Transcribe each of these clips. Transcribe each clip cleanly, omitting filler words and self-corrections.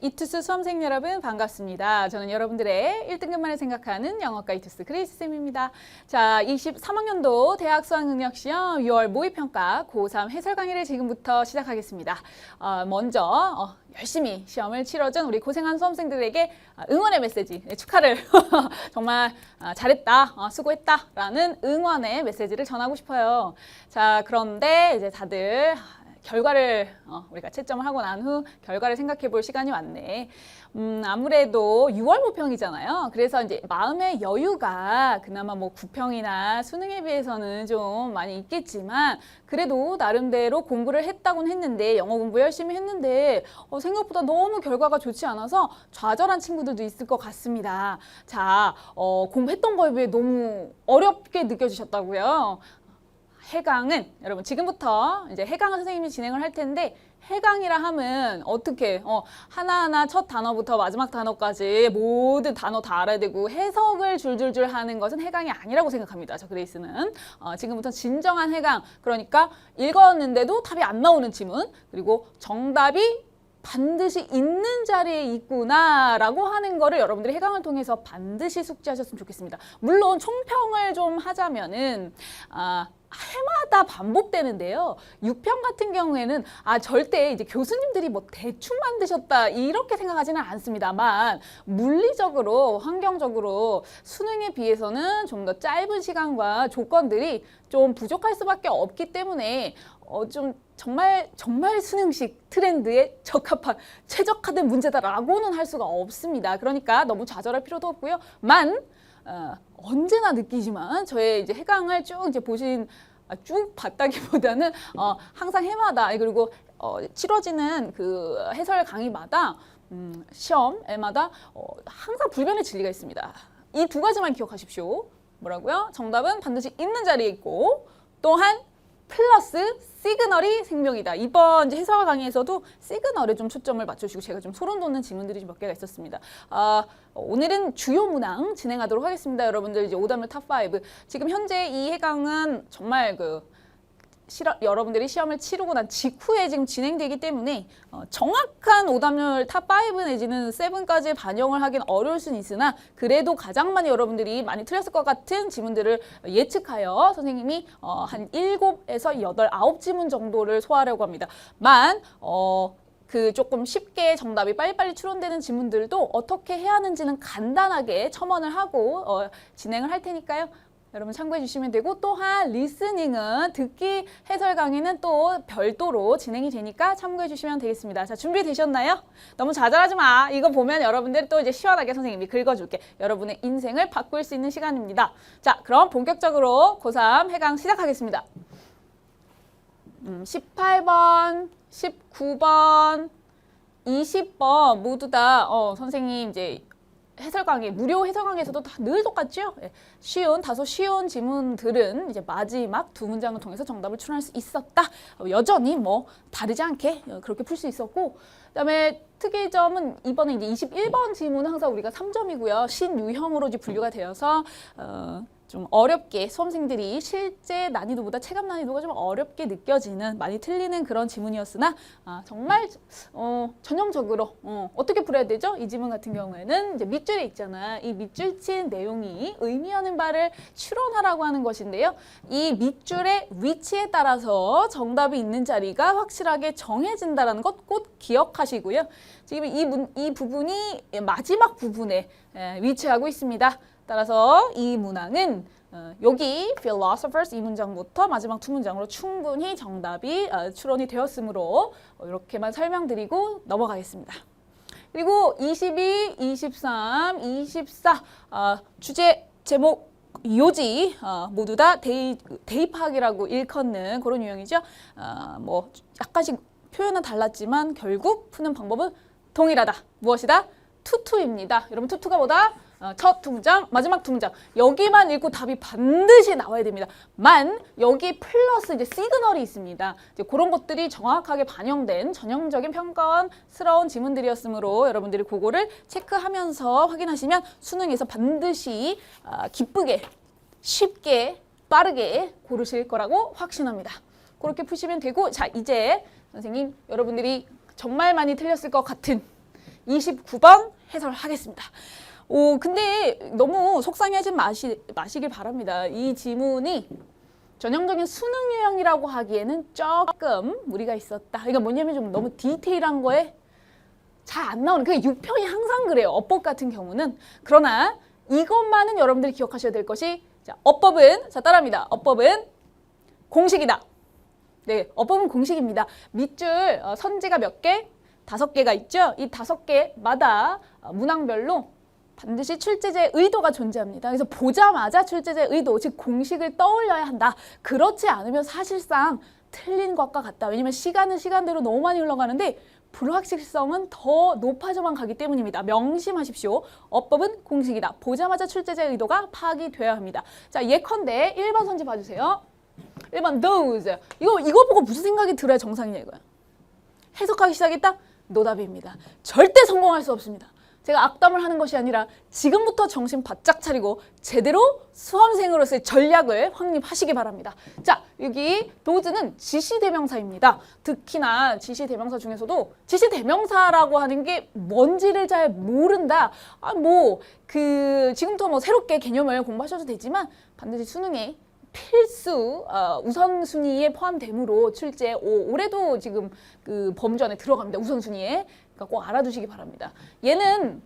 이투스 수험생 여러분 반갑습니다. 저는 여러분들의 1등급만을 생각하는 영어과 이투스 그레이스 쌤입니다. 자, 23학년도 대학 수학능력시험 6월 모의평가 고3 해설 강의를 지금부터 시작하겠습니다. 먼저 열심히 시험을 치러준 우리 고생한 수험생들에게 응원의 메시지, 축하를 정말 잘했다, 수고했다 라는 응원의 메시지를 전하고 싶어요. 자, 그런데 이제 다들 결과를 우리가 채점을 하고 난 후 결과를 생각해 볼 시간이 왔네. 아무래도 6월 모평이잖아요. 그래서 이제 마음의 여유가 그나마 뭐 9평이나 수능에 비해서는 좀 많이 있겠지만 그래도 나름대로 공부를 했다고는 했는데 영어 공부 열심히 했는데 생각보다 너무 결과가 좋지 않아서 좌절한 친구들도 있을 것 같습니다. 자, 공부했던 거에 비해 너무 어렵게 느껴지셨다고요. 해강은 여러분 지금부터 이제 해강을 선생님이 진행을 할 텐데 해강이라 하면 어떻게 하나하나 첫 단어부터 마지막 단어까지 모든 단어 다 알아야 되고 해석을 줄줄줄 하는 것은 해강이 아니라고 생각합니다. 저 그레이스는 지금부터 진정한 해강, 그러니까 읽었는데도 답이 안 나오는 지문, 그리고 정답이 반드시 있는 자리에 있구나 라고 하는 거를 여러분들이 해강을 통해서 반드시 숙지하셨으면 좋겠습니다. 물론 총평을 좀 하자면은 해마다 반복되는데요. 6평 같은 경우에는 절대 이제 교수님들이 뭐 대충 만드셨다 이렇게 생각하지는 않습니다만 물리적으로 환경적으로 수능에 비해서는 좀 더 짧은 시간과 조건들이 좀 부족할 수밖에 없기 때문에 좀 정말 수능식 트렌드에 적합한 최적화된 문제다라고는 할 수가 없습니다. 그러니까 너무 좌절할 필요도 없고요. 언제나 느끼지만 저의 이제 해강을 쭉 이제 쭉 봤다기보다는 항상 해마다 그리고 치러지는 그 해설 강의마다 시험에마다 항상 불변의 진리가 있습니다. 이 두 가지만 기억하십시오. 뭐라고요? 정답은 반드시 있는 자리에 있고 또한 플러스 시그널이 생명이다. 이번 이제 해설 강의에서도 시그널에 좀 초점을 맞추시고 제가 좀 소름 돋는 질문들이 좀 몇 개가 있었습니다. 오늘은 주요 문항 진행하도록 하겠습니다. 여러분들 이제 오답률 탑5. 지금 현재 이 해강은 정말 여러분들이 시험을 치르고 난 직후에 지금 진행되기 때문에 정확한 오답률 탑5 내지는 7까지 반영을 하긴 어려울 수는 있으나 그래도 가장 많이 여러분들이 많이 틀렸을 것 같은 지문들을 예측하여 선생님이 한 7에서 8, 9지문 정도를 소화하려고 합니다. 조금 쉽게 정답이 빨리빨리 추론되는 지문들도 어떻게 해야 하는지는 간단하게 첨언을 하고 진행을 할 테니까요. 여러분 참고해 주시면 되고, 또한 리스닝은 듣기 해설 강의는 또 별도로 진행이 되니까 참고해 주시면 되겠습니다. 자, 준비되셨나요? 너무 좌절하지 마. 이거 보면 여러분들이 또 이제 시원하게 선생님이 긁어줄게. 여러분의 인생을 바꿀 수 있는 시간입니다. 자, 그럼 본격적으로 고3 해강 시작하겠습니다. 18번, 19번, 20번 모두 다 선생님 이제 해설 강의, 무료 해설 강의에서도 다 늘 똑같죠? 다소 쉬운 지문들은 이제 마지막 두 문장을 통해서 정답을 추론할 수 있었다. 여전히 뭐 다르지 않게 그렇게 풀 수 있었고, 그다음에 특이점은 이번에 이제 21번 지문은 항상 우리가 3점이고요. 신유형으로 이제 분류가 되어서 좀 어렵게 수험생들이 실제 난이도보다 체감 난이도가 좀 어렵게 느껴지는, 많이 틀리는 그런 지문이었으나 정말 전형적으로 어떻게 풀어야 되죠? 이 지문 같은 경우에는 이제 밑줄에 있잖아. 이 밑줄 친 내용이 의미하는 바를 추론하라고 하는 것인데요. 이 밑줄의 위치에 따라서 정답이 있는 자리가 확실하게 정해진다는 것 꼭 기억하시고요. 지금 이 부분이 마지막 부분에 위치하고 있습니다. 따라서 이 문항은 여기 philosophers 이 문장부터 마지막 두 문장으로 충분히 정답이 추론이 되었으므로 이렇게만 설명드리고 넘어가겠습니다. 그리고 22, 23, 24 주제 제목 요지 모두 다 대입학이라고 일컫는 그런 유형이죠. 뭐 약간씩 표현은 달랐지만 결국 푸는 방법은 동일하다. 무엇이다? 투투입니다. 여러분 투투가 뭐다? 첫 두 문장, 마지막 두 문장 여기만 읽고 답이 반드시 나와야 됩니다. 여기 플러스 이제 시그널이 있습니다. 이제 그런 것들이 정확하게 반영된 전형적인 평가원스러운 지문들이었으므로 여러분들이 그거를 체크하면서 확인하시면 수능에서 반드시 기쁘게, 쉽게, 빠르게 고르실 거라고 확신합니다. 그렇게 푸시면 되고, 자 이제 선생님 여러분들이 정말 많이 틀렸을 것 같은 29번 해설하겠습니다. 근데 너무 속상해하지 마시길 바랍니다. 이 지문이 전형적인 수능 유형이라고 하기에는 조금 무리가 있었다. 그러니까 뭐냐면 좀 너무 디테일한 거에 잘 안 나오는, 그게 6편이 항상 그래요. 어법 같은 경우는. 그러나 이것만은 여러분들이 기억하셔야 될 것이, 자, 어법은, 자, 따라합니다. 어법은 공식이다. 네, 어법은 공식입니다. 밑줄 선지가 몇 개? 5개가 있죠? 이 5개마다 문항별로 반드시 출제자의 의도가 존재합니다. 그래서 보자마자 출제자의 의도, 즉 공식을 떠올려야 한다. 그렇지 않으면 사실상 틀린 것과 같다. 왜냐면 시간은 시간대로 너무 많이 흘러가는데 불확실성은 더 높아져만 가기 때문입니다. 명심하십시오. 어법은 공식이다. 보자마자 출제자의 의도가 파악이 돼야 합니다. 자, 예컨대 1번 선지 봐주세요. 1번 those. 이거 보고 무슨 생각이 들어야 정상이냐 이거야. 해석하기 시작했다? 노답입니다. 절대 성공할 수 없습니다. 제가 악담을 하는 것이 아니라 지금부터 정신 바짝 차리고 제대로 수험생으로서의 전략을 확립하시기 바랍니다. 자, 여기 도즈는 지시대명사입니다. 특히나 지시대명사 중에서도 지시대명사라고 하는 게 뭔지를 잘 모른다. 지금부터 새롭게 개념을 공부하셔도 되지만 반드시 수능에 필수 우선순위에 포함되므로 출제 올해도 지금 그 범주 안에 들어갑니다. 우선순위에. 그러니까 꼭 알아두시기 바랍니다. 얘는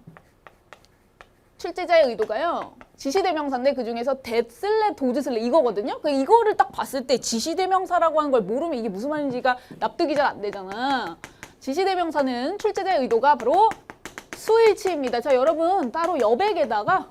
출제자의 의도가요. 지시대명사인데 그중에서 대쓸래 도즈쓸래 이거거든요. 이거를 딱 봤을 때 지시대명사라고 하는 걸 모르면 이게 무슨 말인지가 납득이 잘 안 되잖아. 지시대명사는 출제자의 의도가 바로 수일치입니다. 자, 여러분 따로 여백에다가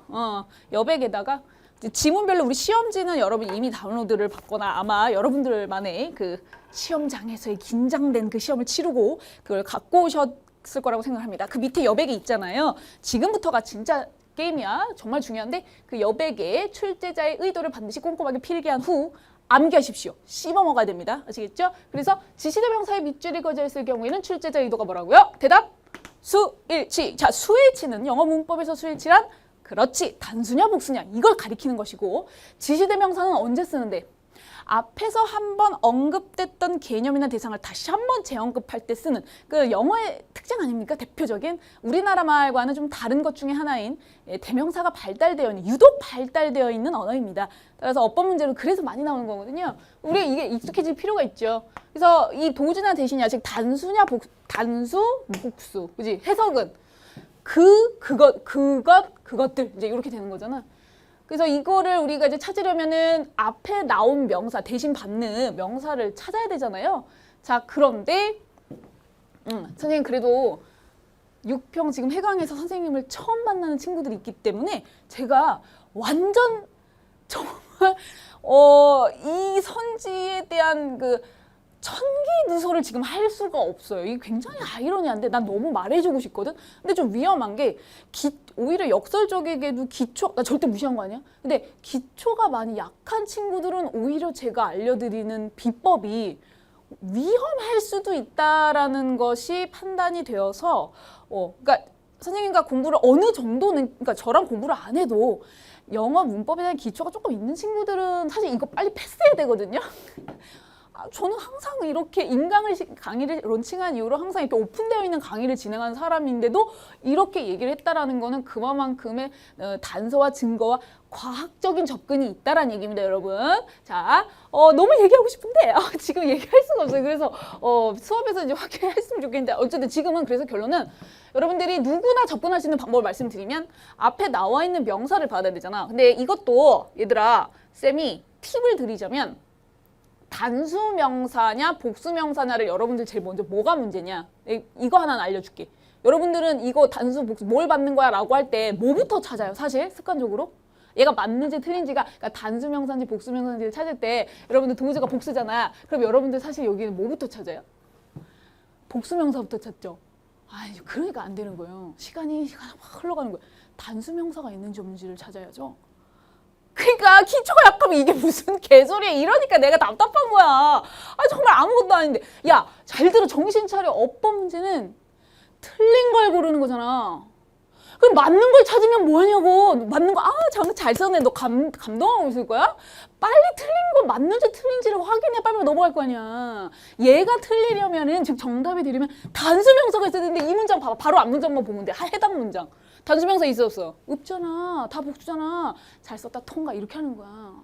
지문별로 우리 시험지는 여러분 이미 다운로드를 받거나 아마 여러분들만의 그 시험장에서의 긴장된 그 시험을 치르고 그걸 갖고 오셨을 거라고 생각합니다. 그 밑에 여백이 있잖아요. 지금부터가 진짜 게임이야. 정말 중요한데 그 여백에 출제자의 의도를 반드시 꼼꼼하게 필기한 후 암기하십시오. 씹어 먹어야 됩니다. 아시겠죠? 그래서 지시대명사의 밑줄이 그어져 있을 경우에는 출제자 의도가 뭐라고요? 대답! 수일치. 자, 수일치는 영어 문법에서 수일치란 그렇지, 단수냐 복수냐 이걸 가리키는 것이고, 지시대명사는 언제 쓰는데? 앞에서 한번 언급됐던 개념이나 대상을 다시 한번 재언급할 때 쓰는 그 영어의 특징 아닙니까? 대표적인 우리나라 말과는 좀 다른 것 중에 하나인 대명사가 발달되어 있는, 유독 발달되어 있는 언어입니다. 따라서 어법 문제로 그래서 많이 나오는 거거든요. 우리 이게 익숙해질 필요가 있죠. 그래서 이 도주나 대신이야, 즉 단수, 복수, 그지? 해석은 그것들 이제 이렇게 되는 거잖아. 그래서 이거를 우리가 이제 찾으려면은 앞에 나온 명사 대신 받는 명사를 찾아야 되잖아요. 자, 그런데 선생님 그래도 6평 지금 해강에서 선생님을 처음 만나는 친구들이 있기 때문에 제가 완전 정말 이 선지에 대한 그 천기누설을 지금 할 수가 없어요. 이게 굉장히 아이러니한데 난 너무 말해주고 싶거든. 근데 좀 위험한 게 오히려 역설적이게도 나 절대 무시한 거 아니야? 근데 기초가 많이 약한 친구들은 오히려 제가 알려드리는 비법이 위험할 수도 있다라는 것이 판단이 되어서 그러니까 선생님과 공부를 어느 정도는, 그러니까 저랑 공부를 안 해도 영어 문법에 대한 기초가 조금 있는 친구들은 사실 이거 빨리 패스해야 되거든요. 저는 항상 이렇게 강의를 론칭한 이후로 항상 이렇게 오픈되어 있는 강의를 진행하는 사람인데도 이렇게 얘기를 했다라는 거는 그만큼의 단서와 증거와 과학적인 접근이 있다라는 얘기입니다, 여러분. 자, 너무 얘기하고 싶은데 지금 얘기할 수가 없어요. 그래서 수업에서 이제 확인했으면 좋겠는데 어쨌든 지금은 그래서 결론은 여러분들이 누구나 접근할 수 있는 방법을 말씀드리면 앞에 나와 있는 명사를 받아야 되잖아. 근데 이것도 얘들아, 쌤이 팁을 드리자면 단수 명사냐 복수 명사냐를 여러분들 제일 먼저 뭐가 문제냐, 이거 하나는 알려줄게. 여러분들은 이거 단수 복수 뭘 받는 거야 라고 할 때 뭐부터 찾아요? 사실 습관적으로 얘가 맞는지 틀린지가, 그러니까 단수 명사인지 복수 명사인지를 찾을 때 여러분들 도즈가 복수잖아. 그럼 여러분들 사실 여기는 뭐부터 찾아요? 복수 명사부터 찾죠. 그러니까 안 되는 거예요. 시간이 막 흘러가는 거예요. 단수 명사가 있는지 없는지를 찾아야죠. 그러니까 기초가 약하면 이게 무슨 개소리야. 이러니까 내가 답답한 거야. 정말 아무것도 아닌데. 야, 잘 들어. 정신 차려. 어법 문제는 틀린 걸 고르는 거잖아. 그럼 맞는 걸 찾으면 뭐하냐고. 맞는 거, 장난 잘 썼네. 너 감동하고 있을 거야? 빨리 틀린 거 맞는지 틀린지를 확인해 빨리 넘어갈 거 아니야. 얘가 틀리려면은, 즉 정답이 되려면 단수명사가 있어야 되는데 이 문장 봐봐. 바로 앞 문장만 보면 돼. 해당 문장. 단수명사 있었어. 없잖아. 다 복수잖아. 잘 썼다 통과 이렇게 하는 거야.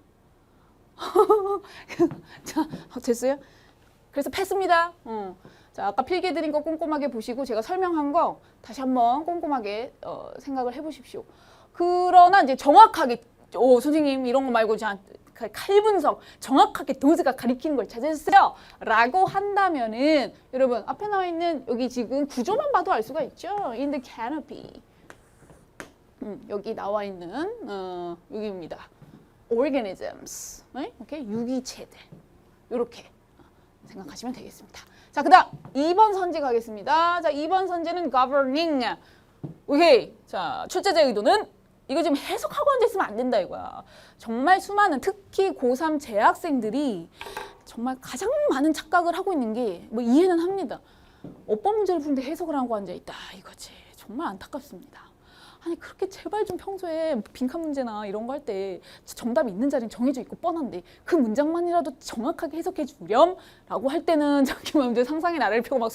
자, 됐어요? 그래서 패스입니다. 자, 아까 필기해드린 거 꼼꼼하게 보시고 제가 설명한 거 다시 한번 꼼꼼하게 생각을 해보십시오. 그러나 이제 정확하게 선생님 이런 거 말고 칼분석 정확하게 도스가 가리키는 걸 찾았어요 라고 한다면은 여러분 앞에 나와 있는 여기 지금 구조만 봐도 알 수가 있죠. In the canopy. 여기 나와 있는 여기입니다. organisms. 네? 오케이? 유기체들. 이렇게 생각하시면 되겠습니다. 자, 그 다음 2번 선지 가겠습니다. 자, 2번 선지는 governing. 오케이. 자, 출제자의 의도는 이거 지금 해석하고 앉아있으면 안 된다 이거야. 정말 수많은 특히 고3 재학생들이 정말 가장 많은 착각을 하고 있는 게 뭐 이해는 합니다. 어법 문제를 푸는데 해석을 하고 앉아있다 이거지. 정말 안타깝습니다. 아니 그렇게 제발 좀 평소에 빈칸 문제나 이런 거 할 때 정답이 있는 자리는 정해져 있고 뻔한데 그 문장만이라도 정확하게 해석해 주렴 라고 할 때는 자기만 이제 상상의 나래를 펴고 막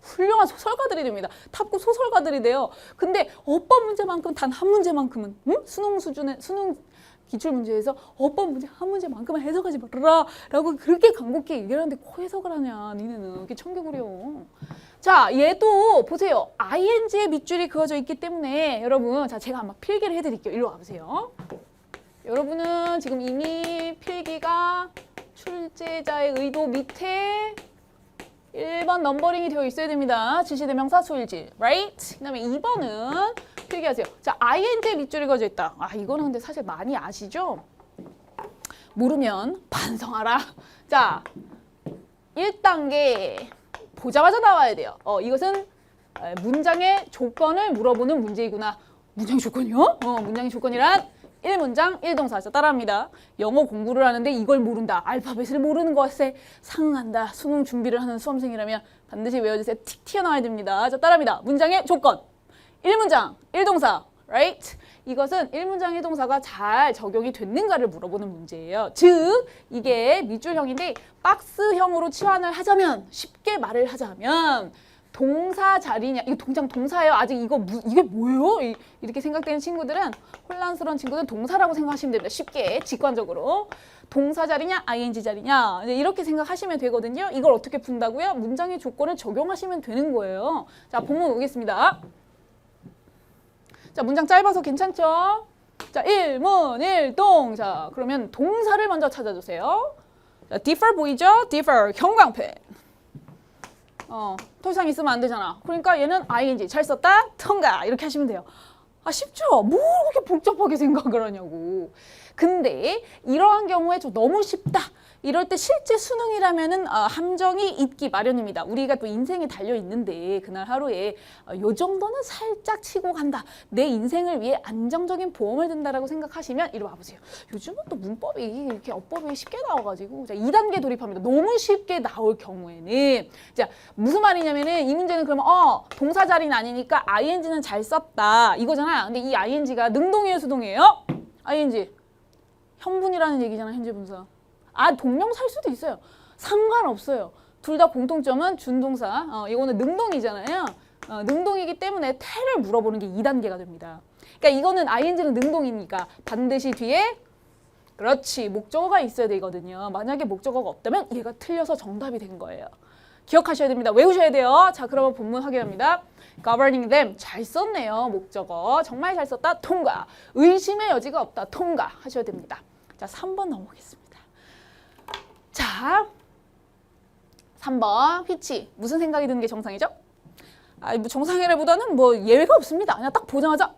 훌륭한 소설가들이 됩니다. 탑급 소설가들이 돼요. 근데 어법 문제만큼 단 한 문제만큼은 수능 수준의 수능 기출 문제에서 어법 문제 한 문제만큼은 해석하지 말아라 라고 그렇게 간곡히 얘기를 하는데 코 해석을 하냐 니네는 이렇게 청개구려. 자, 얘도 보세요. ing의 밑줄이 그어져 있기 때문에 여러분 자 제가 한번 필기를 해드릴게요. 일로 와보세요. 여러분은 지금 이미 필기가 출제자의 의도 밑에 1번 넘버링이 되어 있어야 됩니다. 지시대명사 소일지, right? 그 다음에 2번은 필기하세요. 자, ing의 밑줄이 그어져 있다. 이거는 근데 사실 많이 아시죠? 모르면 반성하라. 자, 1단계 보자마자 나와야 돼요. 이것은 문장의 조건을 물어보는 문제이구나. 문장의 조건이요? 문장의 조건이란 1문장 1동사. 자, 따라합니다. 영어 공부를 하는데 이걸 모른다. 알파벳을 모르는 것에 상응한다. 수능 준비를 하는 수험생이라면 반드시 외워주세요. 틱 튀어나와야 됩니다. 자, 따라합니다. 문장의 조건. 1문장 1동사. right? 이것은 1문장 1동사가 잘 적용이 됐는가를 물어보는 문제예요. 즉 이게 밑줄형인데 박스형으로 치환을 하자면 쉽게 말을 하자면 동사 자리냐 이거 동사예요. 아직 이게 뭐예요? 이렇게 생각되는 친구들은 혼란스러운 친구들은 동사라고 생각하시면 됩니다. 쉽게 직관적으로 동사 자리냐 ing 자리냐 이렇게 생각하시면 되거든요. 이걸 어떻게 푼다고요? 문장의 조건을 적용하시면 되는 거예요. 자, 본문 오겠습니다. 자, 문장 짧아서 괜찮죠? 자, 1문 1동. 자, 그러면 동사를 먼저 찾아주세요. 자, differ 보이죠? differ 형광펜. 더 이상 있으면 안 되잖아. 그러니까 얘는 ing 잘 썼다 통과 이렇게 하시면 돼요. 쉽죠? 뭐 그렇게 복잡하게 생각을 하냐고. 근데 이러한 경우에 좀 너무 쉽다. 이럴 때 실제 수능이라면은 함정이 있기 마련입니다. 우리가 또 인생에 달려 있는데 그날 하루에 요 정도는 살짝 치고 간다. 내 인생을 위해 안정적인 보험을 든다라고 생각하시면 이리 와보세요. 요즘은 또 문법이 이렇게 어법이 쉽게 나와가지고 자, 2단계 돌입합니다. 너무 쉽게 나올 경우에는 자 무슨 말이냐면은 이 문제는 그러면 동사 자리는 아니니까 ing는 잘 썼다 이거잖아. 근데 이 ing가 능동이에요, 수동이에요? ing 현분이라는 얘기잖아, 현재 분사. 동명사일 수도 있어요. 상관없어요. 둘 다 공통점은 준동사. 이거는 능동이잖아요. 능동이기 때문에 태를 물어보는 게 2단계가 됩니다. 그러니까 이거는 ing는 능동이니까 반드시 뒤에 그렇지 목적어가 있어야 되거든요. 만약에 목적어가 없다면 얘가 틀려서 정답이 된 거예요. 기억하셔야 됩니다. 외우셔야 돼요. 자, 그러면 본문 확인합니다. governing them 잘 썼네요. 목적어 정말 잘 썼다. 통과. 의심의 여지가 없다. 통과 하셔야 됩니다. 자, 3번 넘어오겠습니다. 자, 3번 휘치. 무슨 생각이 드는 게 정상이죠? 뭐 정상이라보다는 뭐 예외가 없습니다. 그냥 딱 보자마자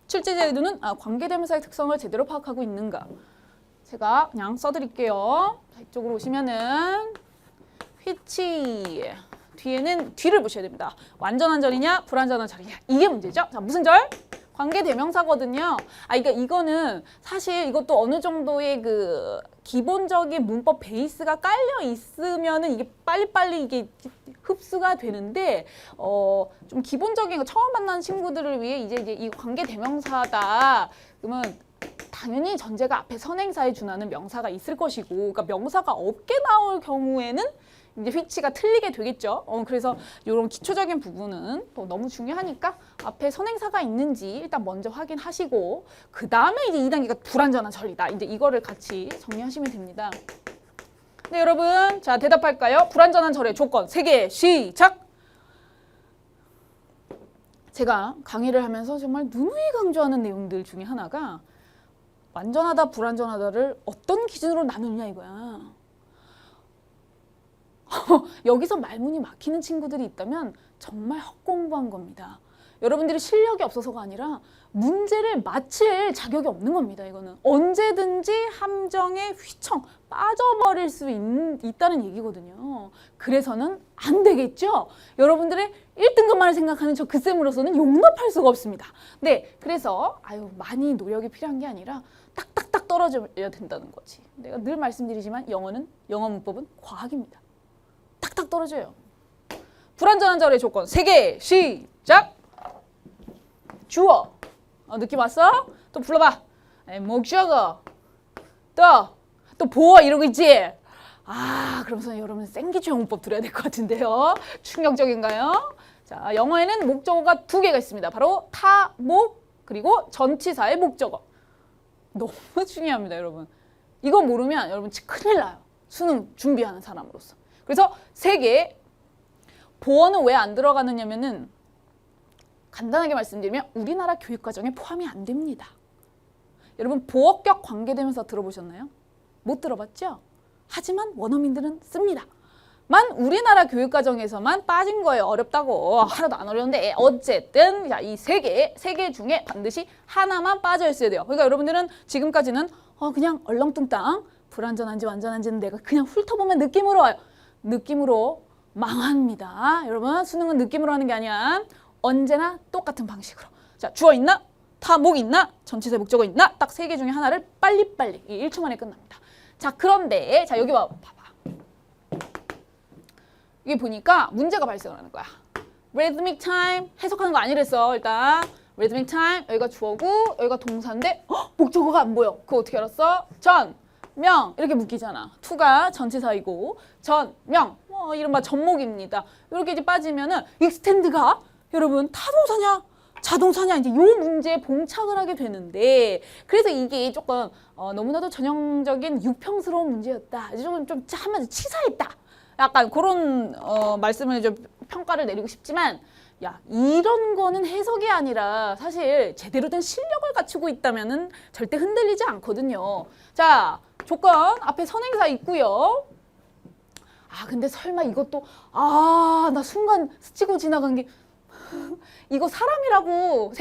출제자의 의도는 관계대명사의 특성을 제대로 파악하고 있는가. 제가 그냥 써드릴게요. 자, 이쪽으로 오시면은 휘치 뒤에는 뒤를 보셔야 됩니다. 완전한 절이냐 불완전한 절이냐 이게 문제죠. 자, 무슨 절? 관계대명사거든요. 그러니까 이거는 사실 이것도 어느 정도의 그 기본적인 문법 베이스가 깔려 있으면은 이게 빨리빨리 이게 흡수가 되는데 좀 기본적인 거 처음 만나는 친구들을 위해 이제 이 관계대명사다. 그러면 당연히 전제가 앞에 선행사에 준하는 명사가 있을 것이고, 그러니까 명사가 없게 나올 경우에는 이제 휘치가 틀리게 되겠죠. 그래서 이런 기초적인 부분은 또 너무 중요하니까 앞에 선행사가 있는지 일단 먼저 확인하시고, 그 다음에 이제 2단계가 불완전한 전리다. 이제 이거를 같이 정리하시면 됩니다. 네, 여러분. 자, 대답할까요? 불완전한 절의 조건 3개 시작! 제가 강의를 하면서 정말 누누이 강조하는 내용들 중에 하나가 완전하다, 불완전하다를 어떤 기준으로 나누냐 이거야. 여기서 말문이 막히는 친구들이 있다면 정말 헛공부한 겁니다. 여러분들이 실력이 없어서가 아니라 문제를 맞힐 자격이 없는 겁니다. 이거는 언제든지 함정에 휘청 빠져버릴 수 있다는 얘기거든요. 그래서는 안 되겠죠. 여러분들의 1등급만을 생각하는 저 그쌤으로서는 용납할 수가 없습니다. 네, 그래서 많이 노력이 필요한 게 아니라 딱딱딱 떨어져야 된다는 거지. 내가 늘 말씀드리지만 영어 문법은 과학입니다. 딱딱 떨어져요. 불완전한 절의 조건 3개 시작! 주어. 느낌 왔어? 또 불러봐. 목적어. 또 보어 이러고 있지? 그러면서 여러분 생기초 문법 들어야 될 것 같은데요. 충격적인가요? 자, 영어에는 목적어가 2개가 있습니다. 바로 타, 목, 그리고 전치사의 목적어. 너무 중요합니다, 여러분. 이거 모르면 여러분 큰일 나요. 수능 준비하는 사람으로서. 그래서 3개. 보어는 왜 안 들어가느냐면은 간단하게 말씀드리면 우리나라 교육과정에 포함이 안 됩니다. 여러분 보어격 관계대명사 들어보셨나요? 못 들어봤죠? 하지만 원어민들은 씁니다. 만 우리나라 교육과정에서만 빠진 거예요. 어렵다고. 하나도 안 어려운데 어쨌든 자, 이 3개 중에 반드시 하나만 빠져 있어야 돼요. 그러니까 여러분들은 지금까지는 그냥 얼렁뚱땅 불완전한지 완전한지는 내가 그냥 훑어보면 느낌으로 와요. 느낌으로 망합니다. 여러분 수능은 느낌으로 하는 게 아니야. 언제나 똑같은 방식으로. 자, 주어 있나? 타, 목 있나? 전치사 목적어 있나? 딱 3개 중에 하나를 빨리빨리 1초 만에 끝납니다. 자, 그런데 자 여기 봐봐. 이게 보니까 문제가 발생을 하는 거야. rhythmic time 해석하는 거 아니랬어. 일단 rhythmic time 여기가 주어고 여기가 동사인데 목적어가 안 보여. 그거 어떻게 알았어? 전, 명 이렇게 묶이잖아. to가 전치사이고 전, 명 이른바 전목입니다. 이렇게 이제 빠지면은 extend가 여러분 타동사냐 자동사냐 이제 요 문제에 봉착을 하게 되는데 그래서 이게 조금 너무나도 전형적인 유평스러운 문제였다. 이제 좀 한마디 치사했다. 약간 그런 말씀을 좀 평가를 내리고 싶지만 야 이런 거는 해석이 아니라 사실 제대로 된 실력을 갖추고 있다면은 절대 흔들리지 않거든요. 자 조건 앞에 선행사 있고요. 근데 설마 이것도 나 순간 스치고 지나간 게 이거 사람이라고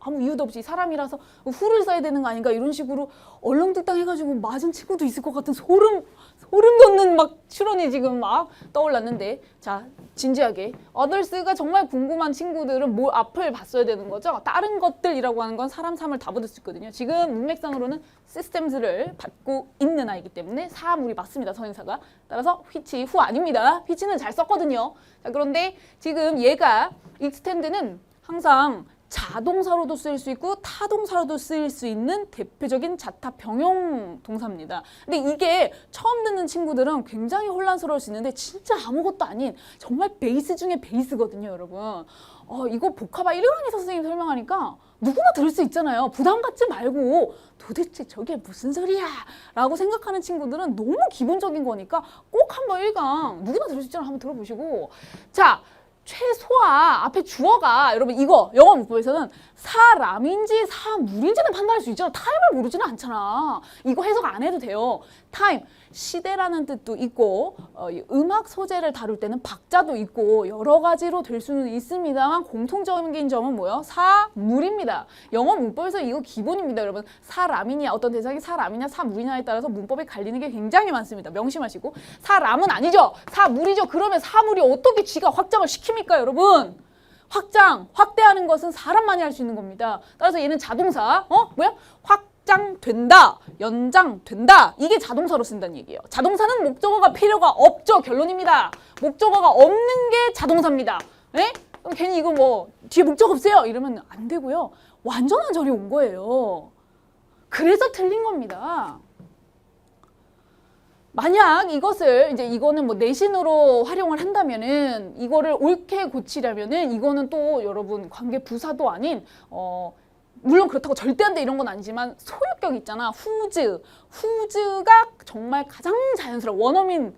아무 이유도 없이 사람이라서 후를 써야 되는 거 아닌가 이런 식으로 얼렁뚱땅 해가지고 맞은 친구도 있을 것 같은 소름 돋는 막 추론이 지금 막 떠올랐는데 자 진지하게 others가 정말 궁금한 친구들은 뭘 앞을 봤어야 되는 거죠. 다른 것들이라고 하는 건 사람 삶을 다 받을 수 있거든요. 지금 문맥상으로는 시스템즈를 받고 있는 아이기 때문에 사물이 맞습니다. 선행사가. 따라서 which 후 아닙니다. which는 잘 썼거든요. 자 그런데 지금 얘가 extend는 항상 자동사로도 쓰일 수 있고 타동사로도 쓰일 수 있는 대표적인 자타 병용 동사입니다. 근데 이게 처음 듣는 친구들은 굉장히 혼란스러울 수 있는데 진짜 아무것도 아닌 정말 베이스 중에 베이스거든요, 여러분. 이거 복합화 1강에서 선생님이 설명하니까 누구나 들을 수 있잖아요. 부담 갖지 말고 도대체 저게 무슨 소리야? 라고 생각하는 친구들은 너무 기본적인 거니까 꼭 한번 1강 누구나 들을 수 있잖아요. 한번 들어보시고 자 최소화 앞에 주어가 여러분 이거 영어 문법에서는 사람인지 사물인지는 판단할 수 있잖아. 타임을 모르지는 않잖아. 이거 해석 안 해도 돼요. 타임 시대라는 뜻도 있고 음악 소재를 다룰 때는 박자도 있고 여러 가지로 될 수는 있습니다만 공통적인 점은 뭐예요? 사물입니다. 영어 문법에서 이거 기본입니다. 여러분 사람이냐 어떤 대상이 사람이냐 사물이냐에 따라서 문법에 갈리는 게 굉장히 많습니다. 명심하시고 사람은 아니죠. 사물이죠. 그러면 사물이 어떻게 지가 확장을 시킵니까 여러분? 확장, 확대하는 것은 사람만이 할 수 있는 겁니다. 따라서 얘는 자동사, 뭐야? 확장된다, 연장된다. 이게 자동사로 쓴다는 얘기예요. 자동사는 목적어가 필요가 없죠. 결론입니다. 목적어가 없는 게 자동사입니다. 네? 그럼 괜히 이거 뭐 뒤에 목적 없어요 이러면 안 되고요. 완전한 절이 온 거예요. 그래서 틀린 겁니다. 만약 이거는 뭐 내신으로 활용을 한다면은 이거를 옳게 고치려면은 이거는 또 여러분 관계 부사도 아닌 물론 그렇다고 절대 안 돼 이런 건 아니지만 소유격 있잖아. whose가 정말 가장 자연스러운 원어민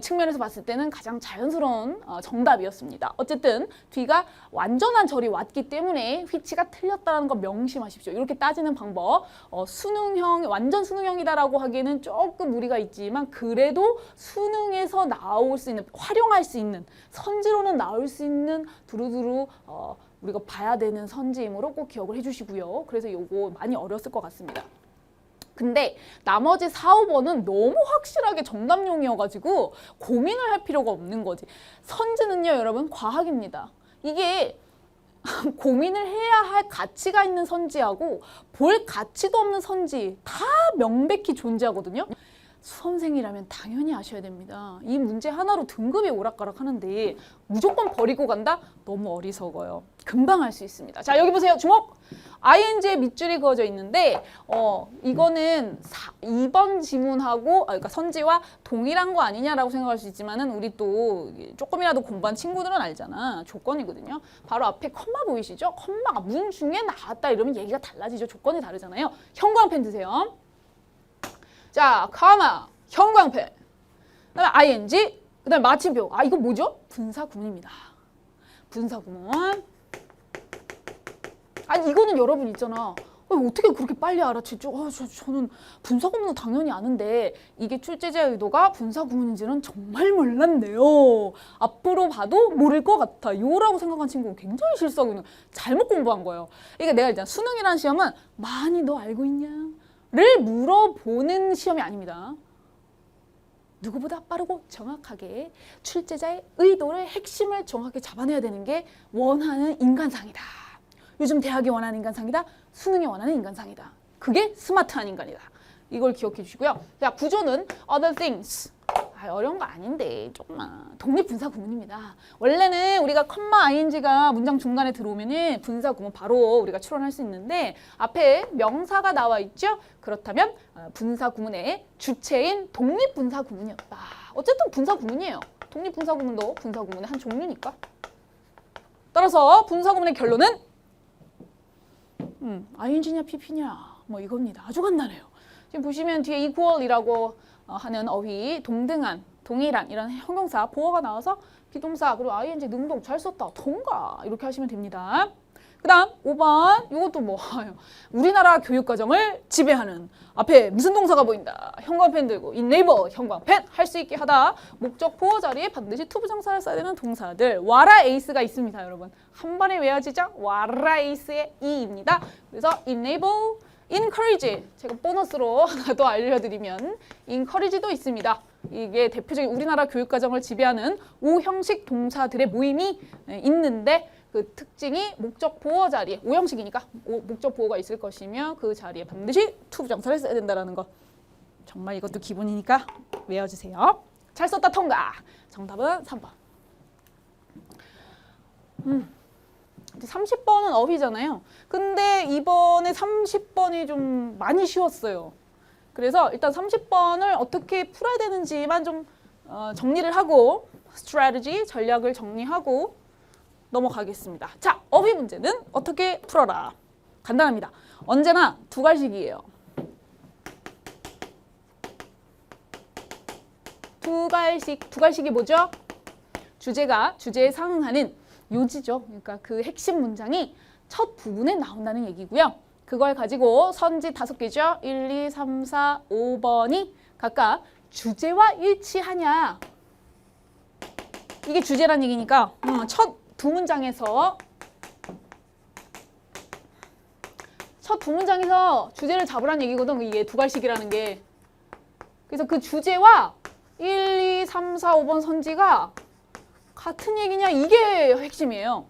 측면에서 봤을 때는 가장 자연스러운 정답이었습니다. 어쨌든 뒤가 완전한 절이 왔기 때문에 which가 틀렸다는 거 명심하십시오. 이렇게 따지는 방법 완전 수능형이다라고 하기에는 조금 무리가 있지만 그래도 수능에서 나올 수 있는 활용할 수 있는 선지로는 나올 수 있는 두루두루 우리가 봐야 되는 선지이므로 꼭 기억을 해주시고요. 그래서 요거 많이 어려웠을 것 같습니다. 근데 나머지 4, 5번은 너무 확실하게 정답용이어가지고 고민을 할 필요가 없는 거지. 선지는요, 여러분, 과학입니다. 이게 고민을 해야 할 가치가 있는 선지하고 볼 가치도 없는 선지 다 명백히 존재하거든요. 수험생이라면 당연히 아셔야 됩니다. 이 문제 하나로 등급이 오락가락 하는데 무조건 버리고 간다? 너무 어리석어요. 금방 할 수 있습니다. 자, 여기 보세요. 주목! ing에 밑줄이 그어져 있는데 이거는 2번 지문하고 그러니까 선지와 동일한 거 아니냐라고 생각할 수 있지만은 우리 또 조금이라도 공부한 친구들은 알잖아. 조건이거든요. 바로 앞에 컴마 보이시죠? 컴마가 문 중에 나왔다 이러면 얘기가 달라지죠. 조건이 다르잖아요. 형광펜 드세요. 자, 컴마, 형광펜, 그다음에 ing, 그다음에 마침표. 이거 뭐죠? 분사구문입니다. 분사구문. 아니 이거는 여러분 있잖아. 어떻게 그렇게 빨리 알아챘죠? 저는 분사구문은 당연히 아는데 이게 출제자의 의도가 분사구문인지는 정말 몰랐네요. 앞으로 봐도 모를 것 같아요 라고 생각한 친구는 굉장히 실수하고 있는 잘못 공부한 거예요. 그러니까 내가 일단 수능이라는 시험은 많이 너 알고 있냐? 를 물어보는 시험이 아닙니다. 누구보다 빠르고 정확하게 출제자의 의도를 핵심을 정확하게 잡아내야 되는 게 원하는 인간상이다. 요즘 대학이 원하는 인간상이다. 수능이 원하는 인간상이다. 그게 스마트한 인간이다. 이걸 기억해 주시고요. 자, 구조는 other things. 어려운 거 아닌데 조금만. 독립분사구문입니다. 원래는 우리가 컴마 ing가 문장 중간에 들어오면은 분사구문 바로 우리가 추론할 수 있는데 앞에 명사가 나와 있죠? 그렇다면 분사구문의 주체인 독립분사구문이었다. 어쨌든 분사구문이에요. 독립분사구문도 분사구문의 한 종류니까. 따라서 분사구문의 결론은 ing냐 pp냐 뭐 이겁니다. 아주 간단해요. 지금 보시면 뒤에 equal이라고 하는 어휘, 동등한, 동일한 이런 형용사, 보어가 나와서 비동사, 그리고 ing, 능동 잘 썼다, 통과 이렇게 하시면 됩니다. 그 다음 5번 이것도 뭐 우리나라 교육과정을 지배하는 앞에 무슨 동사가 보인다. 형광펜 들고 enable 형광펜 할 수 있게 하다. 목적 보어 자리에 반드시 to 부정사를 써야 되는 동사들 와라 에이스가 있습니다. 여러분 한 번에 외워지죠? 와라 에이스의 이입니다. 그래서 enable encourage, 제가 보너스로 하나 더 알려드리면 encourage도 있습니다. 이게 대표적인 우리나라 교육과정을 지배하는 5형식 동사들의 모임이 있는데 그 특징이 목적 보어 자리에 5형식이니까 목적 보어가 있을 것이며 그 자리에 반드시 to 부정사를 써야 된다는 거. 정말 이것도 기본이니까 외워주세요. 잘 썼다 통과. 정답은 3번. 30번은 어휘잖아요. 근데 이번에 30번이 좀 많이 쉬웠어요. 그래서 일단 30번을 어떻게 풀어야 되는지만 좀 정리를 하고 strategy, 전략을 정리하고 넘어가겠습니다. 자, 어휘 문제는 어떻게 풀어라. 간단합니다. 언제나 두 갈식이에요. 두 갈식이 뭐죠? 주제에 상응하는 요지죠. 그러니까 그 핵심 문장이 첫 부분에 나온다는 얘기고요. 그걸 가지고 선지 5개죠. 1, 2, 3, 4, 5번이 각각 주제와 일치하냐. 이게 주제란 얘기니까 첫 두 문장에서 주제를 잡으란 얘기거든. 이게 두 갈식이라는 게. 그래서 그 주제와 1, 2, 3, 4, 5번 선지가 같은 얘기냐 이게 핵심이에요.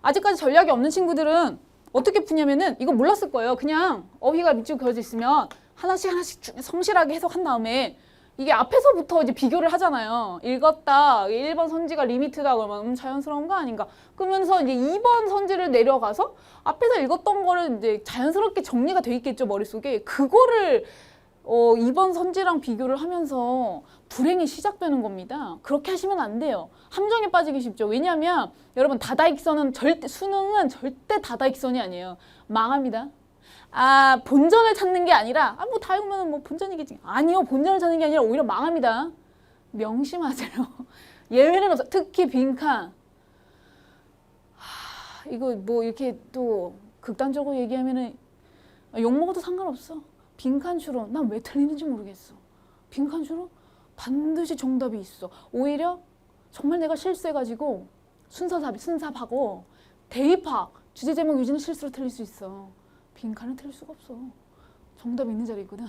아직까지 전략이 없는 친구들은 어떻게 푸냐면은 이거 몰랐을 거예요. 그냥 어휘가 밑줄 그어져 있으면 하나씩 성실하게 해석한 다음에 이게 앞에서부터 이제 비교를 하잖아요. 읽었다. 1번 선지가 리미트다. 그러면 자연스러운 거 아닌가. 그러면서 이제 2번 선지를 내려가서 앞에서 읽었던 거를 이제 자연스럽게 정리가 돼 있겠죠. 머릿속에. 그거를 2번 선지랑 비교를 하면서 불행이 시작되는 겁니다. 그렇게 하시면 안 돼요. 함정에 빠지기 쉽죠. 왜냐하면 여러분 다다익선은 수능은 절대 다다익선이 아니에요. 망합니다. 아, 본전을 찾는 게 아니라 뭐 다 읽으면 뭐 본전이겠지. 아니요. 본전을 찾는 게 아니라 오히려 망합니다. 명심하세요. 예외는 없어. 특히 빈칸. 이거 뭐 이렇게 또 극단적으로 얘기하면은 욕먹어도 상관없어. 빈칸 추론. 난 왜 틀리는지 모르겠어. 빈칸 추론? 반드시 정답이 있어. 오히려 정말 내가 실수해가지고 순사하고 대입학, 주제 제목 유지는 실수로 틀릴 수 있어. 빈칸은 틀릴 수가 없어. 정답이 있는 자리에 있거든.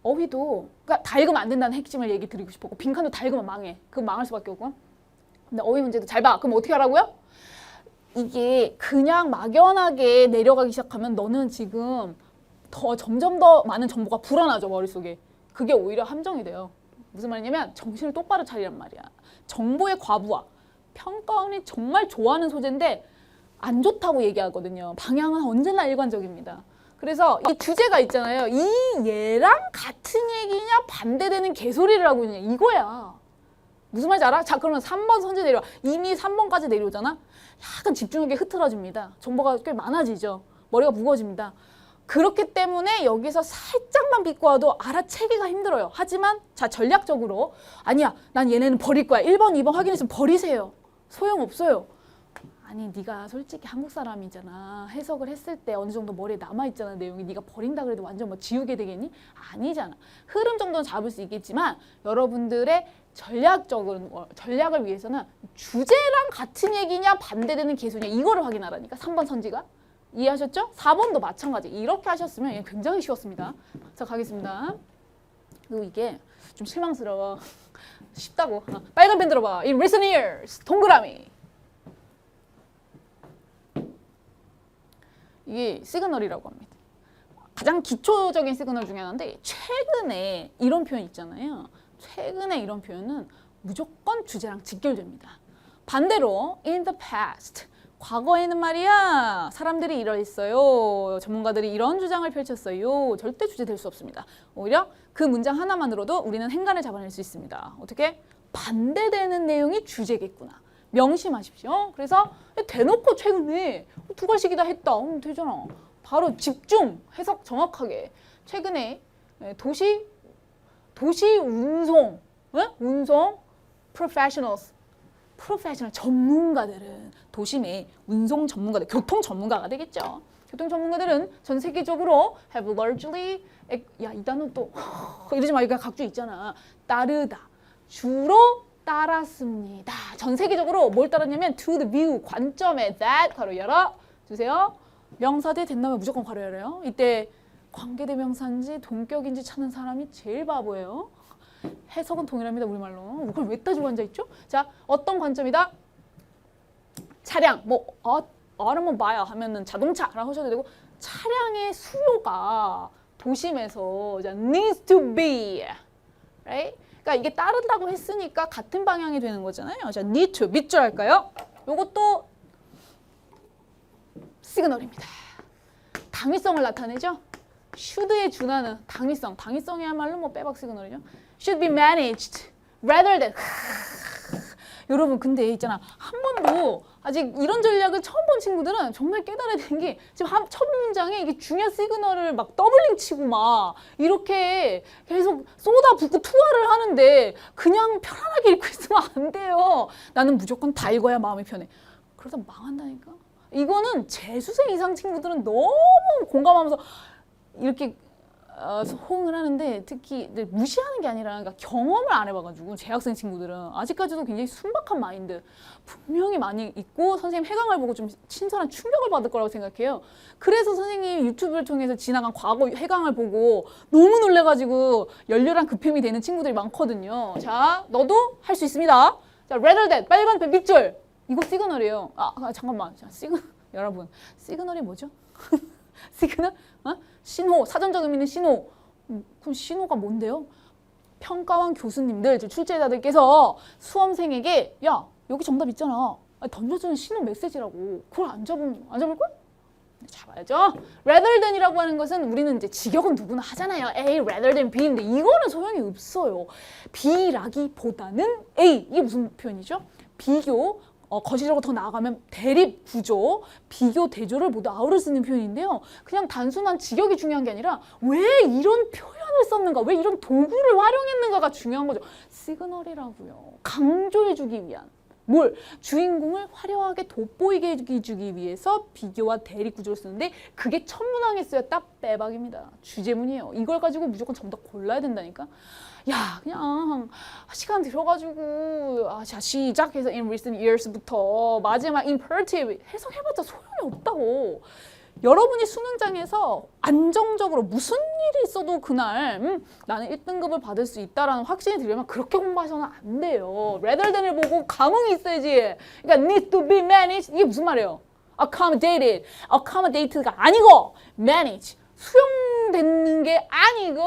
어휘도 그러니까 다 읽으면 안 된다는 핵심을 얘기 드리고 싶었고 빈칸도 다 읽으면 망해. 그건 망할 수밖에 없고. 근데 어휘 문제도 잘 봐. 그럼 어떻게 하라고요? 이게 그냥 막연하게 내려가기 시작하면 너는 지금 점점 더 많은 정보가 불어나죠. 머릿속에. 그게 오히려 함정이 돼요. 무슨 말이냐면 정신을 똑바로 차리란 말이야. 정보의 과부하. 평가원이 정말 좋아하는 소재인데 안 좋다고 얘기하거든요. 방향은 언제나 일관적입니다. 그래서 이 주제가 있잖아요. 이 얘랑 같은 얘기냐 반대되는 개소리를 하고 있냐 이거야. 무슨 말인지 알아? 자, 그러면 3번 선제 내려와. 이미 3번까지 내려오잖아. 약간 집중력이 흐트러집니다. 정보가 꽤 많아지죠. 머리가 무거워집니다. 그렇기 때문에 여기서 살짝만 빗고 와도 알아채기가 힘들어요. 하지만 자, 전략적으로 아니야. 난 얘네는 버릴 거야. 1번, 2번 확인했으면 버리세요. 소용없어요. 아니 네가 솔직히 한국 사람이잖아. 해석을 했을 때 어느 정도 머리에 남아있잖아. 내용이. 네가 버린다 그래도 완전 뭐 지우게 되겠니? 아니잖아. 흐름 정도는 잡을 수 있겠지만 여러분들의 전략을 위해서는 주제랑 같은 얘기냐 반대되는 개수냐 이거를 확인하라니까. 3번 선지가. 이해하셨죠? 4번도 마찬가지. 이렇게 하셨으면 굉장히 쉬웠습니다. 자, 가겠습니다. 그리고 이게 좀 실망스러워. 쉽다고. 빨간 펜 들어봐. 이 listeners 동그라미. 이게 시그널이라고 합니다. 가장 기초적인 시그널 중에 하나인데 최근에 이런 표현 있잖아요. 최근에 이런 표현은 무조건 주제랑 직결됩니다. 반대로 in the past 과거에는 말이야 사람들이 이러했어요. 전문가들이 이런 주장을 펼쳤어요. 절대 주제 될 수 없습니다. 오히려 그 문장 하나만으로도 우리는 행간을 잡아낼 수 있습니다. 어떻게? 반대되는 내용이 주제겠구나. 명심하십시오. 그래서 대놓고 최근에 두 가지씩이다 했다. 되잖아. 바로 집중, 해석 정확하게. 최근에 도시 운송, 운송 프로페셔널 전문가들은 도시 내 운송 전문가들, 교통 전문가가 되겠죠. 교통 전문가들은 전 세계적으로 have largely 야, 이 단어 또 이러지 마. 이거 각주 있잖아. 따르다. 주로 따랐습니다. 전 세계적으로 뭘 따랐냐면 to the view 관점에 that 괄호 열어 주세요. 명사대 된 다음에 무조건 괄호 열어요. 이때 관계대명사인지 동격인지 찾는 사람이 제일 바보예요. 해석은 동일합니다. 우리말로. 그걸 왜 따지고 앉아있죠? 자, 어떤 관점이다? 차량, 뭐 automobile 하면은 자동차라고 하셔도 되고 차량의 수요가 도심에서 needs to be, right? 그러니까 이게 따른다고 했으니까 같은 방향이 되는 거잖아요. 자, need to, 밑줄 할까요? 요것도 시그널입니다. 당위성을 나타내죠. should에 준하는 당위성이야말로 뭐 빼박 시그널이죠. should be managed rather than 여러분 근데 있잖아. 한 번도 아직 이런 전략을 처음 본 친구들은 정말 깨달아야 되는 게 지금 첫 문장에 이게 중요한 시그널을 막 더블링 치고 막 이렇게 계속 쏟아붓고 투하를 하는데 그냥 편안하게 읽고 있으면 안 돼요. 나는 무조건 다 읽어야 마음이 편해. 그러다 망한다니까. 이거는 재수생 이상 친구들은 너무 공감하면서 이렇게 호응을 하는데 특히 무시하는 게 아니라 그러니까 경험을 안 해봐가지고 재학생 친구들은 아직까지도 굉장히 순박한 마인드 분명히 많이 있고 선생님 해강을 보고 좀 신선한 충격을 받을 거라고 생각해요. 그래서 선생님 유튜브를 통해서 지나간 과거 해강을 보고 너무 놀래가지고 열렬한 급행이 되는 친구들이 많거든요. 자, 너도 할 수 있습니다. 자, rather than 빨간 펜 밑줄 이거 시그널이에요. 잠깐만. 여러분, 시그널이 뭐죠? 시그널? 신호, 사전적 의미는 신호. 그럼 신호가 뭔데요? 평가원 교수님들, 출제자들께서 수험생에게 야, 여기 정답 있잖아. 던져주는 신호 메시지라고. 그걸 안 잡을걸? 잡아야죠. rather than이라고 하는 것은 우리는 이제 직역은 누구나 하잖아요. A rather than B인데 이거는 소용이 없어요. B라기보다는 A. 이게 무슨 표현이죠? 비교, 거시적으로 더 나아가면 대립 구조, 비교, 대조를 모두 아우를 쓰는 표현인데요. 그냥 단순한 직역이 중요한 게 아니라 왜 이런 표현을 썼는가, 왜 이런 도구를 활용했는가가 중요한 거죠. 시그널이라고요. 강조해주기 위한. 주인공을 화려하게 돋보이게 해주기 위해서 비교와 대립 구조를 쓰는데 그게 천문학에 딱 빼박입니다. 주제문이에요. 이걸 가지고 무조건 정답 골라야 된다니까. 야, 그냥 시간 들여가지고 자, 시작해서 in recent years부터 마지막 imperative 해석해봤자 소용이 없다고. 여러분이 수능장에서 안정적으로 무슨 일이 있어도 그날 나는 1등급을 받을 수 있다라는 확신이 들려면 그렇게 공부하셔는 안 돼요. rather than을 보고 감흥이 있어야지. 그러니까 needs to be managed 이게 무슨 말이에요? accommodated가 아니고 manage 수용되는 게 아니고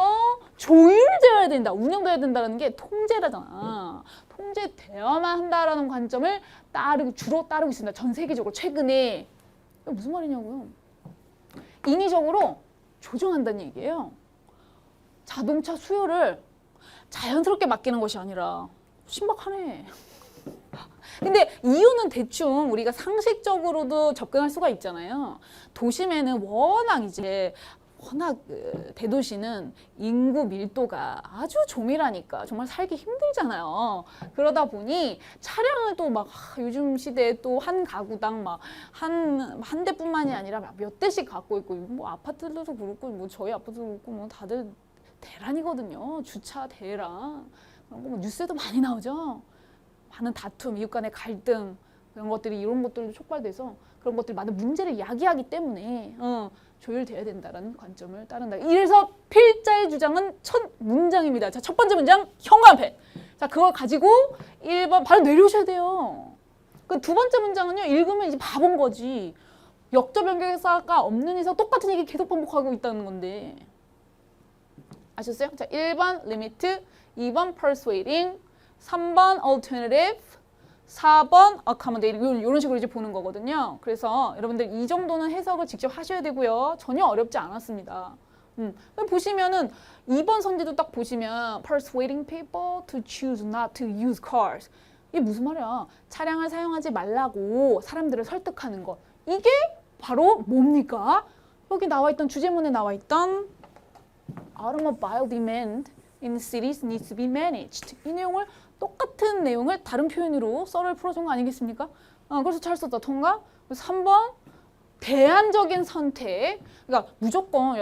조율되어야 된다. 운영돼야 된다는 게 통제라잖아. 통제되어야만 한다라는 관점을 주로 따르고 있습니다. 전 세계적으로 최근에. 이게 무슨 말이냐고요. 인위적으로 조정한다는 얘기예요. 자동차 수요를 자연스럽게 맡기는 것이 아니라 신박하네. 근데 이유는 대충 우리가 상식적으로도 접근할 수가 있잖아요. 도심에는 워낙 대도시는 인구 밀도가 아주 조밀하니까 정말 살기 힘들잖아요. 그러다 보니 차량을 또 막 요즘 시대에 또 한 가구당 막 한 대뿐만이 아니라 몇 대씩 갖고 있고 뭐 아파트들도 그렇고 뭐 저희 아파트도 그렇고 뭐 다들 대란이거든요. 주차 대란 그런 거 뭐 뉴스에도 많이 나오죠. 많은 다툼, 이웃 간의 갈등 이런 것들도 촉발돼서 그런 것들이 많은 문제를 야기하기 때문에 조율돼야 된다라는 관점을 따른다. 이래서 필자의 주장은 첫 문장입니다. 자, 첫 번째 문장 현관패. 자, 그걸 가지고 1번 바로 내려오셔야 돼요. 그 두 번째 문장은요. 읽으면 이제 바본 거지. 역적 변경사가 없는 이상 똑같은 얘기 계속 반복하고 있다는 건데. 아셨어요? 자, 1번 limit, 2번 persuading, 3번 alternative, 4번 accommodating 이런 식으로 이제 보는 거거든요. 그래서 여러분들 이 정도는 해석을 직접 하셔야 되고요. 전혀 어렵지 않았습니다. 보시면은 2번 선지도 딱 보시면 persuading people to choose not to use cars. 이게 무슨 말이야? 차량을 사용하지 말라고 사람들을 설득하는 것. 이게 바로 뭡니까? 여기 나와 있던 주제문에 나와 있던 automobile demand in cities needs to be managed. 이 내용을 똑같은 내용을 다른 표현으로 썰을 풀어준 거 아니겠습니까? 그래서 잘 썼다. 통과. 3번 대안적인 선택. 그러니까 무조건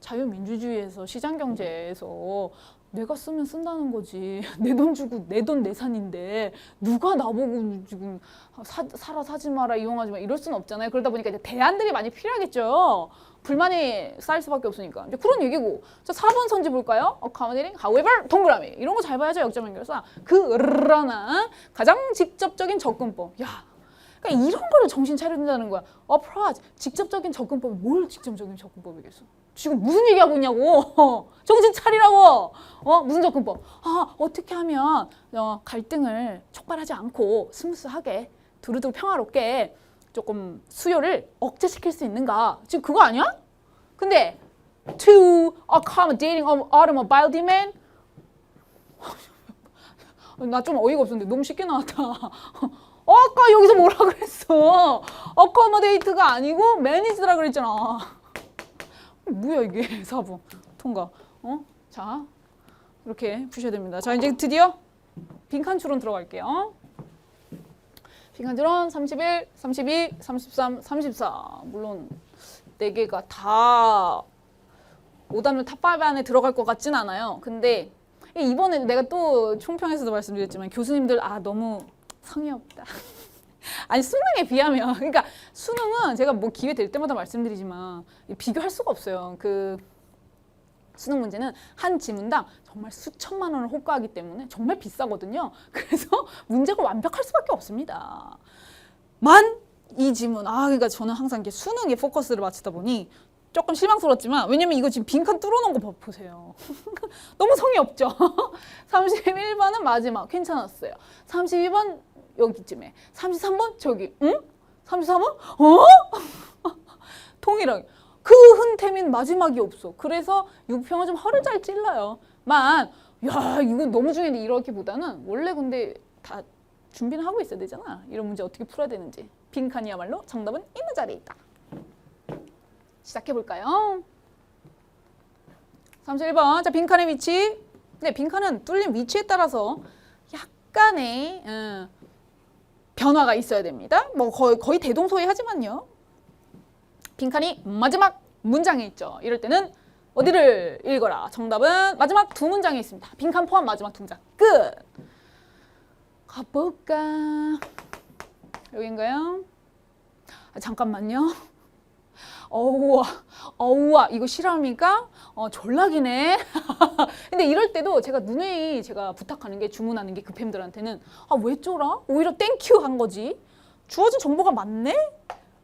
자유민주주의에서 시장경제에서 내가 쓰면 쓴다는 거지. 내 돈 주고 내 돈 내산인데 누가 나보고 지금 사라 사지 마라 이용하지 마 이럴 수는 없잖아요. 그러다 보니까 이제 대안들이 많이 필요하겠죠. 불만이 쌓일 수밖에 없으니까. 이제 그런 얘기고. 자, 4번 선지 볼까요? accommodating, however, 동그라미. 이런 거 잘 봐야죠. 역점 연결사. 그러나 가장 직접적인 접근법. 야, 그러니까 이런 거를 정신 차려야 된다는 거야. approach, 직접적인 접근법이 뭘 직접적인 접근법이겠어? 지금 무슨 얘기하고 있냐고. 정신 차리라고. 무슨 접근법? 어떻게 하면 갈등을 촉발하지 않고 스무스하게 두루두루 평화롭게 조금 수요를 억제시킬 수 있는가? 지금 그거 아니야? 근데 to accommodating automobile demand 나 좀 어이가 없었는데 너무 쉽게 나왔다. 아까 여기서 뭐라 그랬어? accommodate가 아니고 manage라 그랬잖아. 뭐야 이게 4번 통과. 자 이렇게 푸셔야 됩니다. 자 이제 드디어 빈칸 추론 들어갈게요. 빈칸 추론 31, 32, 33, 34. 물론 4개가 다 오답률 탑5 안에 들어갈 것 같진 않아요. 근데 이번에 내가 또 총평에서도 말씀드렸지만 교수님들 너무 성의 없다. 아니 수능에 비하면 그러니까 수능은 제가 뭐 기회 될 때마다 말씀드리지만 비교할 수가 없어요. 수능 문제는 한 지문당 정말 수천만 원을 호가하기 때문에 정말 비싸거든요. 그래서 문제가 완벽할 수밖에 없습니다. 이 지문. 그러니까 저는 항상 이렇게 수능에 포커스를 맞추다 보니 조금 실망스럽지만, 왜냐면 이거 지금 빈칸 뚫어놓은 거 보세요. 너무 성의 없죠? 31번은 마지막 괜찮았어요. 32번 여기쯤에, 33번 저기, 응? 33번? 동일하게. 그 흔템인 마지막이 없어. 그래서 6평은 좀 허를 잘 찔러요. 야, 이거 너무 중요한데 이러기보다는 원래 근데 다 준비는 하고 있어야 되잖아. 이런 문제 어떻게 풀어야 되는지. 빈칸이야말로 정답은 있는 자리에 있다. 시작해볼까요? 31번. 자, 빈칸의 위치. 네, 빈칸은 뚫린 위치에 따라서 약간의 변화가 있어야 됩니다. 뭐 거의 대동소이하지만요. 빈칸이 마지막 문장에 있죠. 이럴 때는 어디를 읽어라. 정답은 마지막 두 문장에 있습니다. 빈칸 포함 마지막 두 문장. 끝. 가볼까? 여긴가요? 잠깐만요. 어우와, 이거 실합니까? 졸라기네. 근데 이럴 때도 제가 누누이 제가 부탁하는 게, 주문하는 게 급햄들한테는 왜 쫄아? 오히려 땡큐 한 거지. 주어진 정보가 많네?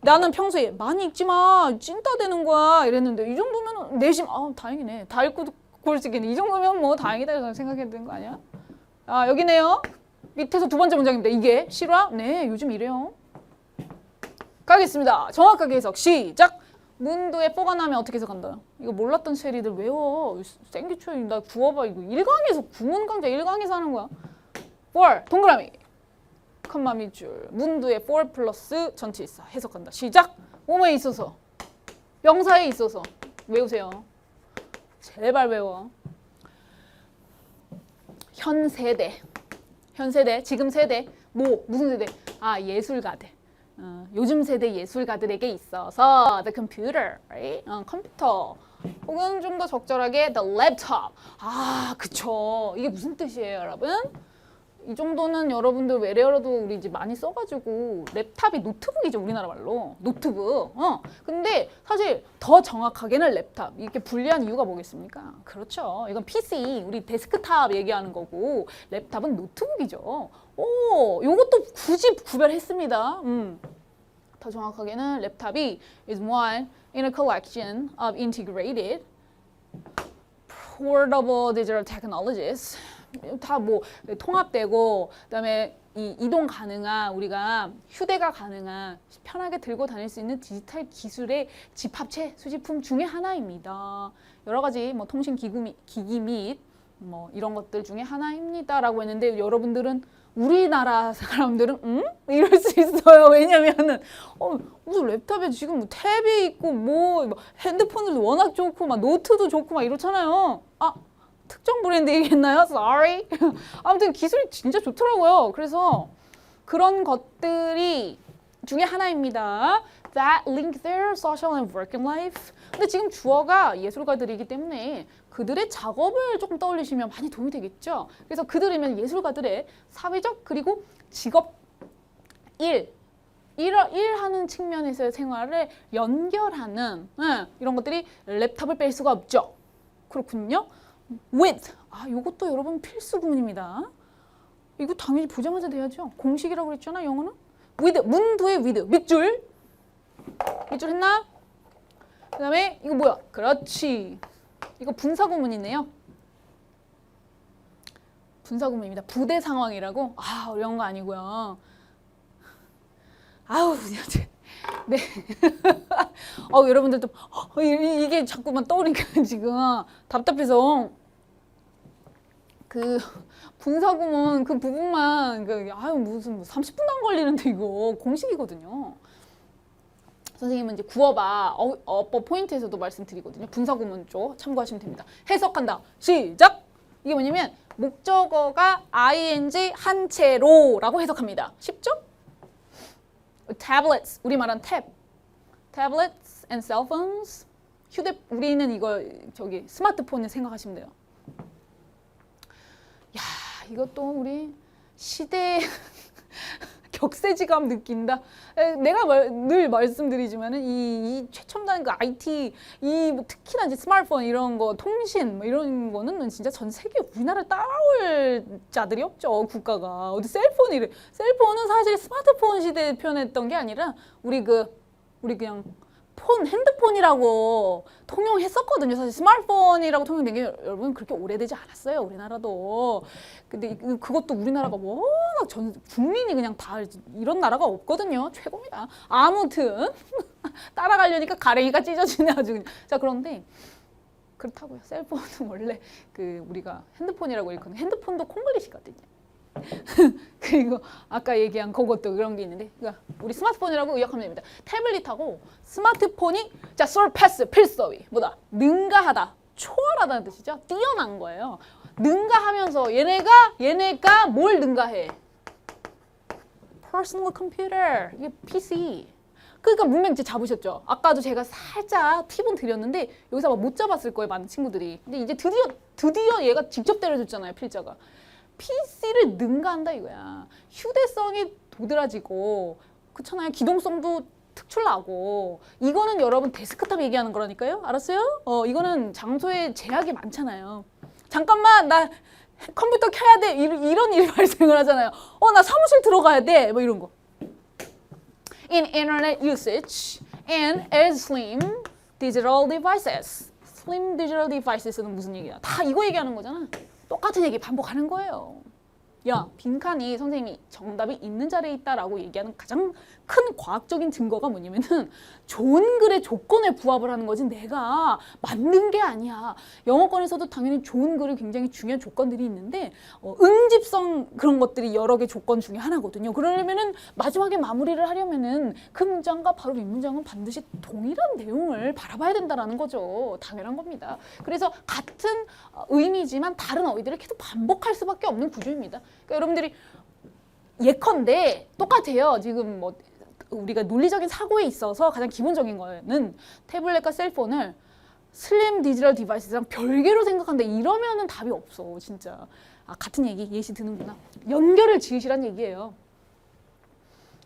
나는 평소에 많이 읽지 마, 찐따 되는 거야 이랬는데, 이 정도면 내심 다행이네. 다 읽고 그럴 수 있겠네. 이 정도면 뭐 다행이다 생각해야 되는 거 아니야? 여기네요. 밑에서 두 번째 문장입니다. 이게 실화? 네, 요즘 이래요. 가겠습니다. 정확하게 해석 시작. 문도에 뽀가 나면 어떻게 해석한다? 이거 몰랐던 쉐리들 외워. 생기초이 나 구워봐. 이거 1강에서 구문 강좌 1강에서 하는 거야. for 동그라미 컴마 밑줄 문도에 for 플러스 전치사 해석한다. 시작. 뭐뭐에 있어서, 명사에 있어서 외우세요. 제발 외워. 현 세대, 지금 세대, 무슨 세대? 예술가들. 요즘 세대 예술가들에게 있어서 the computer, right? 컴퓨터. 혹은 좀 더 적절하게 the laptop. 그쵸. 이게 무슨 뜻이에요, 여러분? 이 정도는 여러분들 외래어로도 우리 이제 많이 써가지고, 랩탑이 노트북이죠, 우리나라 말로. 노트북. 근데 사실 더 정확하게는 랩탑. 이렇게 분리한 이유가 뭐겠습니까? 그렇죠. 이건 PC, 우리 데스크탑 얘기하는 거고, 랩탑은 노트북이죠. 요것도 굳이 구별했습니다. 더 정확하게는 랩탑이 is one in a collection of integrated portable digital technologies. 다 뭐 통합되고, 그다음에 이동 가능한, 우리가 휴대가 가능한, 편하게 들고 다닐 수 있는 디지털 기술의 집합체, 수집품 중에 하나입니다. 여러 가지 뭐 통신 기기 및 뭐 이런 것들 중에 하나입니다라고 했는데, 여러분들은, 우리나라 사람들은 이럴 수 있어요. 왜냐면은 무슨 랩탑에 지금 뭐 탭이 있고 뭐 핸드폰도 워낙 좋고 막 노트도 좋고 막 이렇잖아요. 특정 브랜드 얘기했나요? Sorry. 아무튼 기술이 진짜 좋더라고요. 그래서 그런 것들이 중에 하나입니다. That link their social and working life. 근데 지금 주어가 예술가들이기 때문에 그들의 작업을 조금 떠올리시면 많이 도움이 되겠죠. 그래서 그들이면 예술가들의 사회적 그리고 직업 일하는 측면에서의 생활을 연결하는 이런 것들이 랩탑을 뺄 수가 없죠. 그렇군요. with. 이것도 여러분 필수 구문입니다. 이거 당연히 보자마자 돼야죠. 공식이라고 그랬잖아, 영어는. with, 문도의 with, 밑줄 했나? 그 다음에 이거 뭐야? 그렇지. 이거 분사구문이네요. 분사구문입니다. 부대 상황이라고? 어려운 거 아니고요. 네. 여러분들도 이게 자꾸만 떠오르니까 지금 답답해서, 그 분사구문 그 부분만 무슨 30분도 안 걸리는데 이거 공식이거든요. 선생님은 이제 구어바 어법 포인트에서도 말씀드리거든요. 분사구문 쪽 참고하시면 됩니다. 해석한다. 시작! 이게 뭐냐면 목적어가 ing 한 채로라고 해석합니다. 쉽죠? tablets, 우리 말한 탭. tablets and cell phones. 우리는 이거 스마트폰을 생각하시면 돼요. 이것도 우리 시대 격세지감 느낀다. 내가 늘 말씀드리지만은 이 최첨단 그 IT 뭐 특히나 이제 스마트폰 이런 거 통신 뭐 이런 거는 진짜 전 세계 우리나라를 따라올 자들이 없죠. 국가가 어디 셀폰은 사실 스마트폰 시대에 표현했던 게 아니라 우리 그냥 핸드폰이라고 통용했었거든요. 사실 스마트폰이라고 통용된 게 여러분 그렇게 오래되지 않았어요. 우리나라도. 근데 그것도 우리나라가 워낙 전 국민이 그냥 다 이런 나라가 없거든요. 최고입니다. 아무튼 따라가려니까 가랭이가 찢어지네 아주 그냥. 자, 그런데 그렇다고요. 셀폰은 원래 우리가 핸드폰이라고 일컫는 핸드폰도 콩글리시거든요. 그리고 아까 얘기한 그것도 그런 게 있는데, 그러니까 우리 스마트폰이라고 의역하면 됩니다. 태블릿하고 스마트폰이 자 surpass 필서위 뭐다 능가하다 초월하다는 뜻이죠. 뛰어난 거예요. 능가하면서 얘네가 뭘 능가해? personal computer 이게 PC. 그러니까 문맹지 잡으셨죠. 아까도 제가 살짝 팁은 드렸는데 여기서 아마 못 잡았을 거예요, 많은 친구들이. 근데 이제 드디어 얘가 직접 때려줬잖아요, 필자가. PC를 능가한다 이거야. 휴대성이 도드라지고 그렇잖아요. 기동성도 특출나고 이거는 여러분 데스크탑 얘기하는 거라니까요. 알았어요? 이거는 장소에 제약이 많잖아요. 잠깐만 나 컴퓨터 켜야 돼 이런 일이 발생을 하잖아요. 나 사무실 들어가야 돼 뭐 이런 거. In internet usage and as slim digital devices. slim digital devices는 무슨 얘기야? 다 이거 얘기하는 거잖아. 똑같은 얘기 반복하는 거예요. 야, 빈칸이 선생님이 정답이 있는 자리에 있다라고 얘기하는 가장 큰 과학적인 증거가 뭐냐면은 좋은 글의 조건에 부합을 하는 거지 내가 만든 게 아니야. 영어권에서도 당연히 좋은 글이 굉장히 중요한 조건들이 있는데 응집성 그런 것들이 여러 개 조건 중에 하나거든요. 그러려면은 마지막에 마무리를 하려면은 그 문장과 바로 이 문장은 반드시 동일한 내용을 바라봐야 된다라는 거죠. 당연한 겁니다. 그래서 같은 의미지만 다른 어휘들을 계속 반복할 수밖에 없는 구조입니다. 그러니까 여러분들이 예컨대 똑같아요. 지금 뭐 우리가 논리적인 사고에 있어서 가장 기본적인 거는 태블릿과 셀폰을 슬림 디지털 디바이스랑 별개로 생각한다. 이러면은 답이 없어, 진짜. 같은 얘기 예시 드는구나. 연결을 지으시란 얘기예요.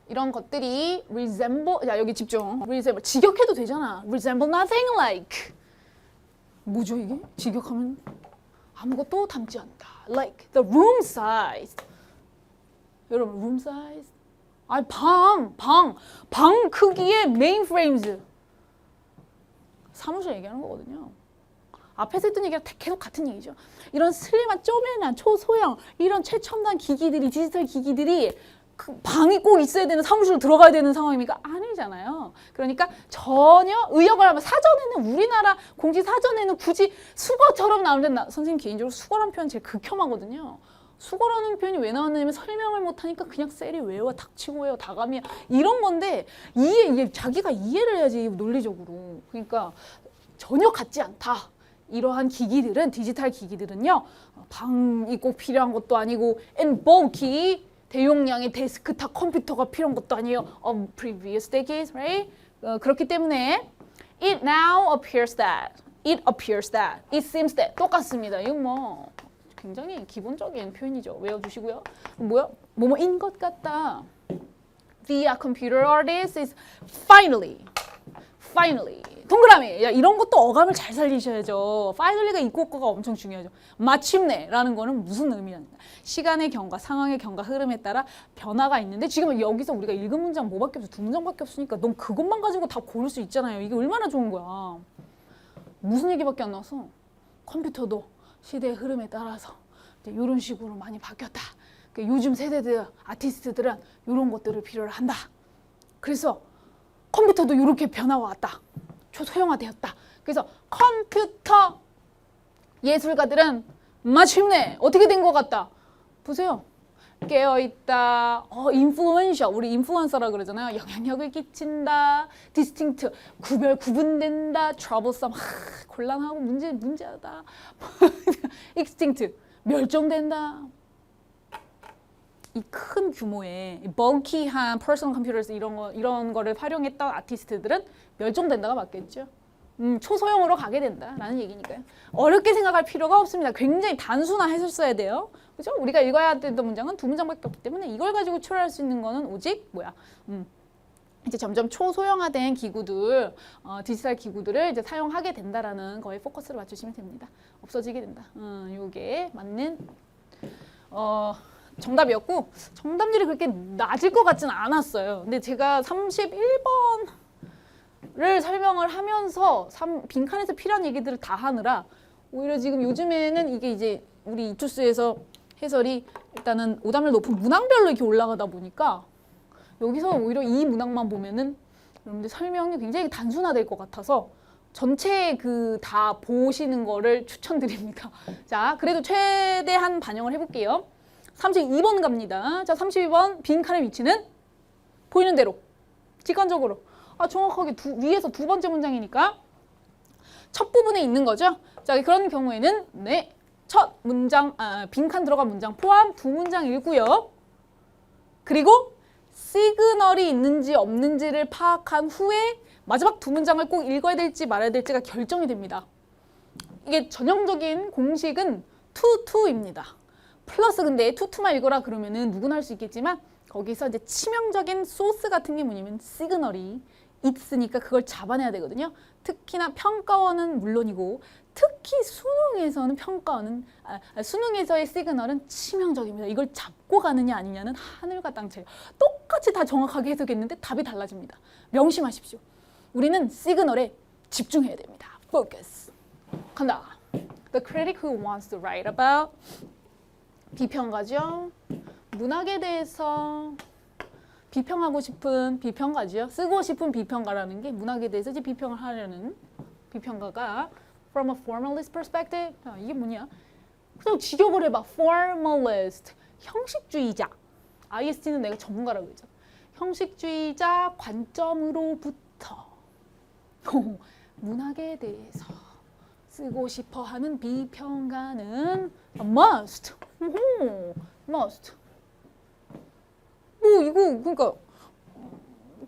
이런 것들이 resemble, 야 여기 집중. resemble 직역해도 되잖아. resemble nothing like. 뭐죠 이게? 직역하면 아무것도 담지 않다. Like the room size. 여러분 room size. 방 크기의 mainframes. 사무실 얘기하는 거거든요. 앞에서 했던 얘기랑 계속 같은 얘기죠. 이런 슬림한 쪼매난 초소형 이런 최첨단 기기들이 디지털 기기들이 그 방이 꼭 있어야 되는 사무실로 들어가야 되는 상황입니까? 아니잖아요. 그러니까 전혀 의역을 하면 사전에는 우리나라 공시 사전에는 굳이 수거처럼 나오는데 선생님 개인적으로 수거라는 표현 제일 극혐하거든요. 수거라는 표현이 왜 나왔냐면 설명을 못하니까 그냥 셀이 외워 닥치고 외워 다감이야 이런 건데 자기가 이해를 해야지 논리적으로. 그러니까 전혀 같지 않다. 이러한 기기들은 디지털 기기들은요 방이 꼭 필요한 것도 아니고 and bulky 대용량의 데스크탑 컴퓨터가 필요한 것도 아니에요. Of previous decades, right? 그렇기 때문에 it now appears that, it appears that, it seems that 똑같습니다. 이건 뭐 굉장히 기본적인 표현이죠. 외워주시고요. 뭐뭐인 것 같다. The computer artist is finally. 동그라미. 야, 이런 것도 어감을 잘 살리셔야죠. finally가 이꼬꼬가 엄청 중요하죠. 마침내라는 거는 무슨 의미냐면 시간의 경과, 상황의 경과, 흐름에 따라 변화가 있는데 지금 여기서 우리가 읽은 문장 뭐밖에 없어? 2문장밖에 없으니까 넌 그것만 가지고 다 고를 수 있잖아요. 이게 얼마나 좋은 거야. 무슨 얘기밖에 안 나왔어? 컴퓨터도 시대의 흐름에 따라서 이런 식으로 많이 바뀌었다. 요즘 세대들, 아티스트들은 이런 것들을 필요로 한다. 그래서 컴퓨터도 이렇게 변화왔다. 초소형화되었다. 그래서 컴퓨터 예술가들은 마침내 어떻게 된 것 같다. 보세요. 깨어있다. 인플루언셜. 우리 인플루언서라 그러잖아요. 영향력을 끼친다. 디스팅트. 구분된다. troublesome. 곤란하고 문제하다. extinct. 멸종된다. 이 큰 규모의 bulky한 퍼스널 컴퓨터에서 이런 거를 활용했던 아티스트들은 멸종된다가 맞겠죠. 초소형으로 가게 된다라는 얘기니까요. 어렵게 생각할 필요가 없습니다. 굉장히 단순화해서 써야 돼요. 그죠? 우리가 읽어야 되던 문장은 두 문장밖에 없기 때문에 이걸 가지고 추론할 수 있는 거는 오직 뭐야? 이제 점점 초소형화된 기구들, 디지털 기구들을 이제 사용하게 된다라는 거에 포커스를 맞추시면 됩니다. 없어지게 된다. 요게 맞는 정답이었고 정답률이 그렇게 낮을 것 같지는 않았어요. 근데 제가 31번을 설명을 하면서 빈칸에서 필요한 얘기들을 다 하느라 오히려 지금 요즘에는 이게 이제 우리 이투스에서 해설이 일단은 오답률 높은 문항별로 이렇게 올라가다 보니까 여기서 오히려 이 문항만 보면은 여러분들 설명이 굉장히 단순화될 것 같아서 전체 다 보시는 거를 추천드립니다. 자, 그래도 최대한 반영을 해볼게요. 32번 갑니다. 자, 32번 빈칸의 위치는 보이는 대로 직관적으로 정확하게 위에서 두 번째 문장이니까 첫 부분에 있는 거죠. 자, 그런 경우에는 네, 첫 문장 빈칸 들어간 문장 포함 두 문장 읽고요. 그리고 시그널이 있는지 없는지를 파악한 후에 마지막 두 문장을 꼭 읽어야 될지 말아야 될지가 결정이 됩니다. 이게 전형적인 공식은 투투입니다. 플러스 근데 투투만 읽어라 그러면은 누구나 할 수 있겠지만 거기서 이제 치명적인 소스 같은 게 뭐냐면 시그널이 있으니까 그걸 잡아내야 되거든요. 특히나 평가원은 물론이고 특히 수능에서는 수능에서의 시그널은 치명적입니다. 이걸 잡고 가느냐 아니냐는 하늘과 땅 차이. 똑같이 다 정확하게 해석했는데 답이 달라집니다. 명심하십시오. 우리는 시그널에 집중해야 됩니다. Focus. 간다. The critic who wants to write about 비평가죠. 문학에 대해서 비평하고 싶은 비평가죠. 쓰고 싶은 비평가라는 게 문학에 대해서 이제 비평을 하려는 비평가가 from a formalist perspective. 이게 뭐냐? 그냥 직역을 해봐. formalist. 형식주의자. IST는 내가 전문가라고 했죠. 형식주의자 관점으로부터 문학에 대해서 쓰고 싶어 하는 비평가는 must. must. 뭐 이거 그러니까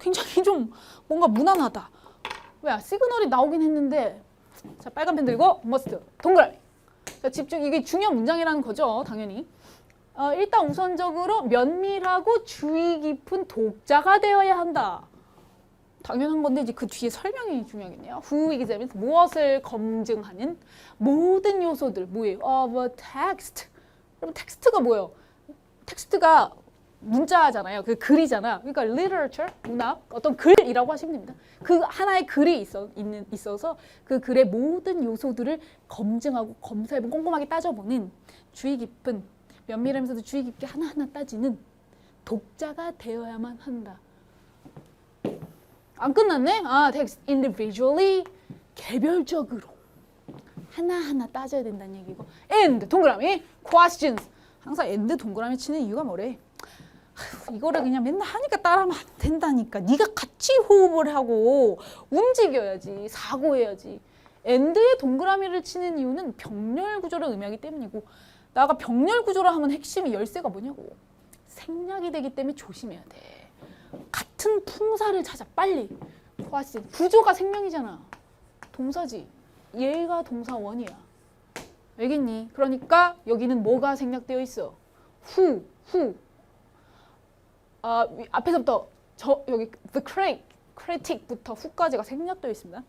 굉장히 좀 뭔가 무난하다. 왜 시그널이 나오긴 했는데 자 빨간 펜 들고 must 동그라미. 자 집중 이게 중요한 문장이라는 거죠 당연히. 일단 우선적으로 면밀하고 주의 깊은 독자가 되어야 한다. 당연한 건데 이제 그 뒤에 설명이 중요하겠네요. Who examines 무엇을 검증하는 모든 요소들 뭐예요? Of a text. 그럼 텍스트가 뭐예요? 텍스트가 문자잖아요. 그 글이잖아. 그러니까 literature, 문학, 어떤 글이라고 하시면 됩니다. 그 하나의 글이 있어서 그 글의 모든 요소들을 검증하고 검사해보고 꼼꼼하게 따져보는 주의 깊은, 면밀하면서도 주의 깊게 하나하나 따지는 독자가 되어야만 한다. 안 끝났네? text individually, 개별적으로 하나하나 따져야 된다는 얘기고 and, 동그라미, questions. 항상 and 동그라미 치는 이유가 뭐래? 이거를 그냥 맨날 하니까 따라하면 안 된다니까. 네가 같이 호흡을 하고 움직여야지. 사고해야지. and의 동그라미를 치는 이유는 병렬 구조를 의미하기 때문이고 나가 병렬 구조를 하면 핵심이 열쇠가 뭐냐고. 생략이 되기 때문에 조심해야 돼. 같은 품사를 찾아 빨리. 구조가 생명이잖아. 동사지. 얘가 동사 원이야. 알겠니? 그러니까 여기는 뭐가 생략되어 있어? who. 앞에서부터 여기 the critic부터 who까지가 생략되어 있습니다.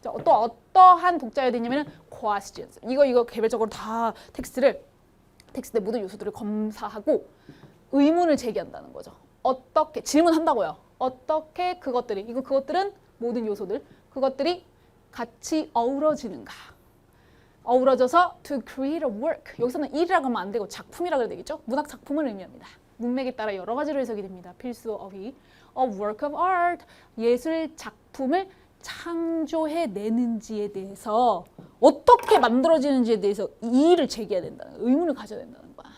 자, 또 어떠한 독자여야 되냐면 questions. 이거 개별적으로 다 텍스트의 모든 요소들을 검사하고 의문을 제기한다는 거죠. 어떻게 질문한다고요. 어떻게 그것들은 모든 요소들 그것들이 같이 어우러지는가. 어우러져서 to create a work. 여기서는 일이라고 하면 안 되고 작품이라고 해야 되겠죠. 문학 작품을 의미합니다. 문맥에 따라 여러 가지로 해석이 됩니다. 필수 어휘. A work of art. 예술 작품을 창조해내는지에 대해서 어떻게 만들어지는지에 대해서 이의를 제기해야 된다는 거야. 의문을 가져야 된다는 거야.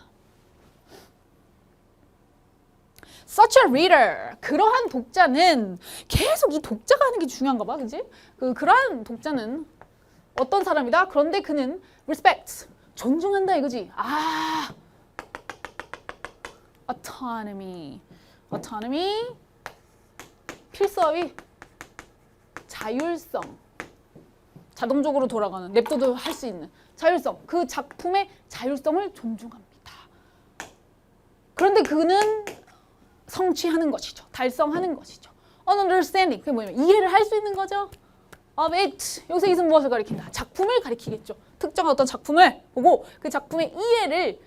Such a reader. 그러한 독자는 계속 이 독자가 하는 게 중요한가 봐. 그치? 그러한 독자는 어떤 사람이다? 그런데 그는 respects. 존중한다 이거지. autonomy. 필수어휘. 자율성. 자동적으로 돌아가는, 냅둬도 할 수 있는 자율성, 그 작품의 자율성을 존중합니다. 그런데 그는 성취하는 것이죠. 달성하는 것이죠. understanding, 그게 뭐냐면 이해를 할 수 있는 거죠. of it, 여기서 it은 무엇을 가리킨다? 작품을 가리키겠죠. 특정한 어떤 작품을 보고 그 작품의 이해를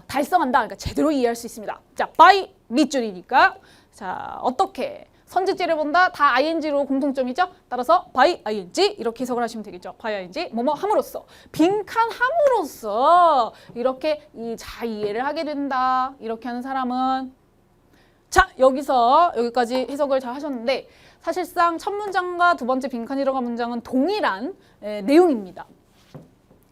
달성한다. 그러니까 제대로 이해할 수 있습니다. 자, by 밑줄이니까 자, 어떻게 선택지를 본다. 다 ing로 공통점이죠. 따라서 by ing 이렇게 해석을 하시면 되겠죠. by ing 뭐뭐 함으로써, 빈칸함으로써 이렇게 이해를 하게 된다. 이렇게 하는 사람은 자, 여기서 여기까지 해석을 잘 하셨는데 사실상 첫 문장과 두 번째 빈칸이 들어간 문장은 동일한 내용입니다.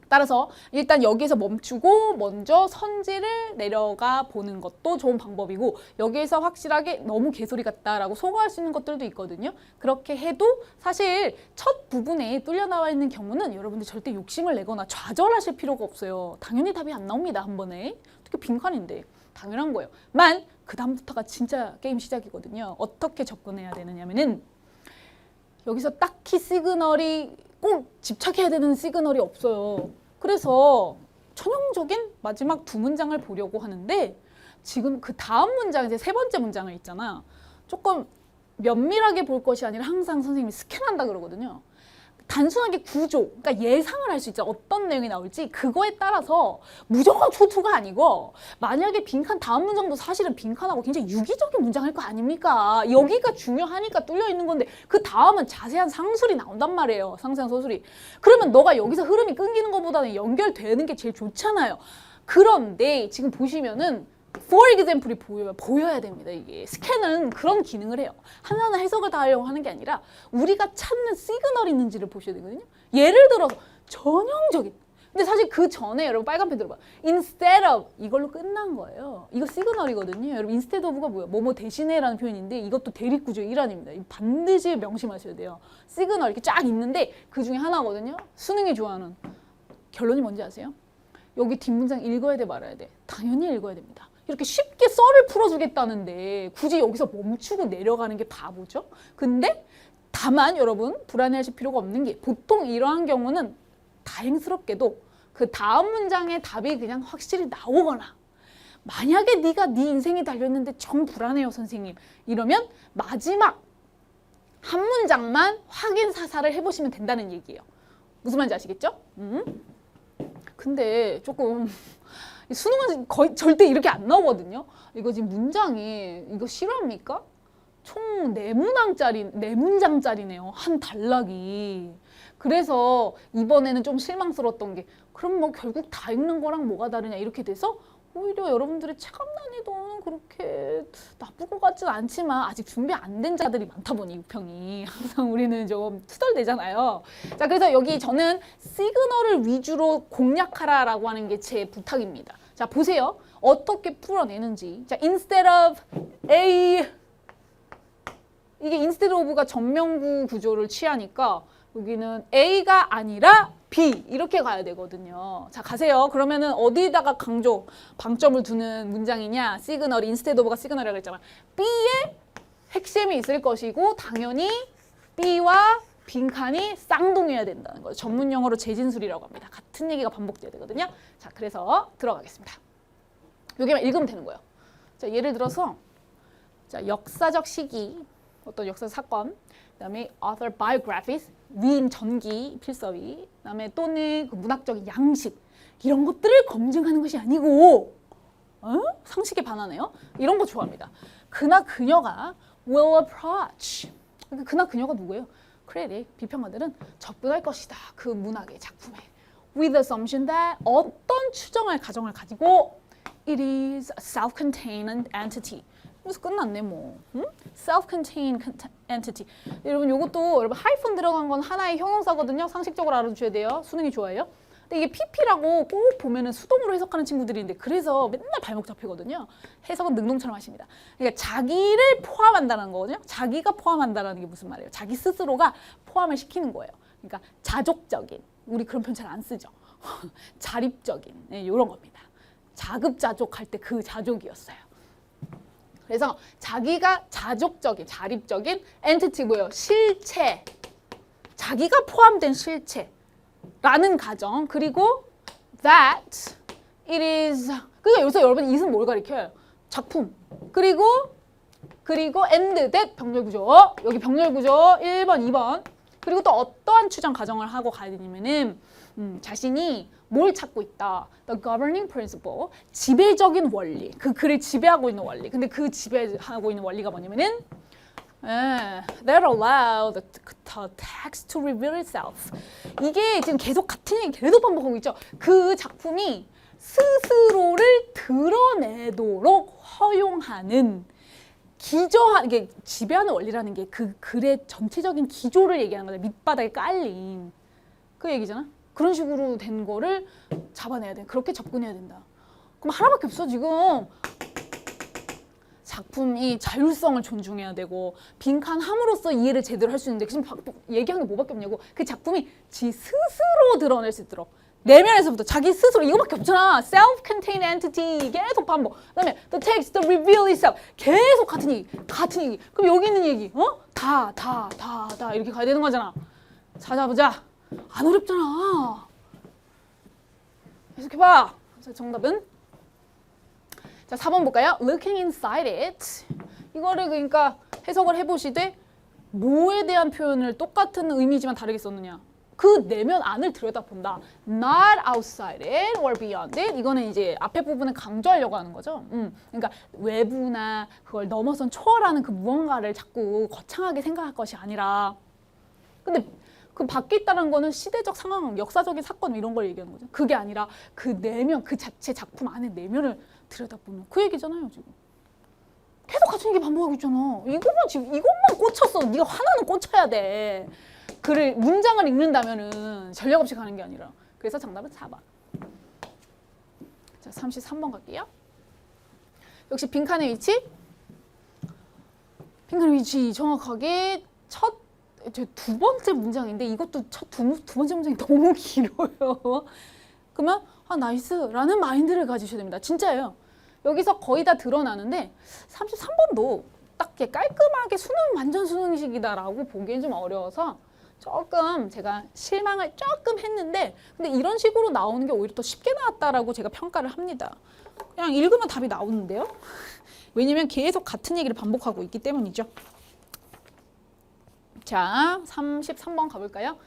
따라서 일단 여기에서 멈추고 먼저 선지를 내려가 보는 것도 좋은 방법이고, 여기에서 확실하게 너무 개소리 같다라고 소거할 수 있는 것들도 있거든요. 그렇게 해도 사실 첫 부분에 뚫려 나와 있는 경우는 여러분들 절대 욕심을 내거나 좌절하실 필요가 없어요. 당연히 답이 안 나옵니다, 한 번에. 특히 빈칸인데 당연한 거예요. 그 다음부터가 진짜 게임 시작이거든요. 어떻게 접근해야 되느냐면은 여기서 딱히 시그널이 꼭 집착해야 되는 시그널이 없어요. 그래서 전형적인 마지막 두 문장을 보려고 하는데 지금 그 다음 문장, 이제 세 번째 문장을 있잖아. 조금 면밀하게 볼 것이 아니라 항상 선생님이 스캔한다 그러거든요. 단순하게 구조, 그러니까 예상을 할 수 있죠. 어떤 내용이 나올지 그거에 따라서 무조건 초투가 아니고, 만약에 빈칸 다음 문장도 사실은 빈칸하고 굉장히 유기적인 문장일 거 아닙니까? 여기가 중요하니까 뚫려 있는 건데 그 다음은 자세한 상술이 나온단 말이에요. 상세한 서술이. 그러면 너가 여기서 흐름이 끊기는 것보다는 연결되는 게 제일 좋잖아요. 그런데 지금 보시면은 for example이 보여야 됩니다. 이게 스캔은 그런 기능을 해요. 하나하나 해석을 다 하려고 하는 게 아니라 우리가 찾는 시그널이 있는지를 보셔야 되거든요. 예를 들어서 전형적인, 근데 사실 그 전에 여러분 빨간 펜 들어봐. instead of 이걸로 끝난 거예요. 이거 시그널이거든요. 여러분 instead of가 뭐야? 뭐뭐 대신에라는 표현인데 이것도 대립구조의 일환입니다. 반드시 명심하셔야 돼요. 시그널 이렇게 쫙 있는데 그 중에 하나거든요. 수능이 좋아하는 결론이 뭔지 아세요? 여기 뒷문장 읽어야 돼 말아야 돼? 당연히 읽어야 됩니다. 이렇게 쉽게 썰을 풀어주겠다는데 굳이 여기서 멈추고 내려가는 게 바보죠? 근데 다만 여러분 불안해하실 필요가 없는 게, 보통 이러한 경우는 다행스럽게도 그 다음 문장의 답이 그냥 확실히 나오거나, 만약에 네가 네 인생이 달렸는데 정 불안해요 선생님 이러면 마지막 한 문장만 확인 사살을 해보시면 된다는 얘기예요. 무슨 말인지 아시겠죠? 근데 조금 수능은 거의 절대 이렇게 안 나오거든요. 이거 지금 문장이 이거 실화입니까? 총 4문장짜리네요. 한 단락이. 그래서 이번에는 좀 실망스러웠던 게, 그럼 뭐 결국 다 읽는 거랑 뭐가 다르냐 이렇게 돼서 오히려 여러분들의 체감 난이도는 그렇게 나쁠 것 같지는 않지만 아직 준비 안 된 자들이 많다 보니 유평이 항상 우리는 좀 투덜대잖아요. 자, 그래서 여기 저는 시그널을 위주로 공략하라라고 하는 게 제 부탁입니다. 자, 보세요. 어떻게 풀어내는지. 자, instead of A, 이게 instead of가 전명구 구조를 취하니까 여기는 A가 아니라 B 이렇게 가야 되거든요. 자, 가세요. 그러면은 어디다가 방점을 두는 문장이냐? 시그널이 instead of가 시그널이라고 했잖아. B에 핵심이 있을 것이고 당연히 B와 빈칸이 쌍둥이어야 된다는 거죠. 전문 용어로 재진술이라고 합니다. 같은 얘기가 반복돼야 되거든요. 자, 그래서 들어가겠습니다. 여기만 읽으면 되는 거예요. 자, 예를 들어서 자, 역사적 시기, 어떤 역사 사건, 그다음에 author biographies, 위인 전기 필서위, 그다음에 또는 그 문학적인 양식, 이런 것들을 검증하는 것이 아니고 상식에 반하네요. 이런 거 좋아합니다. 그나 그녀가 will approach. 그나 그녀가 누구예요? 크리틱, 비평가들은 접근할 것이다. 그 문학의 작품에. with the assumption that 어떤 추정할 가정을 가지고 it is a self-contained entity. 그래서 끝났네 뭐. self-contained entity. 여러분 이것도 여러분 하이픈 들어간 건 하나의 형용사거든요. 상식적으로 알아두셔야 돼요. 수능이 좋아해요. 근데 이게 PP라고 꼭 보면은 수동으로 해석하는 친구들이 있는데 그래서 맨날 발목 잡히거든요. 해석은 능동처럼 하십니다. 그러니까 자기를 포함한다는 거거든요. 자기가 포함한다는 게 무슨 말이에요? 자기 스스로가 포함을 시키는 거예요. 그러니까 자족적인, 우리 그런 표현 잘 안 쓰죠. 자립적인, 네, 이런 겁니다. 자급자족할 때 그 자족이었어요. 그래서 자기가 자족적인, 자립적인 엔티티 뭐예요? 실체. 자기가 포함된 실체. 라는 가정, 그리고 that it is, 그러니까 여기서 여러분 it은 뭘 가리켜요? 작품. 그리고 and that 병렬 구조. 여기 병렬 구조 1번, 2번. 그리고 또 어떠한 추정 가정을 하고 가야 되냐면은 자신이 뭘 찾고 있다. The governing principle. 지배적인 원리. 그 글을 지배하고 있는 원리. 근데 그 지배하고 있는 원리가 뭐냐면은 that allow the text to reveal itself. 이게 지금 계속 같은 얘기 계속 반복하고 있죠. 그 작품이 스스로를 드러내도록 허용하는 이게 지배하는 원리라는 게 그 글의 전체적인 기조를 얘기하는 거죠. 밑바닥에 깔린 그 얘기잖아. 그런 식으로 된 거를 잡아내야 돼. 그렇게 접근해야 된다. 그럼 하나밖에 없어 지금. 작품이 자율성을 존중해야 되고 빈칸함으로써 이해를 제대로 할 수 있는데 지금 얘기한 게 뭐밖에 없냐고. 그 작품이 지 스스로 드러낼 수 있도록 내면에서부터 자기 스스로 이거밖에 없잖아. self-contained entity 계속 반복. 그다음에 the text, the reveal itself 계속 같은 얘기. 그럼 여기 있는 얘기 다 이렇게 가야 되는 거잖아. 찾아보자. 안 어렵잖아. 계속해봐. 자, 정답은 자 4번 볼까요? Looking inside it. 이거를 그러니까 해석을 해보시되 뭐에 대한 표현을 똑같은 의미지만 다르게 썼느냐. 그 내면 안을 들여다본다. Not outside it or beyond it. 이거는 이제 앞에 부분을 강조하려고 하는 거죠. 그러니까 외부나 그걸 넘어선 초월하는 그 무언가를 자꾸 거창하게 생각할 것이 아니라. 근데 그 밖에 있다는 거는 시대적 상황, 역사적인 사건 이런 걸 얘기하는 거죠. 그게 아니라 그 내면, 그 자체 작품 안에 내면을 들여다보는 그 얘기잖아요, 지금. 계속 같은 얘기 반복하고 있잖아. 이것만 꽂혔어. 네가 하나는 꽂혀야 돼. 문장을 읽는다면은 전략 없이 가는 게 아니라. 그래서 정답은 4번. 자, 33번 갈게요. 역시 빈칸의 위치. 빈칸의 위치 정확하게 두 번째 문장인데 이것도 두 번째 문장이 너무 길어요. 그러면 나이스라는 마인드를 가지셔야 됩니다. 진짜예요. 여기서 거의 다 드러나는데 33번도 딱 깔끔하게 완전 수능식이다라고 보기엔 좀 어려워서 조금 제가 실망을 조금 했는데 근데 이런 식으로 나오는 게 오히려 더 쉽게 나왔다라고 제가 평가를 합니다. 그냥 읽으면 답이 나오는데요. 왜냐면 계속 같은 얘기를 반복하고 있기 때문이죠. 자, 33번 가볼까요?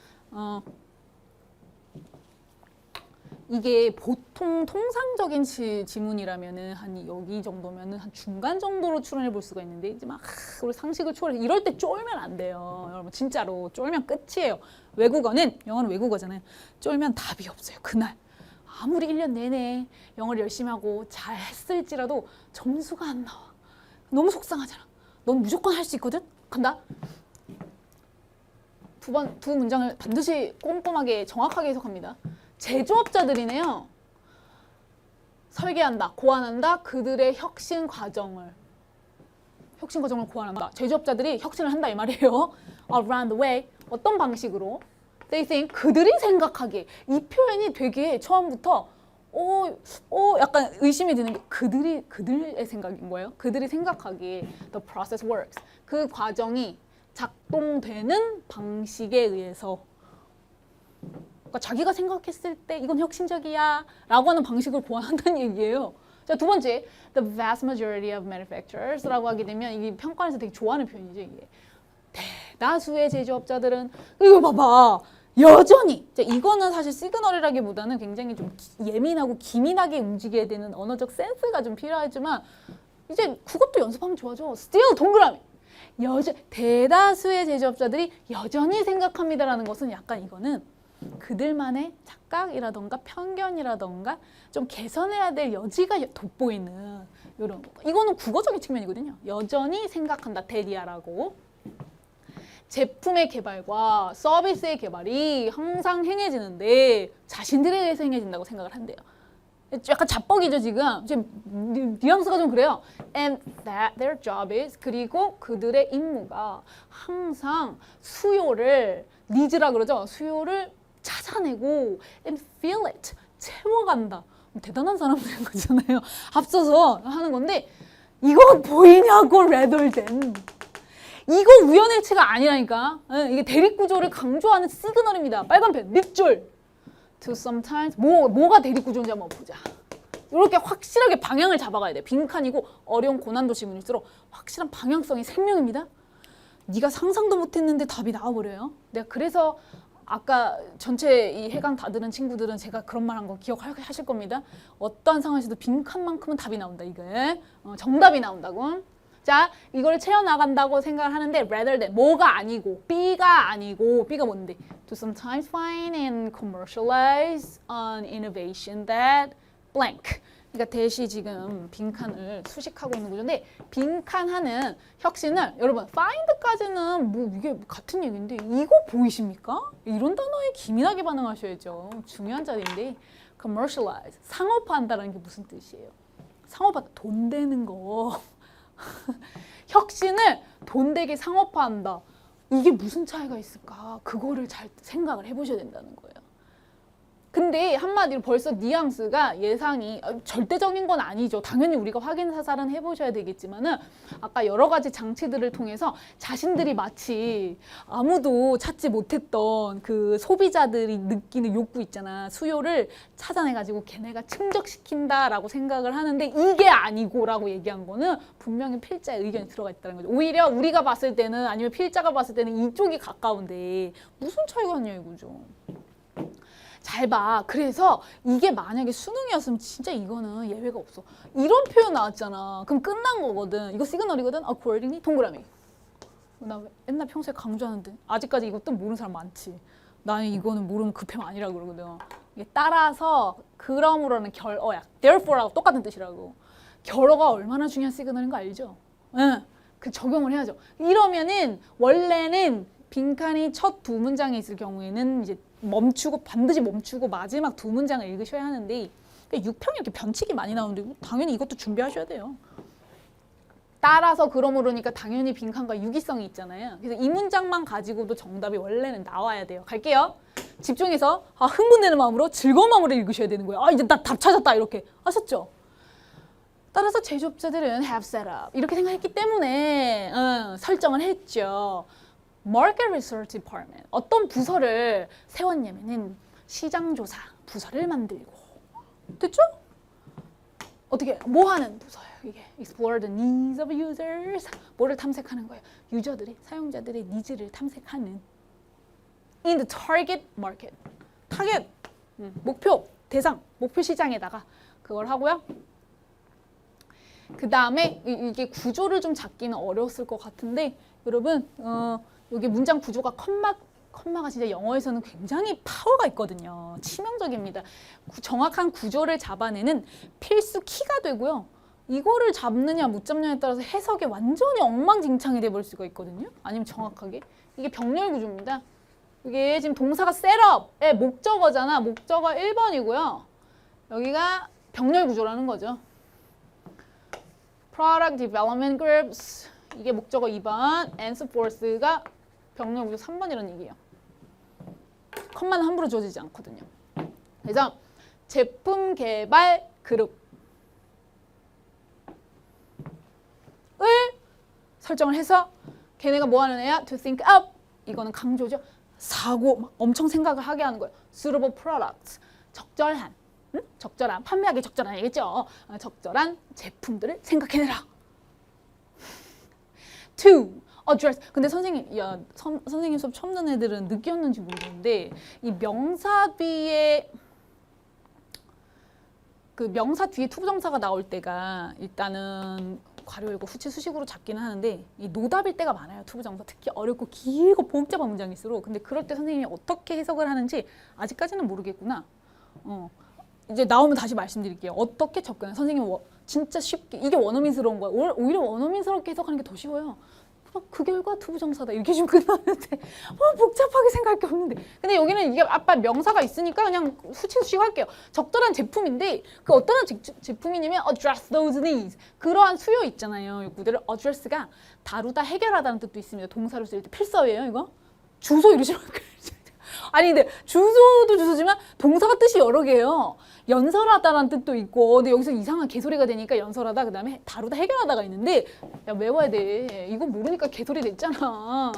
이게 보통 통상적인 지문이라면은 한 여기 정도면은 한 중간 정도로 추론해 볼 수가 있는데 이제 막 우리 상식을 초월해 이럴 때 쫄면 안 돼요. 여러분 진짜로 쫄면 끝이에요. 영어는 외국어잖아요. 쫄면 답이 없어요. 그날 아무리 1년 내내 영어를 열심히 하고 잘 했을지라도 점수가 안 나와. 너무 속상하잖아. 넌 무조건 할 수 있거든. 간다. 두 문장을 반드시 꼼꼼하게 정확하게 해석합니다. 제조업자들이네요. 설계한다, 고안한다, 그들의 혁신 과정을 고안한다. 제조업자들이 혁신을 한다 이 말이에요. Around the way. 어떤 방식으로? They think. 그들이 생각하기에. 이 표현이 되게 처음부터 약간 의심이 드는 게 그들의 생각인 거예요. 그들이 생각하기에 the process works. 그 과정이 작동되는 방식에 의해서 그러니까 자기가 생각했을 때 이건 혁신적이야 라고 하는 방식을 고안한다는 얘기예요. 자, 두 번째, the vast majority of manufacturers 라고 하게 되면 이게 평가에서 되게 좋아하는 표현이죠. 이게 대다수의 제조업자들은 이거 봐봐. 여전히 이거는 사실 시그널이라기보다는 굉장히 좀 예민하고 기민하게 움직여야 되는 언어적 센스가 좀 필요하지만 이제 그것도 연습하면 좋아져. still 동그라미. 대다수의 제조업자들이 여전히 생각합니다라는 것은 약간 이거는 그들만의 착각이라던가 편견이라던가 좀 개선해야 될 여지가 돋보이는 이런 거. 이거는 국어적인 측면이거든요. 여전히 생각한다. 대리아라고. 제품의 개발과 서비스의 개발이 항상 행해지는데 자신들에 의해서 행해진다고 생각을 한대요. 약간 자뻑이죠 지금 뉘앙스가 좀 그래요. And that their job is 그리고 그들의 임무가 항상 수요를 니즈라 그러죠. 수요를 찾아내고 and fill it 채워간다. 대단한 사람들인 거잖아요. 앞서서 하는 건데 이거 보이냐고 rather than 이거 우연일치가 아니라니까. 이게 대립구조를 강조하는 시그널입니다. 빨간 펜, 밑줄. to sometimes 뭐가 대립구조인지 한번 보자. 이렇게 확실하게 방향을 잡아가야 돼. 빈칸이고 어려운 고난도 지문일수록 확실한 방향성이 생명입니다. 네가 상상도 못했는데 답이 나와버려요. 내가 그래서 아까 전체 이 해강 다 들은 친구들은 제가 그런 말 한 거 기억하실 겁니다. 어떠한 상황에서도 빈칸만큼은 답이 나온다. 이게 정답이 나온다고. 자, 이걸 채워나간다고 생각을 하는데 rather than 뭐가 아니고 B가 아니고 B가 뭔데? To sometimes find and commercialize an innovation that blank. 그러니까 대시 지금 빈칸을 수식하고 있는 구조인데 빈칸하는 혁신을 여러분 find까지는 뭐 이게 같은 얘기인데 이거 보이십니까? 이런 단어에 기민하게 반응하셔야죠. 중요한 자리인데 commercialize 상업화한다는 게 무슨 뜻이에요? 상업화 돈 되는 거. 혁신을 돈 되게 상업화한다. 이게 무슨 차이가 있을까? 그거를 잘 생각을 해보셔야 된다는 거예요. 근데 한마디로 벌써 뉘앙스가 예상이 절대적인 건 아니죠. 당연히 우리가 확인 사살은 해보셔야 되겠지만은 아까 여러 가지 장치들을 통해서 자신들이 마치 아무도 찾지 못했던 그 소비자들이 느끼는 욕구 있잖아. 수요를 찾아내가지고 걔네가 충족시킨다라고 생각을 하는데 이게 아니고라고 얘기한 거는 분명히 필자의 의견이 들어가 있다는 거죠. 오히려 우리가 봤을 때는 아니면 필자가 봤을 때는 이쪽이 가까운데 무슨 차이가 있냐 이거죠. 잘 봐. 그래서 이게 만약에 수능이었으면 진짜 이거는 예외가 없어. 이런 표현 나왔잖아. 그럼 끝난 거거든. 이거 시그널이거든. accordingly 동그라미. 나 옛날 평소에 강조하는데 아직까지 이것도 모르는 사람 많지. 나는 이거는 모르면 급행 아니라고 그러거든. 이게 따라서 그러므로는 결어야. therefore하고 똑같은 뜻이라고. 결어가 얼마나 중요한 시그널인 거 알죠? 응. 그 적용을 해야죠. 이러면은 원래는 빈칸이 첫 두 문장에 있을 경우에는 이제 반드시 멈추고 마지막 두 문장을 읽으셔야 하는데 6평이 이렇게 변칙이 많이 나오는데 당연히 이것도 준비하셔야 돼요. 따라서 그러므로니까 당연히 빈칸과 유기성이 있잖아요. 그래서 이 문장만 가지고도 정답이 원래는 나와야 돼요. 갈게요. 집중해서 흥분되는 마음으로 즐거운 마음으로 읽으셔야 되는 거예요. 이제 나 답 찾았다 이렇게 아셨죠? 따라서 제조업자들은 have set up 이렇게 생각했기 때문에 설정을 했죠. Market Research Department 어떤 부서를 세웠냐면은 시장조사 부서를 만들고 됐죠? 어떻게 뭐 하는 부서예요 이게? Explore the needs of users 뭐를 탐색하는 거예요? 유저들이 사용자들의 니즈를 탐색하는 in the target market 타겟 목표 대상 목표 시장에다가 그걸 하고요. 그 다음에 이게 구조를 좀 잡기는 어려웠을 것 같은데 여러분 여기 문장 구조가 컴마가 진짜 영어에서는 굉장히 파워가 있거든요. 치명적입니다. 정확한 구조를 잡아내는 필수 키가 되고요. 이거를 잡느냐 못 잡느냐에 따라서 해석이 완전히 엉망진창이 돼버릴 수가 있거든요. 아니면 정확하게. 이게 병렬 구조입니다. 이게 지금 동사가 셋업의 목적어잖아. 목적어 1번이고요. 여기가 병렬 구조라는 거죠. Product Development Groups 이게 목적어 2번, and so forth가 병렬 구조 3번이라는 얘기예요. 컴마는 함부로 주어지지 않거든요. 그래서 제품 개발 그룹을 설정을 해서 걔네가 뭐 하는 애야? To think up 이거는 강조죠. 사고 막 엄청 생각을 하게 하는 거예요. Suitable products 적절한 적절한 판매하기 적절한 얘기죠. 적절한 제품들을 생각해내라. To address. 근데 선생님, 선생님 수업 처음 듣는 애들은 느꼈는지 모르겠는데 이 명사 뒤에 그 명사 뒤에 투부정사가 나올 때가 일단은 괄호 열고 후치 수식으로 잡기는 하는데 이 노답일 때가 많아요. 투부정사 특히 어렵고 길고 복잡한 문장일수록. 근데 그럴 때 선생님이 어떻게 해석을 하는지 아직까지는 모르겠구나. 이제 나오면 다시 말씀드릴게요. 어떻게 접근해? 선생님 진짜 쉽게 이게 원어민스러운 거야. 오히려 원어민스럽게 해석하는 게 더 쉬워요. 그 결과 투부정사다 이렇게 좀 끝나는데 복잡하게 생각할 게 없는데 근데 여기는 이게 아빠 명사가 있으니까 그냥 수치수식 할게요. 적절한 제품인데 그 어떤 제품이냐면 address those needs 그러한 수요 있잖아요. 요구들을 address가 다루다 해결하다는 뜻도 있습니다. 동사로 쓸 때 필사예요 이거? 주소 이러시면 아니 근데 주소도 주소지만 동사가 뜻이 여러 개예요. 연설하다라는 뜻도 있고 근데 여기서 이상한 개소리가 되니까 연설하다 그 다음에 다루다 해결하다가 있는데 야 외워야 돼. 이거 모르니까 개소리 됐잖아.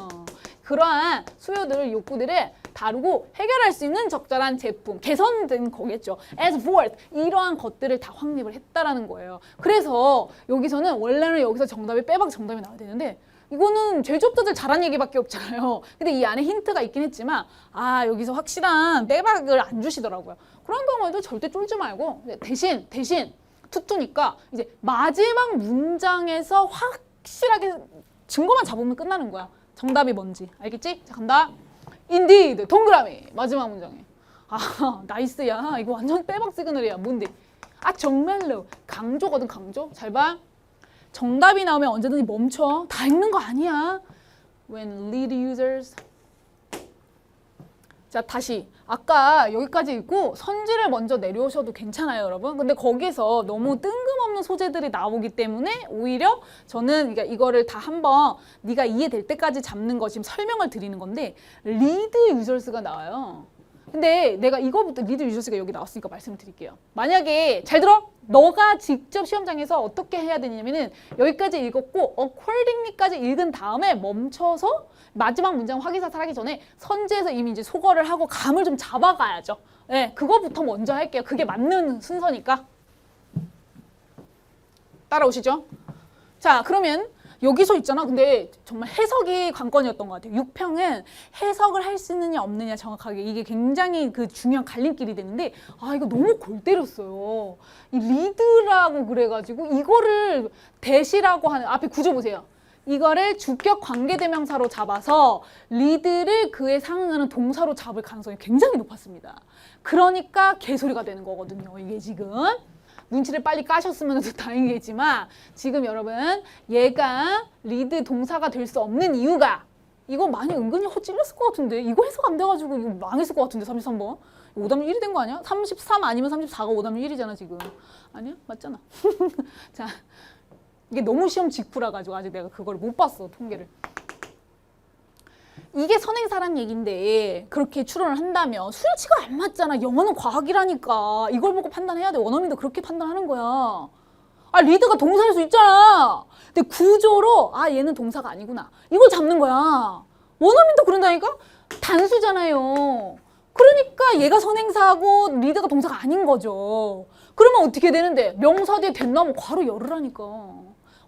그러한 수요들 욕구들을 다루고 해결할 수 있는 적절한 제품, 개선된 거겠죠. as forth 이러한 것들을 다 확립을 했다라는 거예요. 그래서 여기서는 원래는 여기서 정답이 빼박 정답이 나와야 되는데 이거는 제조업자들 잘한 얘기밖에 없잖아요. 근데 이 안에 힌트가 있긴 했지만 여기서 확실한 빼박을 안 주시더라고요. 그런 경우에도 절대 쫄지 말고 대신 투투니까 이제 마지막 문장에서 확실하게 증거만 잡으면 끝나는 거야. 정답이 뭔지 알겠지? 자, 간다. Indeed, 동그라미 마지막 문장에. 나이스야. 이거 완전 빼박 시그널이야. 뭔데? 정말로 강조거든. 강조. 잘 봐. 정답이 나오면 언제든지 멈춰. 다 읽는 거 아니야. When lead users. 자, 다시 아까 여기까지 읽고 선지를 먼저 내려오셔도 괜찮아요, 여러분. 근데 거기서 너무 뜬금없는 소재들이 나오기 때문에 오히려 저는 그러니까 이거를 다 한번 네가 이해될 때까지 잡는 거 지금 설명을 드리는 건데 리드 유저스가 나와요. 근데 내가 이거부터 리드 유저스가 여기 나왔으니까 말씀을 드릴게요. 만약에 잘 들어? 너가 직접 시험장에서 어떻게 해야 되냐면은 여기까지 읽었고 accordingly까지 읽은 다음에 멈춰서 마지막 문장 확인사살 하기 전에 선지에서 이미 이제 소거를 하고 감을 좀 잡아가야죠. 네, 그거부터 먼저 할게요. 그게 맞는 순서니까. 따라오시죠? 자, 그러면 여기서 있잖아. 근데 정말 해석이 관건이었던 것 같아요. 6평은 해석을 할 수 있느냐 없느냐 정확하게 이게 굉장히 그 중요한 갈림길이 되는데 이거 너무 골 때렸어요. 이 리드라고 그래가지고 이거를 대시라고 하는 앞에 구조 보세요. 이거를 주격 관계대명사로 잡아서 리드를 그에 상응하는 동사로 잡을 가능성이 굉장히 높았습니다. 그러니까 개소리가 되는 거거든요. 이게 지금. 눈치를 빨리 까셨으면 다행이겠지만 지금 여러분 얘가 리드 동사가 될 수 없는 이유가 이거 많이 은근히 찔렸을 것 같은데 이거 해석 안 돼가지고 이거 망했을 것 같은데 33번. 5답률 1이 된 거 아니야? 33 아니면 34가 5답률 1이잖아 지금. 아니야? 맞잖아. 자, 이게 너무 시험 직후라 가지고 아직 내가 그걸 못 봤어 통계를. 이게 선행사란 얘긴데 그렇게 추론을 한다면 수치가 안 맞잖아. 영어는 과학이라니까. 이걸 보고 판단해야 돼. 원어민도 그렇게 판단하는 거야. 리드가 동사일 수 있잖아. 근데 구조로 얘는 동사가 아니구나. 이걸 잡는 거야. 원어민도 그런다니까? 단수잖아요. 그러니까 얘가 선행사고 리드가 동사가 아닌 거죠. 그러면 어떻게 되는데? 명사 뒤에 됐나면 괄호 열으라니까.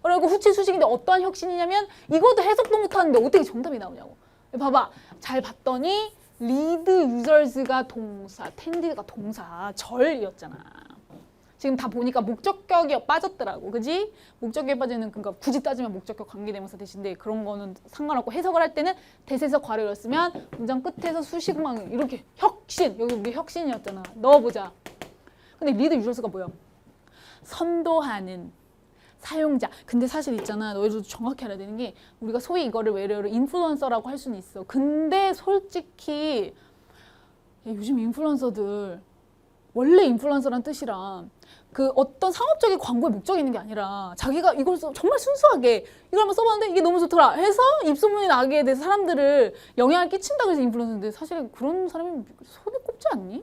그리고 후치 수식인데 어떠한 혁신이냐면 이것도 해석도 못하는데 어떻게 정답이 나오냐고. 봐봐. 잘 봤더니 리드 유저스가 동사, 텐디가 동사, 절이었잖아. 지금 다 보니까 목적격이 빠졌더라고. 그지? 목적격이 빠지는 그러니까 굳이 따지면 목적격 관계대명사 대신데 그런 거는 상관없고 해석을 할 때는 대세에서 괄호였으면 문장 끝에서 수식만 이렇게 혁신. 여기 우리 혁신이었잖아. 넣어보자. 근데 리드 유저스가 뭐야? 선도하는 사용자. 근데 사실 있잖아. 너희들도 정확히 알아야 되는 게 우리가 소위 이거를 외래어로 인플루언서라고 할 수는 있어. 근데 솔직히 요즘 인플루언서들 원래 인플루언서란 뜻이란 그 어떤 상업적인 광고의 목적이 있는 게 아니라 자기가 이걸 정말 순수하게 이걸 한번 써봤는데 이게 너무 좋더라 해서 입소문이 나게 돼서 사람들을 영향을 끼친다고 해서 인플루언서인데 사실 그런 사람이 손에 꼽지 않니?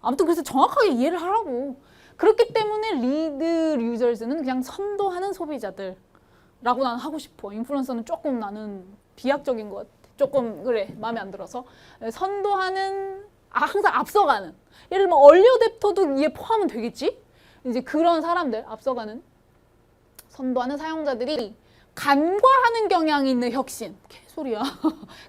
아무튼 그래서 정확하게 이해를 하라고. 그렇기 때문에 리드 유저스는 그냥 선도하는 소비자들라고 나는 하고 싶어. 인플루언서는 조금 나는 비약적인 것 같아. 조금 그래 마음에 안 들어서 선도하는 항상 앞서가는. 예를 들면 얼리 어댑터도 이에 포함은 되겠지? 이제 그런 사람들 앞서가는 선도하는 사용자들이 간과하는 경향이 있는 혁신. 개소리야.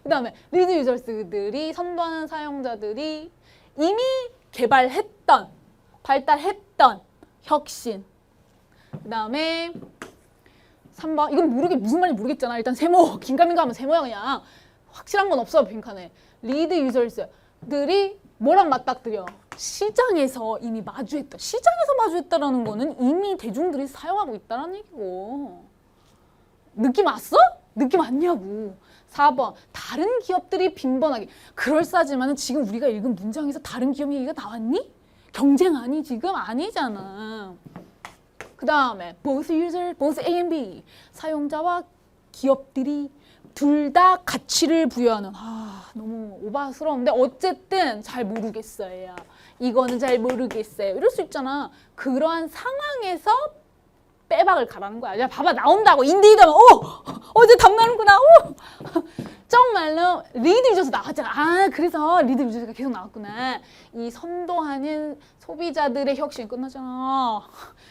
그 다음에 리드 유저스들이 선도하는 사용자들이 이미 개발했던 발달했던 혁신. 그 다음에 3번. 이건 무슨 말인지 모르겠잖아. 일단 세모. 긴가민가 하면 세모야 그냥. 확실한 건 없어 빈칸에. 리드 유저들이 뭐랑 맞닥뜨려? 시장에서 이미 마주했다. 시장에서 마주했다라는 거는 이미 대중들이 사용하고 있다는 얘기고. 느낌 왔어? 느낌 왔냐고. 4번. 다른 기업들이 빈번하게. 그럴싸하지만 지금 우리가 읽은 문장에서 다른 기업 얘기가 나왔니? 경쟁 아니 지금? 아니잖아. 그 다음에 both user, both A and B. 사용자와 기업들이 둘 다 가치를 부여하는. 너무 오바스러운데 어쨌든 잘 모르겠어요. 이거는 잘 모르겠어요. 이럴 수 있잖아. 그러한 상황에서 빼박을 가라는 거야. 야 봐봐 나온다고. 인디드 하면 이제 답 나는구나. 정말로 리드 유저에서 나왔잖아. 아, 그래서 리드 유저가 계속 나왔구나. 이 선도하는 소비자들의 혁신 끝나잖아.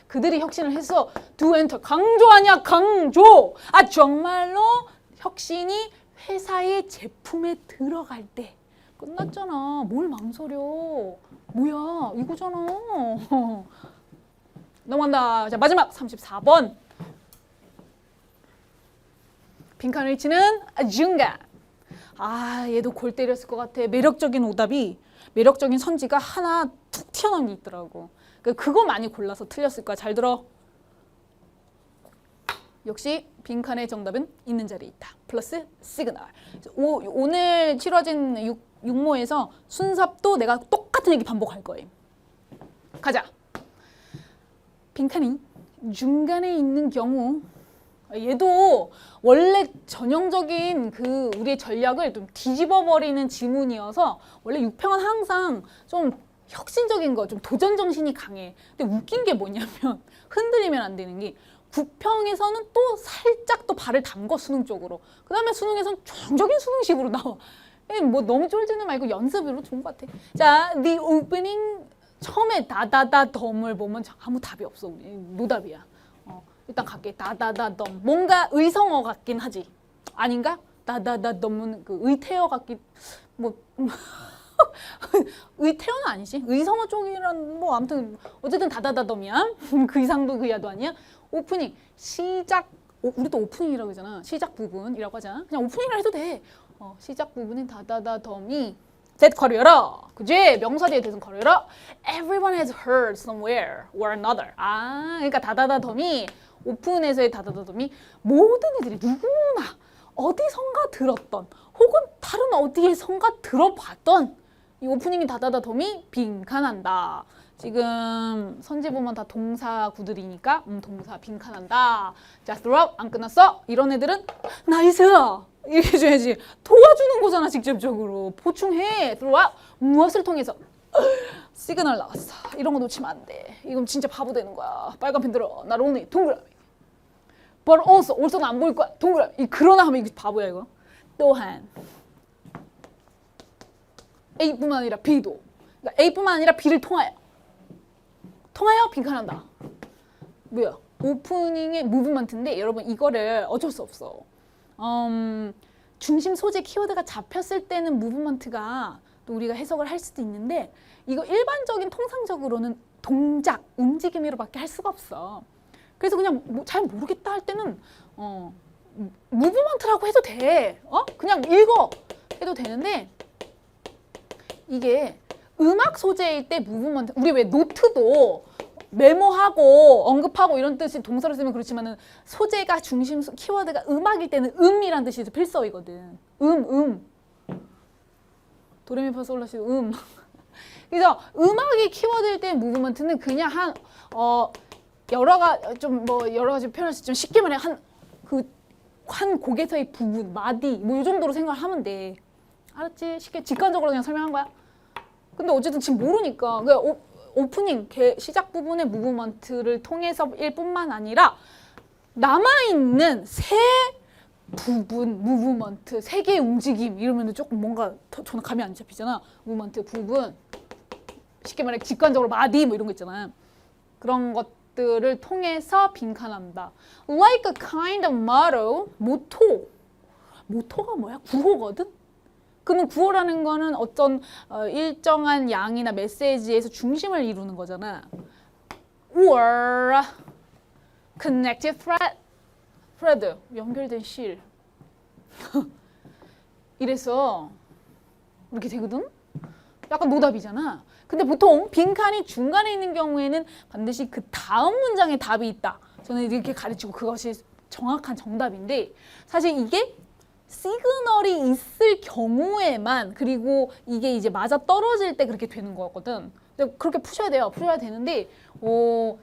그들이 혁신을 해서 do enter 강조하냐 강조. 아, 정말로 혁신이 회사의 제품에 들어갈 때 끝났잖아. 뭘 망설여. 뭐야 이거잖아. 넘어간다. 자, 마지막 34번. 빈칸 위치는 중간. 아, 얘도 골 때렸을 것 같아. 매력적인 오답이, 매력적인 선지가 하나 툭 튀어나온 게 있더라고. 그거 많이 골라서 틀렸을 거야. 잘 들어. 역시 빈칸의 정답은 있는 자리에 있다. 플러스 시그널. 오늘 치러진 육모에서 순삽도 내가 똑같은 얘기 반복할 거예요. 가자. 빈칸이 중간에 있는 경우, 얘도 원래 전형적인 그 우리의 전략을 좀 뒤집어버리는 지문이어서 원래 6평은 항상 좀 혁신적인 거, 좀 도전 정신이 강해. 근데 웃긴 게 뭐냐면 흔들리면 안 되는 게 9평에서는 또 살짝 또 발을 담궈 수능 쪽으로. 그 다음에 수능에서는 전형적인 수능식으로 나와. 뭐 너무 쫄지는 말고 연습으로 좋은 것 같아. 자, the opening 처음에 다다다 덤을 보면 아무 답이 없어. 노답이야. 일단 갈게. 다다다 덤. 뭔가 의성어 같긴 하지. 아닌가? 다다다 덤은 그 의태어 같긴 뭐 의태어는 아니지. 의성어 쪽이란 뭐 아무튼 어쨌든 다다다 덤이야. 그 이상도 그 이하도 아니야. 오프닝 시작. 우리도 오프닝이라고 하잖아. 시작 부분이라고 하잖아. 그냥 오프닝이라 해도 돼. 시작 부분은 다다다 덤이 that 괄호 열어. 그지? 명사 뒤에 대해서 괄호 열어. Everyone has heard somewhere or another. 아, 그러니까 다다다 덤이 오픈에서의 다다다 덤이 모든 이들이 누구나 어디선가 들었던 혹은 다른 어디에선가 들어봤던 이 오프닝이 다다다 덤이 빈칸한다. 지금 선지 보면 다 동사 구들이니까 동사 빈칸한다. 자, throughout 안 끝났어? 이런 애들은 나이스! 이렇게 해줘야지. 도와주는 거잖아, 직접적으로. 보충해. throughout 무엇을 통해서? 시그널 나왔어. 이런 거 놓치면 안 돼. 이건 진짜 바보 되는 거야. 빨간 펜 들어. 나 롱리 동그라미. but also는 안 보일 거야. 동그라미. 그러나 하면 이거 바보야, 이거. 또한 A뿐만 아니라 B도. 그러니까 A뿐만 아니라 B를 통하여 빈칸한다. 뭐야? 오프닝의 무브먼트인데 여러분 이거를 어쩔 수 없어. 중심 소재 키워드가 잡혔을 때는 무브먼트가 또 우리가 해석을 할 수도 있는데 이거 일반적인 통상적으로는 동작, 움직임으로밖에 할 수가 없어. 그래서 그냥 잘 모르겠다 할 때는 무브먼트라고 해도 돼. 그냥 읽어 해도 되는데 이게 음악 소재일 때 무브먼트, 우리 왜 노트도 메모하고 언급하고 이런 뜻이 동사로 쓰면 그렇지만은 소재가 중심 키워드가 음악일 때는 음이란 뜻이 필서이거든. 도레미파솔라시 그래서 음악이 키워드일 때 무브먼트는 그냥 여러 가지 표현할 수 좀 쉽게 말해 한 곡에서의 부분, 마디 뭐 이 정도로 생각을 하면 돼. 알았지? 쉽게 직관적으로 그냥 설명한 거야. 근데 어쨌든 지금 모르니까 오프닝 시작 부분의 무브먼트를 통해서일 뿐만 아니라 남아있는 세 부분, 무브먼트, 세 개의 움직임 이러면 조금 뭔가 저는 감이 안 잡히잖아. 무브먼트, 부분, 쉽게 말해 직관적으로 마디 뭐 이런 거 있잖아. 그런 것들을 통해서 빈칸한다. Like a kind of motto, 모토가 뭐야? 구호거든? 그러면 구호라는 거는 어떤 일정한 양이나 메시지에서 중심을 이루는 거잖아. or connected thread, 연결된 실. 이래서 이렇게 되거든? 약간 노답이잖아. 근데 보통 빈칸이 중간에 있는 경우에는 반드시 그 다음 문장에 답이 있다. 저는 이렇게 가르치고 그것이 정확한 정답인데 사실 이게 시그널이 있을 경우에만 그리고 이게 이제 맞아 떨어질 때 그렇게 되는 거거든. 근데 그렇게 푸셔야 돼요. 푸셔야 되는데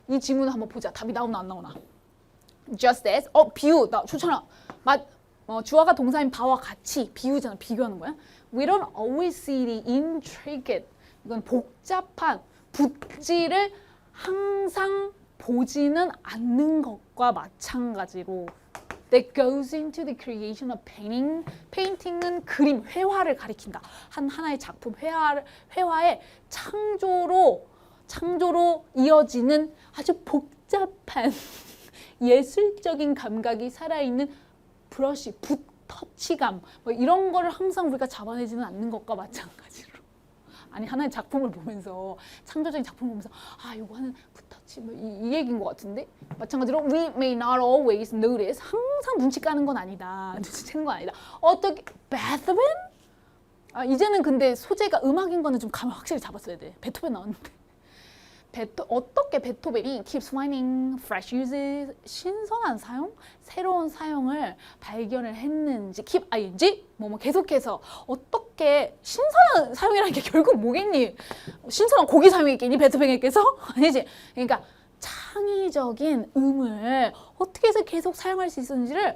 이 지문을 한번 보자. 답이 나오나 안 나오나. Just as 비유 나 좋잖아. 주어가 동사인 바와 같이 비유잖아. 비교하는 거야. We don't always see the intricate. 이건 복잡한 붓질을 항상 보지는 않는 것과 마찬가지로 that goes into the creation of painting. painting은 그림, 회화를 가리킨다. 하나의 작품, 회화의 창조로 이어지는 아주 복잡한 예술적인 감각이 살아있는 브러쉬, 붓, 터치감 뭐 이런 거를 항상 우리가 잡아내지는 않는 것과 마찬가지로 아니 하나의 작품을 보면서 창조적인 작품을 보면서 아 이거 하는 붓터치 뭐 이 얘기인 것 같은데 마찬가지로 we may not always notice 항상 눈치 까는 건 아니다 눈치채는 건 아니다 어떻게 베토벤? 아 이제는 근데 소재가 음악인 거는 좀 감을 확실히 잡았어야 돼 베토벤 나왔는데 어떻게 베토벤이 keeps finding fresh uses 신선한 사용, 새로운 사용을 발견을 했는지 keep ing 뭐 계속해서 어떻게 신선한 사용이라는 게 결국 뭐겠니? 신선한 고기 사용이겠니? 베토벤에게서? 아니지. 그러니까 창의적인 음을 어떻게 해서 계속 사용할 수 있었는지를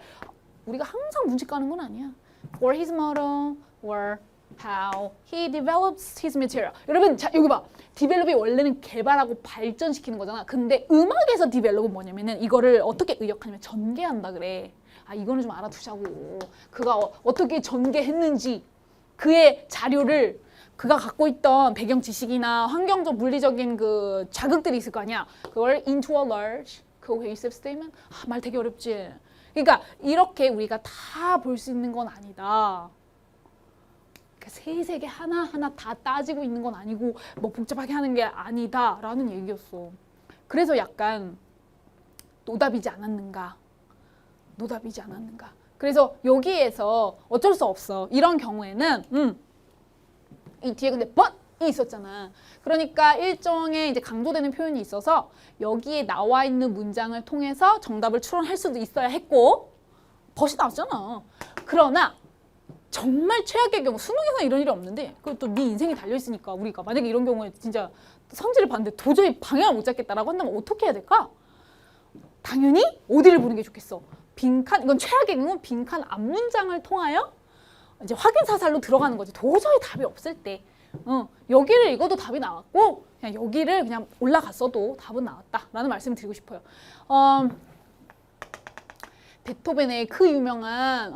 우리가 항상 눈치 까는 건 아니야. For his model or how he develops his material. 여러분, 자 여기 봐. 디벨롭이 원래는 개발하고 발전시키는 거잖아. 근데 음악에서 디벨롭은 뭐냐면은 이거를 어떻게 의역하냐면 전개한다 그래. 아 이거는 좀 알아두자고. 그가 어떻게 전개했는지 그의 자료를 그가 갖고 있던 배경 지식이나 환경적 물리적인 그 자극들이 있을 거 아니야. 그걸 into a large cohesive statement. 아, 말 되게 어렵지. 그러니까 이렇게 우리가 다 볼 수 있는 건 아니다. 세세개 하나하나 다 따지고 있는 건 아니고 뭐 복잡하게 하는 게 아니다라는 얘기였어. 그래서 약간 노답이지 않았는가. 그래서 여기에서 어쩔 수 없어. 이런 경우에는 이 뒤에 근데 but이 있었잖아. 그러니까 일종의 이제 강조되는 표현이 있어서 여기에 나와 있는 문장을 통해서 정답을 추론할 수도 있어야 했고 but이 나왔잖아. 그러나 정말 최악의 경우 수능에서 이런 일이 없는데 그것도 네 인생이 달려있으니까 우리가 만약에 이런 경우에 진짜 성질을 봤는데 도저히 방향을 못 잡겠다라고 한다면 어떻게 해야 될까? 당연히 어디를 보는 게 좋겠어? 빈칸, 이건 최악의 경우 빈칸 앞문장을 통하여 이제 확인 사살로 들어가는 거지. 도저히 답이 없을 때 여기를 읽어도 답이 나왔고 그냥 여기를 그냥 올라갔어도 답은 나왔다라는 말씀을 드리고 싶어요. 베토벤의 그 유명한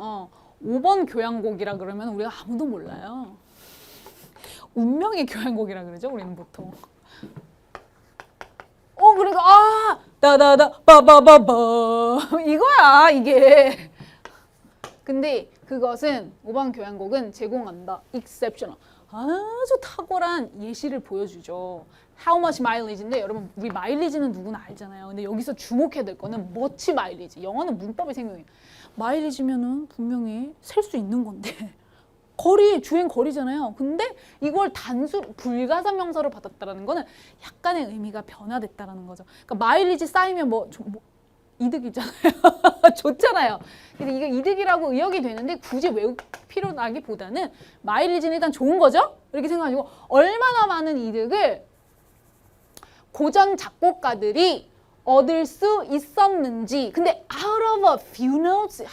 5번 교향곡이라 그러면 우리가 아무도 몰라요. 운명의 교향곡이라 그러죠. 우리는 보통. 그러니까 따다다 빠바바바 이거야 이게. 근데 그것은 5번 교향곡은 제공한다. exceptional. 아주 탁월한 예시를 보여주죠. How much mileage인데 여러분 우리 마일리지는 누구나 알잖아요. 근데 여기서 주목해야 될 거는 much mileage. 영어는 문법의 생명이에요. 마일리지면은 분명히 셀 수 있는 건데 주행 거리잖아요. 근데 이걸 불가산 명사로 받았다라는 거는 약간의 의미가 변화됐다라는 거죠. 그러니까 마일리지 쌓이면 뭐 이득이잖아요. 좋잖아요. 근데 이게 이득이라고 의역이 되는데 굳이 외울 필요나기보다는 마일리지는 일단 좋은 거죠. 이렇게 생각하시고 얼마나 많은 이득을 고전 작곡가들이 얻을 수 있었는지. 근데 out of a few notes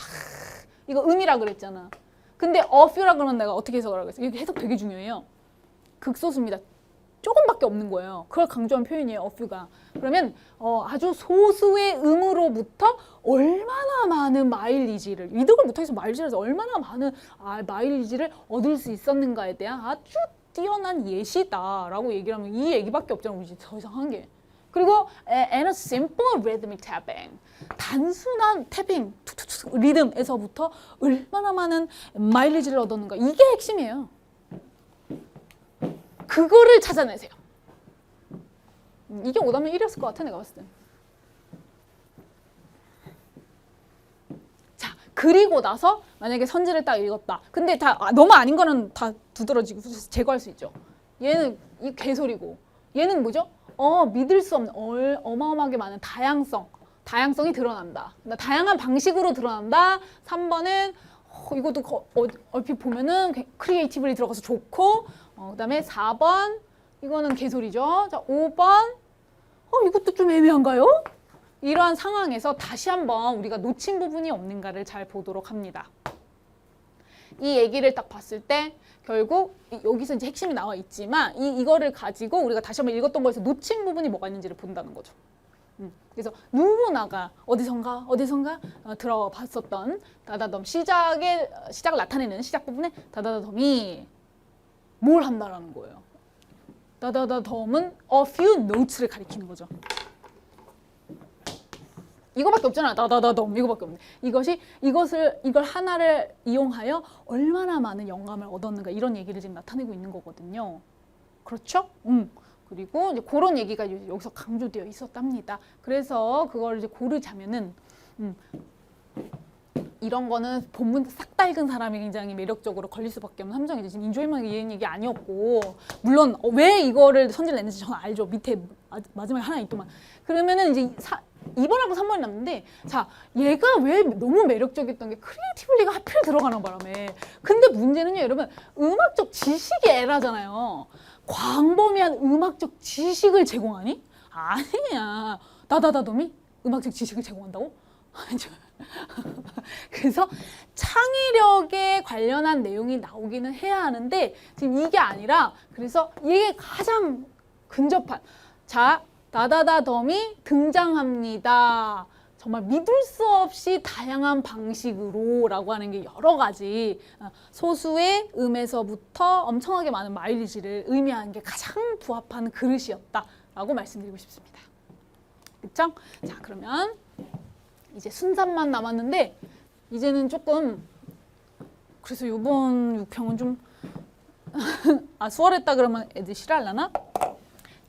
이거 음이라 그랬잖아. 근데 a few라 그러면 내가 어떻게 해석을 하겠어? 이게 해석 되게 중요해요. 극소수입니다. 조금밖에 없는 거예요. 그걸 강조한 표현이에요. a few가. 그러면 아주 소수의 음으로부터 얼마나 많은 마일리지를 이득을 못하겠어. 마일리지에서 얼마나 많은 마일리지를 얻을 수 있었는가에 대한 아주 뛰어난 예시다라고 얘기를 하면 이 얘기밖에 없잖아. 우리 더 이상 한 게. 그리고 and a simple rhythmic tapping. 단순한 태핑, 툭툭툭 리듬에서부터 얼마나 많은 마일리지를 얻었는가. 이게 핵심이에요. 그거를 찾아내세요. 이게 오답면 1이었을 것 같아 내가 봤을 때. 자, 그리고 나서 만약에 선지를 딱 읽었다. 근데 다 너무 아닌 거는 다 두드러지고 제거할 수 있죠. 얘는 이 개소리고 얘는 뭐죠? 믿을 수 없는 어마어마하게 많은 다양성이 드러난다. 다양한 방식으로 드러난다. 3번은 이것도 얼핏 보면은 크리에이티브리 들어가서 좋고 그 다음에 4번 이거는 개소리죠. 자, 5번 이것도 좀 애매한가요? 이러한 상황에서 다시 한번 우리가 놓친 부분이 없는가를 잘 보도록 합니다. 이 얘기를 딱 봤을 때 결국 여기서 이제 핵심이 나와 있지만 이거를 가지고 우리가 다시 한번 읽었던 거에서 놓친 부분이 뭐가 있는지를 본다는 거죠. 그래서 누구나가 어디선가 들어봤었던 다다덤 시작을 나타내는 시작 부분에 다다다덤이 뭘 한다라는 거예요. 다다다덤은 a few notes를 가리키는 거죠. 이거밖에 없잖아. 다다다덤 이거밖에 없네. 이걸 하나를 이용하여 얼마나 많은 영감을 얻었는가 이런 얘기를 지금 나타내고 있는 거거든요. 그렇죠? 그리고 이제 그런 얘기가 여기서 강조되어 있었답니다. 그래서 그걸 이제 고르자면은 이런 거는 본문 싹 다 읽은 사람이 굉장히 매력적으로 걸릴 수밖에 없는 함정이죠. 지금 인조이먼 이런 얘기 아니었고 물론 왜 이거를 선지를 냈는지 저는 알죠. 밑에 마지막에 하나 있더만. 그러면은 이제 2번하고 3번이 남는데 자 얘가 왜 너무 매력적이었던 게 크리에이티블리가 하필 들어가는 바람에 근데 문제는요 여러분 음악적 지식이 에라잖아요. 광범위한 음악적 지식을 제공하니? 아니야. 다다다덤이 음악적 지식을 제공한다고? 그래서 창의력에 관련한 내용이 나오기는 해야 하는데 지금 이게 아니라 그래서 이게 가장 근접한 자 다다다덤이 등장합니다. 정말 믿을 수 없이 다양한 방식으로 라고 하는 게 여러 가지 소수의 음에서부터 엄청나게 많은 마일리지를 의미하는 게 가장 부합하는 그릇이었다라고 말씀드리고 싶습니다. 그쵸? 자 그러면 이제 순산만 남았는데 이제는 조금 그래서 이번 6평은 좀 수월했다 그러면 애들 싫어하려나?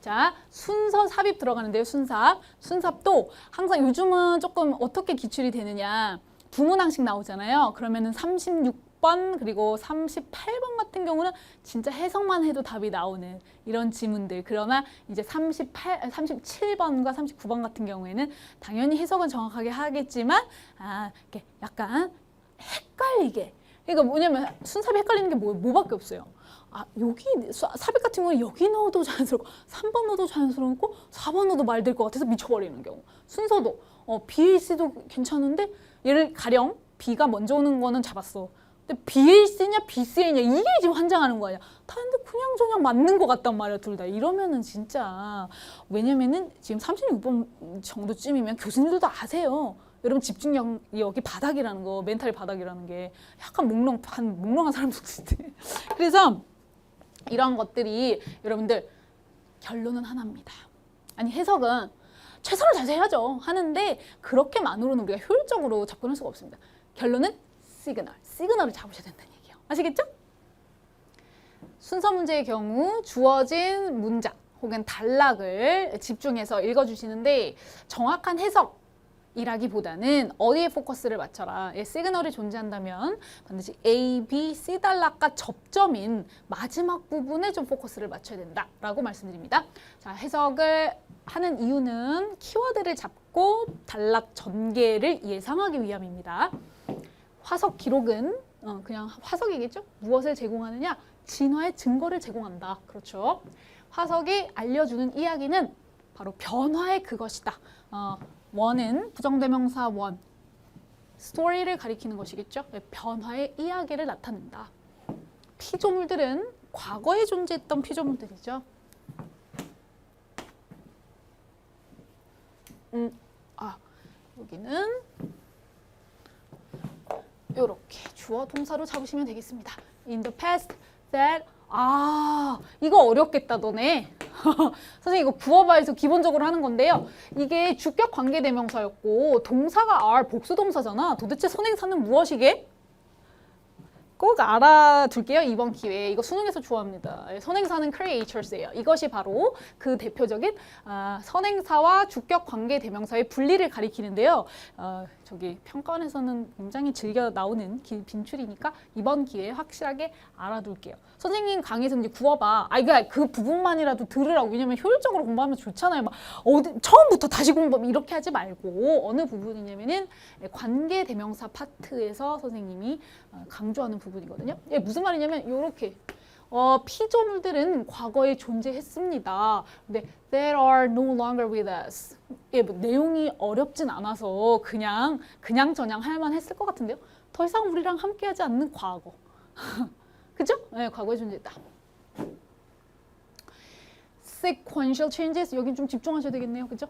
자, 순서 삽입 들어가는데요. 순삽도 항상 요즘은 조금 어떻게 기출이 되느냐. 두 문항씩 나오잖아요. 그러면은 36번 그리고 38번 같은 경우는 진짜 해석만 해도 답이 나오는 이런 지문들. 그러나 이제 37번과 39번 같은 경우에는 당연히 해석은 정확하게 하겠지만 이렇게 약간 헷갈리게. 그러니까 뭐냐면 순삽이 헷갈리는 게 뭐밖에 없어요. 여기 삽입 같은 경우는 여기 넣어도 자연스럽고 3번 넣어도 자연스럽고 4번 넣어도 말 될 것 같아서 미쳐버리는 경우. 순서도 BAC도 괜찮은데 얘를 가령 B가 먼저 오는 거는 잡았어. 근데 BAC냐 BCA냐 이게 지금 환장하는 거야. 다 근데 그냥저냥 맞는 것 같단 말이야 둘 다. 이러면은 진짜 왜냐면은 지금 36번 정도쯤이면 교수님들도 아세요. 여러분 집중력이 바닥이라는 거, 멘탈 바닥이라는 게 약간 몽롱한 사람도 있대. 그래서 이런 것들이 여러분들 결론은 하나입니다. 아니 해석은 최선을 다해서 해야죠. 하는데 그렇게만으로는 우리가 효율적으로 접근할 수가 없습니다. 결론은 시그널을 잡으셔야 된다는 얘기예요. 아시겠죠? 순서 문제의 경우 주어진 문장 혹은 단락을 집중해서 읽어주시는데 정확한 해석 이라기보다는 어디에 포커스를 맞춰라. 시그널이 존재한다면 반드시 A, B, C 단락과 접점인 마지막 부분에 좀 포커스를 맞춰야 된다라고 말씀드립니다. 자, 해석을 하는 이유는 키워드를 잡고 단락 전개를 예상하기 위함입니다. 화석 기록은 그냥 화석이겠죠? 무엇을 제공하느냐? 진화의 증거를 제공한다. 그렇죠? 화석이 알려주는 이야기는 바로 변화의 그것이다. 원은 부정대명사 원, 스토리를 가리키는 것이겠죠. 변화의 이야기를 나타낸다. 피조물들은 과거에 존재했던 피조물들이죠. 여기는 이렇게 주어 동사로 잡으시면 되겠습니다. In the past that 이거 어렵겠다 너네. 선생님 이거 구어바에서 기본적으로 하는 건데요. 이게 주격 관계대명사였고 동사가 are 복수동사잖아. 도대체 선행사는 무엇이게? 꼭 알아둘게요. 이번 기회에. 이거 수능에서 좋아합니다. 선행사는 creators예요. 이것이 바로 그 대표적인 선행사와 주격 관계대명사의 분리를 가리키는데요. 저기 평가원에서는 굉장히 즐겨 나오는 빈출이니까 이번 기회에 확실하게 알아둘게요. 선생님 강의에서 이제 구워봐. 그 부분만이라도 들으라고. 왜냐면 효율적으로 공부하면 좋잖아요. 막 처음부터 다시 공부하면 이렇게 하지 말고 어느 부분이냐면은 관계대명사 파트에서 선생님이 강조하는 부분이거든요. 무슨 말이냐면 이렇게 피조물들은 과거에 존재했습니다. 근데 they are no longer with us. 내용이 어렵진 않아서 그냥 저냥 했을 것 같은데요. 더 이상 우리랑 함께하지 않는 과거. 그죠? 네, 과거에 존재했다. sequential changes 여긴 좀 집중하셔야 되겠네요. 그죠?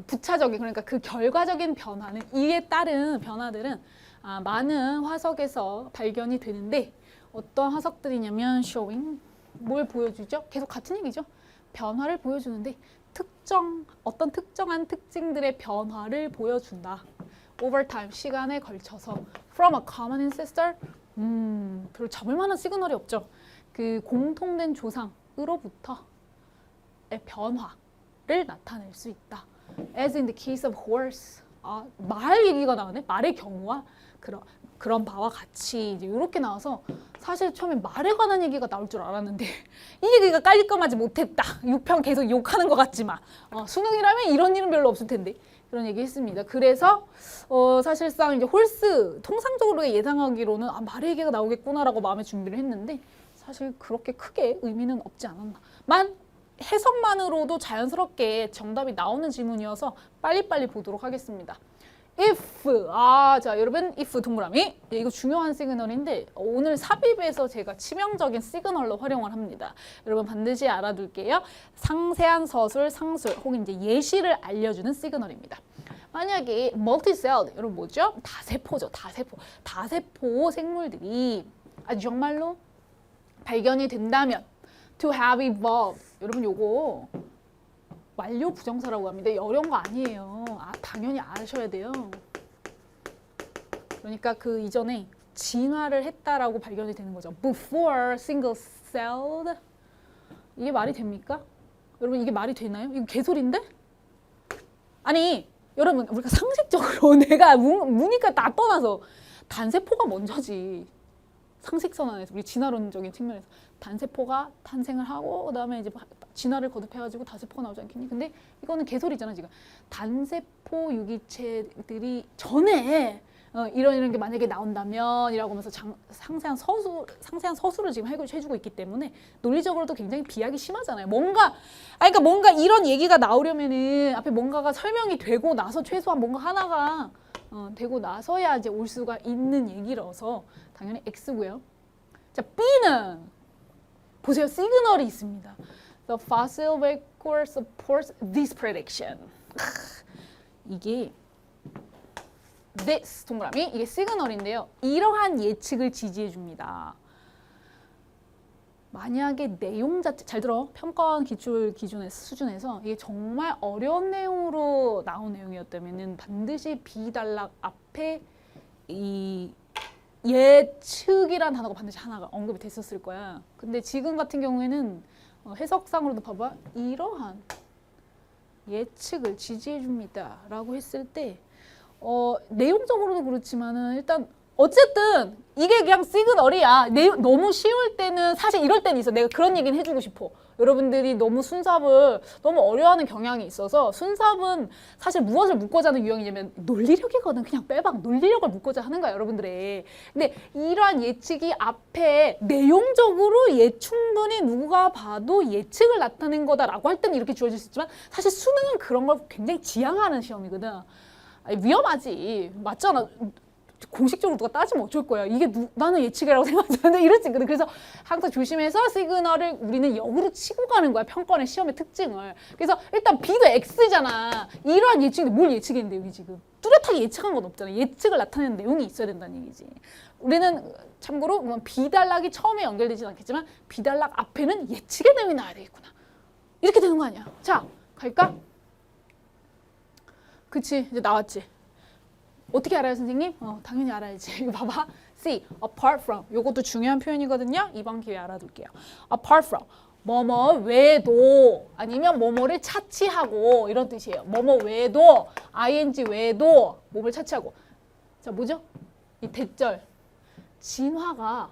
부차적인 그러니까 그 결과적인 변화는 이에 따른 변화들은 많은 화석에서 발견이 되는데 어떤 화석들이냐면 showing 뭘 보여주죠? 계속 같은 얘기죠. 변화를 보여주는데 어떤 특정한 특징들의 변화를 보여준다. over time 시간에 걸쳐서 from a common ancestor 별로 잡을 만한 시그널이 없죠. 그 공통된 조상으로부터의 변화를 나타낼 수 있다. As in the case of horse. 말 얘기가 나오네. 말의 경우와 그런 바와 같이 이제 이렇게 나와서 사실 처음에 말에 관한 얘기가 나올 줄 알았는데 이 얘기가 깔끔하지 못했다. 6편 계속 욕하는 것 같지만 수능이라면 이런 일은 별로 없을 텐데 그런 얘기 했습니다. 그래서 사실상 이제 홀스 통상적으로 예상하기로는 말의 얘기가 나오겠구나라고 마음의 준비를 했는데 사실 그렇게 크게 의미는 없지 않았나. 해석만으로도 자연스럽게 정답이 나오는 지문이어서 빨리빨리 보도록 하겠습니다. if 자 여러분 if 동그라미 이거 중요한 시그널인데 오늘 삽입에서 제가 치명적인 시그널로 활용을 합니다. 여러분 반드시 알아둘게요. 상세한 서술, 상술 혹은 이제 예시를 알려주는 시그널입니다. 만약에 multi-celled 여러분 뭐죠? 다세포죠. 다세포 생물들이 아주 정말로 발견이 된다면 to have evolved 여러분 요거 완료 부정사라고 합니다. 어려운 거 아니에요. 당연히 아셔야 돼요. 그러니까 그 이전에 진화를 했다라고 발견이 되는 거죠. Before single-celled 이게 말이 됩니까? 여러분 이게 말이 되나요? 이거 개소리인데? 아니 여러분 우리가 상식적으로 내가 무니까 다 떠나서 단세포가 먼저지. 상식선언에서 우리 진화론적인 측면에서 단세포가 탄생을 하고 그다음에 이제 진화를 거듭해가지고 다세포가 나오지 않겠니? 근데 이거는 개소리잖아 지금. 단세포 유기체들이 전에 이런 게 만약에 나온다면이라고 하면서 상세한 서술을 지금 해주고 있기 때문에 논리적으로도 굉장히 비약이 심하잖아요. 그러니까 뭔가 이런 얘기가 나오려면은 앞에 뭔가가 설명이 되고 나서 최소한 뭔가 하나가 되고 나서야 이제 올 수가 있는 얘기라서 당연히 X고요. 자, B는 보세요. 시그널이 있습니다. The fossil record supports this prediction. 이게 this 동그라미 이게 시그널인데요. 이러한 예측을 지지해 줍니다. 만약에 내용 자체 잘 들어. 평가원 기출 기준의 수준에서 이게 정말 어려운 내용으로 나온 내용이었다면은 반드시 비단락 앞에 이 예측이란 단어가 반드시 하나가 언급이 됐었을 거야. 근데 지금 같은 경우에는 해석상으로도 봐봐. 이러한 예측을 지지해 줍니다 라고 했을 때 내용적으로도 그렇지만은 일단 어쨌든 이게 그냥 시그널이야. 너무 쉬울 때는 사실 이럴 때는 있어. 내가 그런 얘기는 해주고 싶어. 여러분들이 너무 순삽을 너무 어려워하는 경향이 있어서 순삽은 사실 무엇을 묻고자 하는 유형이냐면 논리력이거든. 그냥 빼박 논리력을 묻고자 하는 거야 여러분들의. 근데 이러한 예측이 앞에 내용적으로 충분히 누가 봐도 예측을 나타낸 거다라고 할 때는 이렇게 주어질 수 있지만 사실 수능은 그런 걸 굉장히 지향하는 시험이거든. 위험하지. 맞잖아. 공식적으로 누가 따지면 어쩔 거야. 이게 나는 예측이라고 생각하는데 이럴 수 있거든. 그래서 항상 조심해서 시그널을 우리는 역으로 치고 가는 거야. 평가원의 시험의 특징을. 그래서 일단 B도 X잖아. 이러한 예측인데 뭘 예측했는데 여기 지금. 뚜렷하게 예측한 건 없잖아. 예측을 나타내는 내용이 있어야 된다는 얘기지. 우리는 참고로 B단락이 처음에 연결되진 않겠지만 B단락 앞에는 예측의 내용이 나와야 되겠구나. 이렇게 되는 거 아니야. 자, 갈까? 그치, 이제 나왔지. 어떻게 알아요, 선생님? 당연히 알아야지. 이거 봐봐. C, apart from. 요것도 중요한 표현이거든요. 이번 기회에 알아둘게요. apart from. 뭐뭐 외에도 아니면 뭐뭐를 차치하고 이런 뜻이에요. 뭐뭐 외에도 ing 외에도 뭐를 차치하고. 자, 뭐죠? 이 대절. 진화가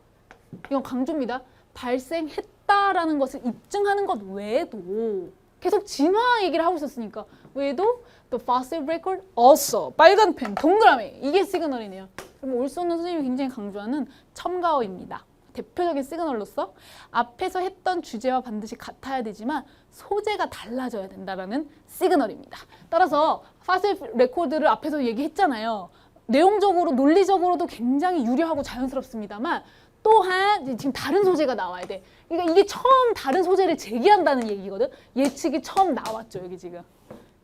이건 강조입니다. 발생했다라는 것을 입증하는 것 외에도 계속 진화 얘기를 하고 있었으니까 외에도 the fossil record also 빨간 펜 동그라미 이게 시그널이네요. 그럼 올소는 선생님이 굉장히 강조하는 첨가어입니다. 대표적인 시그널로서 앞에서 했던 주제와 반드시 같아야 되지만 소재가 달라져야 된다라는 시그널입니다. 따라서 fossil record를 앞에서 얘기했잖아요. 내용적으로 논리적으로도 굉장히 유려하고 자연스럽습니다만 또한 지금 다른 소재가 나와야 돼. 그러니까 이게 처음 다른 소재를 제기한다는 얘기거든. 예측이 처음 나왔죠. 여기 지금.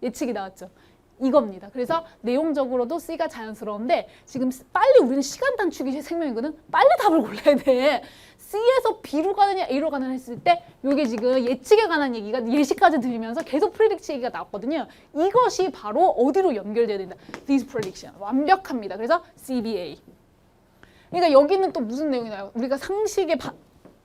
예측이 나왔죠. 이겁니다. 그래서 내용적으로도 C가 자연스러운데 지금 빨리 우리는 시간 단축이 생명이거든. 빨리 답을 골라야 돼. C에서 B로 가느냐 A로 가느냐 했을 때 이게 지금 예측에 관한 얘기가 예시까지 들리면서 계속 프리딕트 얘기가 나왔거든요. 이것이 바로 어디로 연결돼야 된다. This prediction. 완벽합니다. 그래서 CBA. 그러니까 여기는 또 무슨 내용이 나요? 우리가 상식에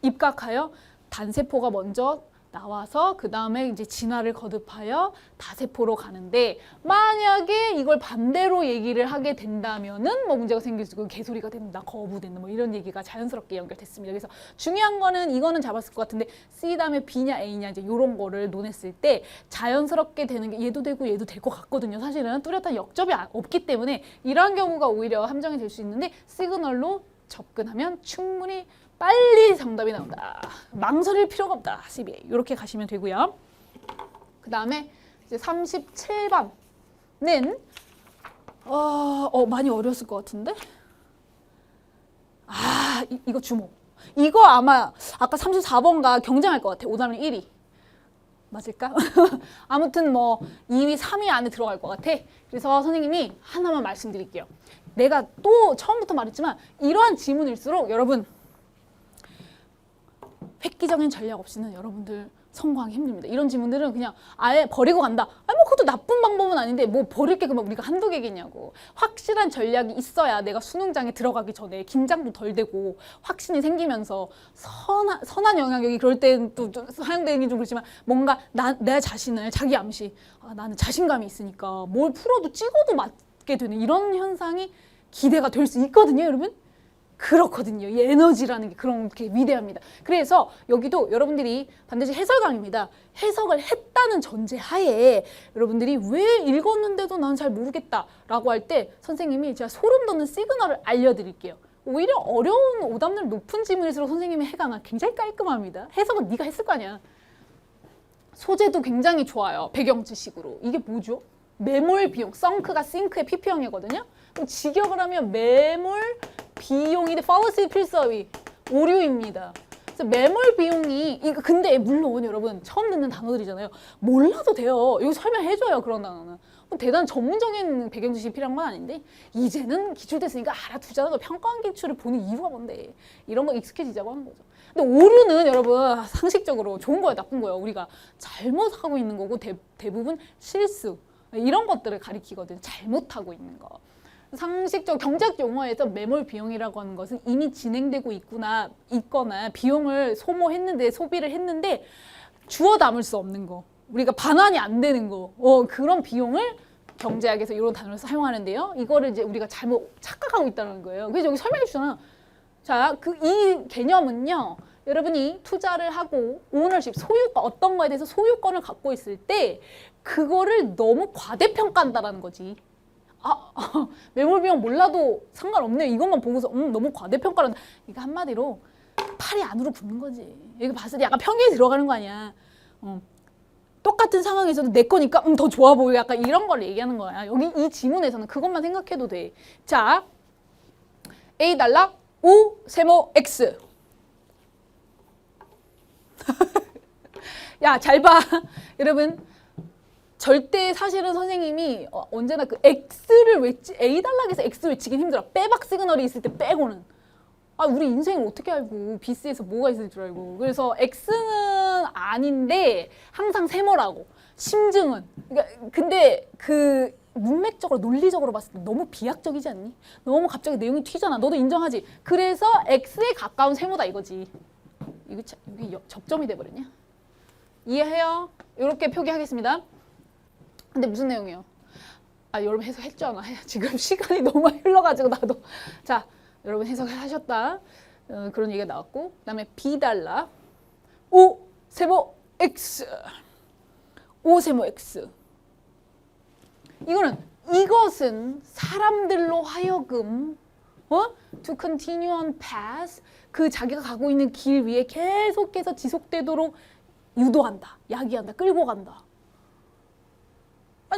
입각하여 단세포가 먼저 나와서 그 다음에 이제 진화를 거듭하여 다세포로 가는데 만약에 이걸 반대로 얘기를 하게 된다면은 뭐 문제가 생길 수 있고 개소리가 된다, 거부된다 뭐 이런 얘기가 자연스럽게 연결됐습니다. 그래서 중요한 거는 이거는 잡았을 것 같은데 C 다음에 B냐 A냐 이제 이런 거를 논했을 때 자연스럽게 되는 게 얘도 되고 얘도 될 것 같거든요. 사실은 뚜렷한 역접이 없기 때문에 이런 경우가 오히려 함정이 될 수 있는데 시그널로 접근하면 충분히 빨리 정답이 나온다. 망설일 필요가 없다. CBA. 이렇게 가시면 되고요. 그 다음에 이제 37번은 많이 어려웠을 것 같은데? 이거 주목. 이거 아마 아까 34번과 경쟁할 것 같아. 5단원 1위. 맞을까? 아무튼 뭐 2위, 3위 안에 들어갈 것 같아. 그래서 선생님이 하나만 말씀드릴게요. 내가 또 처음부터 말했지만 이러한 지문일수록 여러분 획기적인 전략 없이는 여러분들 성공하기 힘듭니다. 이런 지문들은 그냥 아예 버리고 간다. 뭐 그것도 나쁜 방법은 아닌데 뭐 버릴 게 그만 우리가 한두 개겠냐고. 확실한 전략이 있어야 내가 수능장에 들어가기 전에 긴장도 덜 되고 확신이 생기면서 선한 영향력이 그럴 때는 또 사용되는 게 좀 그렇지만 뭔가 내 자신을 자기 암시 나는 자신감이 있으니까 뭘 풀어도 찍어도 맞게 되는 이런 현상이 기대가 될 수 있거든요, 여러분. 그렇거든요. 이 에너지라는 게 그렇게 위대합니다. 그래서 여기도 여러분들이 반드시 해설 강의입니다. 해석을 했다는 전제하에 여러분들이 왜 읽었는데도 난 잘 모르겠다라고 할 때 선생님이 제가 소름 돋는 시그널을 알려드릴게요. 오히려 어려운 오답률 높은 지문일수록 선생님의 해강은 굉장히 깔끔합니다. 해석은 네가 했을 거 아니야. 소재도 굉장히 좋아요. 배경지식으로. 이게 뭐죠? 매몰 비용. 썬크가 싱크의 PP형이거든요. 그럼 직역을 하면 매몰 비용이 false 필서위 오류입니다. 그래서 매몰 비용이 이거 근데 물론 여러분 처음 듣는 단어들이잖아요. 몰라도 돼요. 이거 설명해줘요. 그런 단어는. 뭐 대단한 전문적인 배경 지식이 필요한 건 아닌데 이제는 기출됐으니까 알아두자고 평가원 기출을 보는 이유가 뭔데 이런 거 익숙해지자고 하는 거죠. 근데 오류는 여러분 상식적으로 좋은 거예요, 나쁜 거예요. 우리가 잘못하고 있는 거고 대부분 실수 이런 것들을 가리키거든요. 잘못하고 있는 거. 상식적 경제학 용어에서 매몰 비용이라고 하는 것은 이미 진행되고 있거나 비용을 소모했는데 소비를 했는데 주워 담을 수 없는 거. 우리가 반환이 안 되는 거. 그런 비용을 경제학에서 이런 단어를 사용하는데요. 이거를 이제 우리가 잘못 착각하고 있다는 거예요. 그래서 여기 설명해 주잖아. 자, 이 개념은요. 여러분이 투자를 하고 오너십, 소유권, 어떤 거에 대해서 소유권을 갖고 있을 때 그거를 너무 과대평가한다라는 거지. 매몰 비용 몰라도 상관없네. 이것만 보고서 너무 과대평가한다. 이거 한마디로 팔이 안으로 붙는 거지. 여기 봤을 때 약간 편견이 들어가는 거 아니야. 똑같은 상황에서도 내 거니까 더 좋아 보여. 약간 이런 걸 얘기하는 거야. 여기 이 지문에서는 그것만 생각해도 돼. 자, A 달러, O 세모 X. 야, 잘 봐. 여러분. 절대 사실은 선생님이 언제나 그 X를 A달락에서 X 외치긴 힘들어. 빼박 시그널이 있을 때 빼고는. 우리 인생을 어떻게 알고 BC에서 뭐가 있을 줄 알고. 그래서 X는 아닌데 항상 세모라고. 심증은. 그러니까 근데 그 문맥적으로 논리적으로 봤을 때 너무 비약적이지 않니? 너무 갑자기 내용이 튀잖아. 너도 인정하지? 그래서 X에 가까운 세모다 이거지. 이게 접점이 돼버렸냐? 이해해요? 이렇게 표기하겠습니다. 근데 무슨 내용이에요? 여러분 해석했잖아. 지금 시간이 너무 많이 흘러가지고 나도. 자, 여러분 해석을 하셨다. 그런 얘기가 나왔고. 그 다음에 B달러, O 세모 X. O 세모 X. 이것은 사람들로 하여금 to continue on path 그 자기가 가고 있는 길 위에 계속해서 지속되도록 유도한다. 야기한다. 끌고 간다.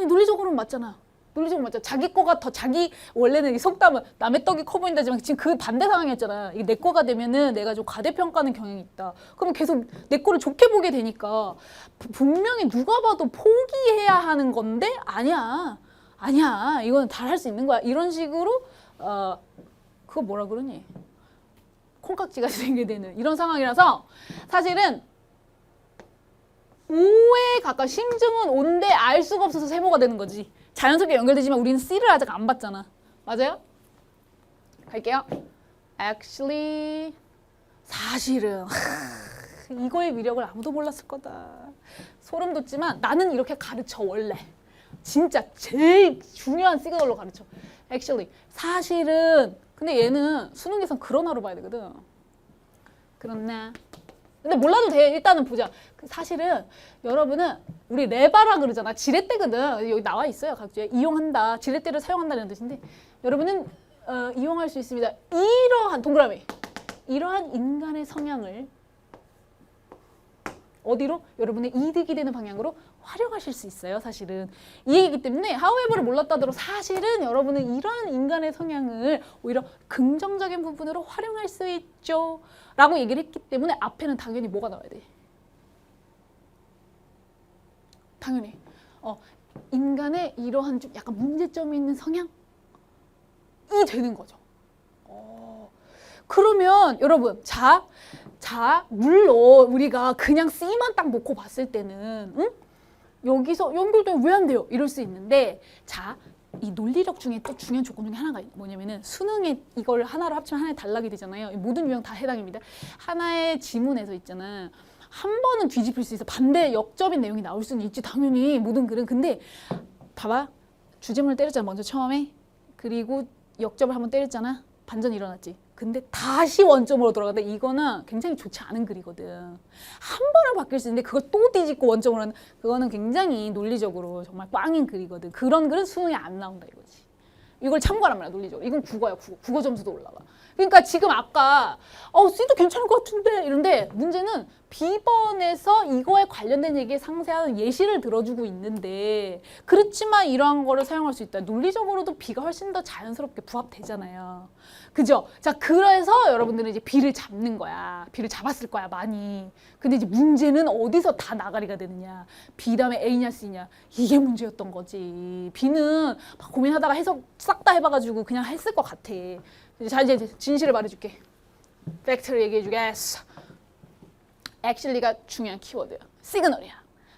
논리적으로는 맞잖아. 논리적으로 맞잖아. 자기 거가 더 자기 원래는 이 속담은 남의 떡이 커 보인다지만 지금 그 반대 상황이었잖아. 이게 내 거가 되면은 내가 좀 과대평가하는 경향이 있다. 그럼 계속 내 거를 좋게 보게 되니까 분명히 누가 봐도 포기해야 하는 건데 아니야. 아니야, 이건 다 할 수 있는 거야. 이런 식으로 그거 뭐라 그러니? 콩깍지가 생기게 되는 이런 상황이라서 사실은 5에 가까운 심증은 5인데 알 수가 없어서 세모가 되는 거지. 자연스럽게 연결되지만 우리는 C를 아직 안 봤잖아. 맞아요? 갈게요. Actually, 사실은 이거의 위력을 아무도 몰랐을 거다. 소름 돋지만 나는 이렇게 가르쳐 원래. 진짜 제일 중요한 시그널로 가르쳐. Actually, 사실은. 근데 얘는 수능 예선 그러나로 봐야 되거든. 그렇나? 근데 몰라도 돼. 일단은 보자. 사실은 여러분은 우리 레바라 그러잖아. 지렛대거든. 여기 나와 있어요. 각주에 이용한다. 지렛대를 사용한다는 뜻인데 여러분은 이용할 수 있습니다. 이러한 동그라미. 이러한 인간의 성향을 어디로? 여러분의 이득이 되는 방향으로 활용하실 수 있어요. 사실은 이 얘기이기 때문에 however를 몰랐다더라도 사실은 여러분은 이러한 인간의 성향을 오히려 긍정적인 부분으로 활용할 수 있죠 라고 얘기를 했기 때문에 앞에는 당연히 뭐가 나와야 돼? 당연히 인간의 이러한 좀 약간 문제점이 있는 성향이 되는 거죠. 그러면 여러분 자 물론 우리가 그냥 C만 딱 놓고 봤을 때는 응? 여기서 연결되면 왜 안 돼요? 이럴 수 있는데 자, 이 논리력 중에 또 중요한 조건 중에 하나가 뭐냐면은 수능에 이걸 하나로 합치면 하나의 단락이 되잖아요. 모든 유형 다 해당입니다. 하나의 지문에서 있잖아. 한 번은 뒤집힐 수 있어. 반대 역접인 내용이 나올 수는 있지. 당연히 모든 글은. 근데 봐봐. 주제문을 때렸잖아. 먼저 처음에. 그리고 역접을 한번 때렸잖아. 반전이 일어났지. 근데 다시 원점으로 돌아가는데 이거는 굉장히 좋지 않은 글이거든. 한 번은 바뀔 수 있는데 그걸 또 뒤집고 원점으로 하는 그거는 굉장히 논리적으로 정말 꽝인 글이거든. 그런 글은 수능에 안 나온다 이거지. 이걸 참고하란 말이야 논리적으로. 이건 국어야 국어. 국어 점수도 올라가. 그러니까 지금 아까 C도 괜찮을 것 같은데 이런데 문제는 B번에서 이거에 관련된 얘기에 상세한 예시를 들어주고 있는데 그렇지만 이러한 거를 사용할 수 있다. 논리적으로도 B가 훨씬 더 자연스럽게 부합되잖아요. 그죠? 자, 그래서 여러분들은 이제 B를 잡는 거야. B를 잡았을 거야, 많이. 근데 이제 문제는 어디서 다 나가리가 되느냐. B 다음에 A냐 C냐. 이게 문제였던 거지. B는 막 고민하다가 해석 싹 다 해봐가지고 그냥 했을 것 같아. 자, 이제 진실을 말해줄게. 팩트를 얘기해주겠어. actually가 중요한 키워드야. 시그널이야.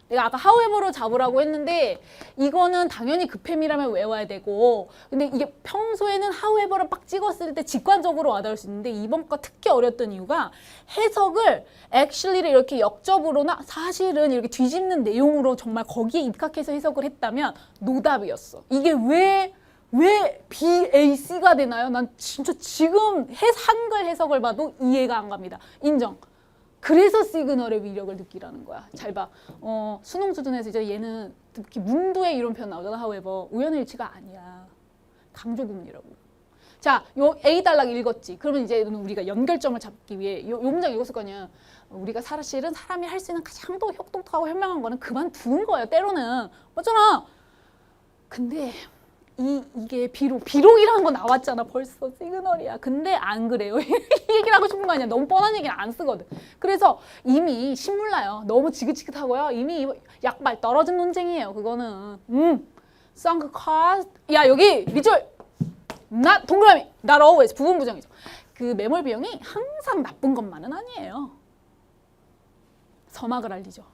내가 아까 however로 잡으라고 했는데 이거는 당연히 급햄이라면 외워야 되고 근데 이게 평소에는 however를 빡 찍었을 때 직관적으로 와닿을 수 있는데 이번 거 특히 어렸던 이유가 해석을 actually를 이렇게 역접으로나 사실은 이렇게 뒤집는 내용으로 정말 거기에 입각해서 해석을 했다면 노답이었어. 이게 왜 BAC가 되나요? 난 진짜 지금 한글 해석을 봐도 이해가 안 갑니다. 인정. 그래서 시그널의 위력을 느끼라는 거야. 잘 봐. 수능 수준에서 이제 얘는 특히 문두에 이런 표현 나오잖아. however. 우연의 일치가 아니야. 강조 구문이라고. 자, 요 A 단락 읽었지. 그러면 이제 우리가 연결점을 잡기 위해 요 문장 읽었을 거 아니야. 우리가 사실은 사람이 할 수 있는 가장 더 효동하고 현명한 거는 그만두는 거예요. 때로는. 맞잖아. 근데 이게 비록이라는 거 나왔잖아. 벌써 시그널이야. 근데 안 그래요. 이 얘기를 하고 싶은 거 아니야. 너무 뻔한 얘기는 안 쓰거든. 그래서 이미 신물나요. 너무 지긋지긋하고요. 이미 약발 떨어진 논쟁이에요. 그거는. sunk cost. 야, 여기 밑줄. not 동그라미. not always. 부분 부정이죠. 그 매몰 비용이 항상 나쁜 것만은 아니에요. 서막을 알리죠.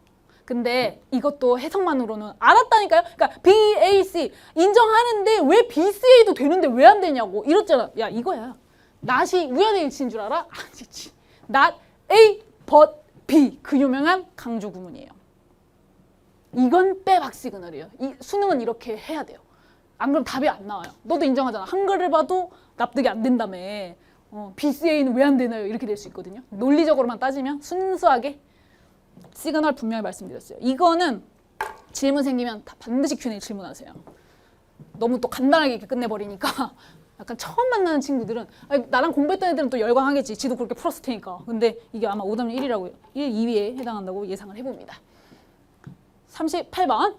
근데 이것도 해석만으로는 알았다니까요. 그러니까 BAC 인정하는데 왜 BCA도 되는데 왜 안 되냐고 이랬잖아. 야, 이거야. not이 우연의 일치인 줄 알아? 아니지. not A but B. 그 유명한 강조 구문이에요. 이건 빼박 시그널이에요. 이 수능은 이렇게 해야 돼요. 안 그러면 답이 안 나와요. 너도 인정하잖아. 한글을 봐도 납득이 안 된다며. BCA는 왜 안 되나요? 이렇게 될 수 있거든요. 논리적으로만 따지면 순수하게 시그널 분명히 말씀드렸어요. 이거는 질문 생기면 다 반드시 Q&A 질문하세요. 너무 또 간단하게 이렇게 끝내버리니까 약간 처음 만나는 친구들은 나랑 공부했던 애들은 또 열광하겠지. 지도 그렇게 풀었을 테니까. 근데 이게 아마 오답률 1이라고 1, 2위에 해당한다고 예상을 해봅니다. 38번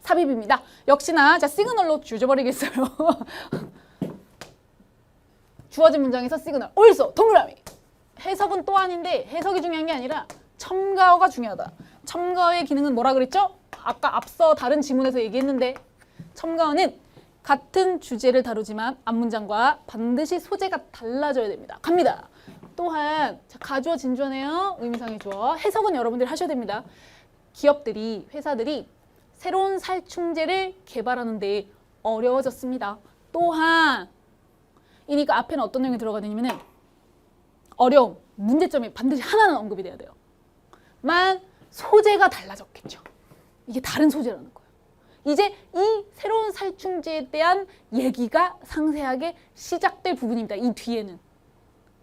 삽입입니다. 역시나 자 시그널로 줄여버리겠어요. 주어진 문장에서 시그널 옳소 동그라미. 해석은 또 아닌데 해석이 중요한 게 아니라 첨가어가 중요하다. 첨가어의 기능은 뭐라 그랬죠? 아까 앞서 다른 지문에서 얘기했는데 첨가어는 같은 주제를 다루지만 앞문장과 반드시 소재가 달라져야 됩니다. 갑니다. 또한 자, 가주어 진주어네요. 의미상의 주어. 해석은 여러분들이 하셔야 됩니다. 기업들이, 회사들이 새로운 살충제를 개발하는 데 어려워졌습니다. 또한 이니까 앞에는 어떤 내용이 들어가 되냐면은 어려움, 문제점이 반드시 하나는 언급이 돼야 돼요. 만 소재가 달라졌겠죠. 이게 다른 소재라는 거예요. 이제 이 새로운 살충제에 대한 얘기가 상세하게 시작될 부분입니다. 이 뒤에는.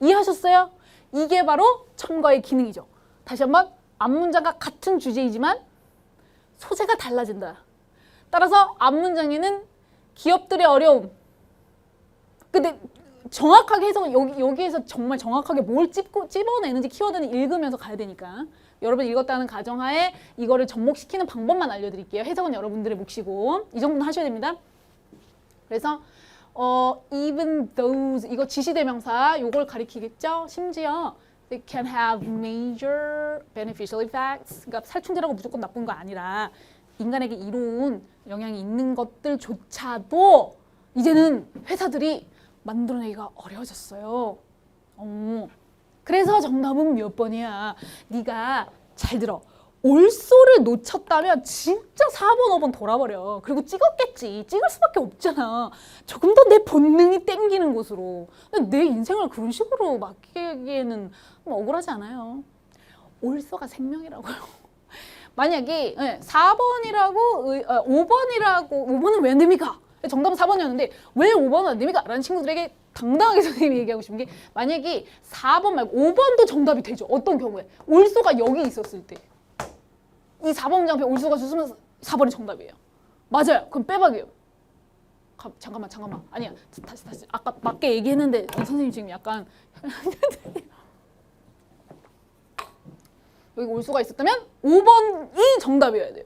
이해하셨어요? 이게 바로 첨가의 기능이죠. 다시 한번 앞문장과 같은 주제이지만 소재가 달라진다. 따라서 앞문장에는 기업들의 어려움. 근데 정확하게 해서 여기에서 정말 정확하게 뭘 찝어내는지 키워드는 읽으면서 가야 되니까 여러분 읽었다는 가정하에 이거를 접목시키는 방법만 알려드릴게요. 해석은 여러분들의 몫이고 이 정도는 하셔야 됩니다. 그래서 even those 이거 지시대명사 요걸 가리키겠죠. 심지어 they can have major beneficial effects. 그러니까 살충제라고 무조건 나쁜 거 아니라 인간에게 이로운 영향이 있는 것들조차도 이제는 회사들이 만들어내기가 어려워졌어요. 그래서 정답은 몇 번이야? 네가 잘 들어. 올소를 놓쳤다면 진짜 4번, 5번 돌아버려. 그리고 찍었겠지. 찍을 수밖에 없잖아. 조금 더 내 본능이 땡기는 곳으로. 근데 내 인생을 그런 식으로 맡기기에는 억울하지 않아요. 올소가 생명이라고요. 만약에 4번이라고 5번은 왜 안 됩니까? 정답은 4번이었는데 왜 5번은 안 됩니까? 라는 친구들에게 당당하게 선생님이 얘기하고 싶은 게 만약에 4번 말고 5번도 정답이 되죠. 어떤 경우에? 올소가 여기 있었을 때. 이 4번 문장 앞에 올소가 있으면 4번이 정답이에요. 맞아요. 그럼 빼박이에요. 잠깐만. 아니야. 다시. 아까 맞게 얘기했는데 선생님 지금 약간 여기 올소가 있었다면 5번이 정답이어야 돼요.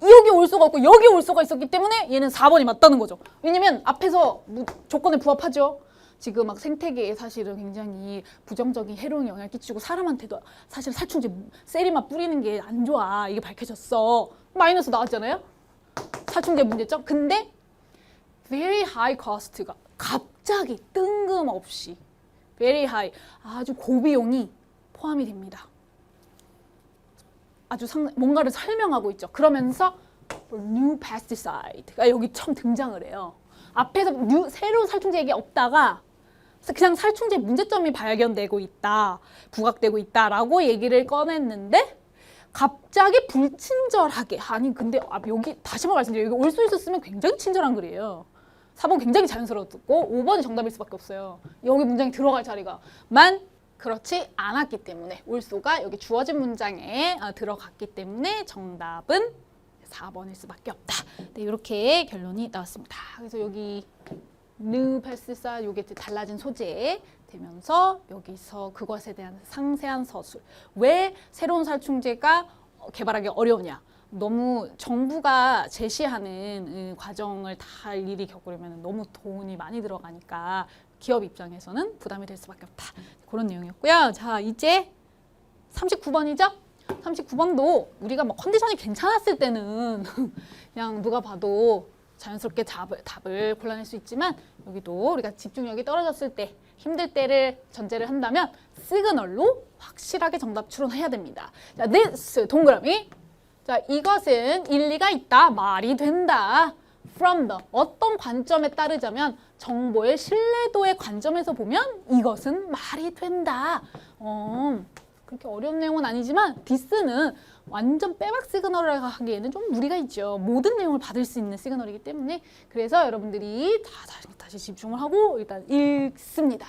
여기 올소가 없고 여기 올소가 있었기 때문에 얘는 4번이 맞다는 거죠. 왜냐면 앞에서 조건에 부합하죠. 지금 막 생태계에 사실은 굉장히 부정적인 해로운 영향을 끼치고 사람한테도 사실 살충제 세리만 뿌리는 게 안 좋아. 이게 밝혀졌어. 마이너스 나왔잖아요. 살충제 문제점. 근데 very high cost가 갑자기 뜬금없이 very high 아주 고비용이 포함이 됩니다. 아주 뭔가를 설명하고 있죠. 그러면서 new pesticide가 여기 처음 등장을 해요. 앞에서 새로운 살충제 얘기 없다가 그냥 살충제 문제점이 발견되고 있다, 부각되고 있다라고 얘기를 꺼냈는데 갑자기 불친절하게 아니 근데 여기 다시 한번 말씀드려요. 여기 올 수 있었으면 굉장히 친절한 글이에요. 4번 굉장히 자연스러웠고 5번이 정답일 수밖에 없어요. 여기 문장이 들어갈 자리가 그렇지 않았기 때문에 올소가 여기 주어진 문장에 들어갔기 때문에 정답은 4번일 수밖에 없다. 네, 이렇게 결론이 나왔습니다. 그래서 여기 new pesticide 이게 달라진 소재 되면서 여기서 그것에 대한 상세한 서술. 왜 새로운 살충제가 개발하기 어려우냐? 너무 정부가 제시하는 과정을 다 일일이 겪으려면 너무 돈이 많이 들어가니까 기업 입장에서는 부담이 될 수밖에 없다. 그런 내용이었고요. 자, 이제 39번이죠? 39번도 우리가 뭐 컨디션이 괜찮았을 때는 그냥 누가 봐도 자연스럽게 답을 골라낼 수 있지만 여기도 우리가 집중력이 떨어졌을 때 힘들 때를 전제를 한다면 시그널로 확실하게 정답 추론해야 됩니다. 자, this 동그라미. 자, 이것은 일리가 있다, 말이 된다. From the 어떤 관점에 따르자면 정보의 신뢰도의 관점에서 보면 이것은 말이 된다. 그렇게 어려운 내용은 아니지만 this는 완전 빼박 시그널을 하기에는 좀 무리가 있죠. 모든 내용을 받을 수 있는 시그널이기 때문에 그래서 여러분들이 다시 집중을 하고 일단 읽습니다.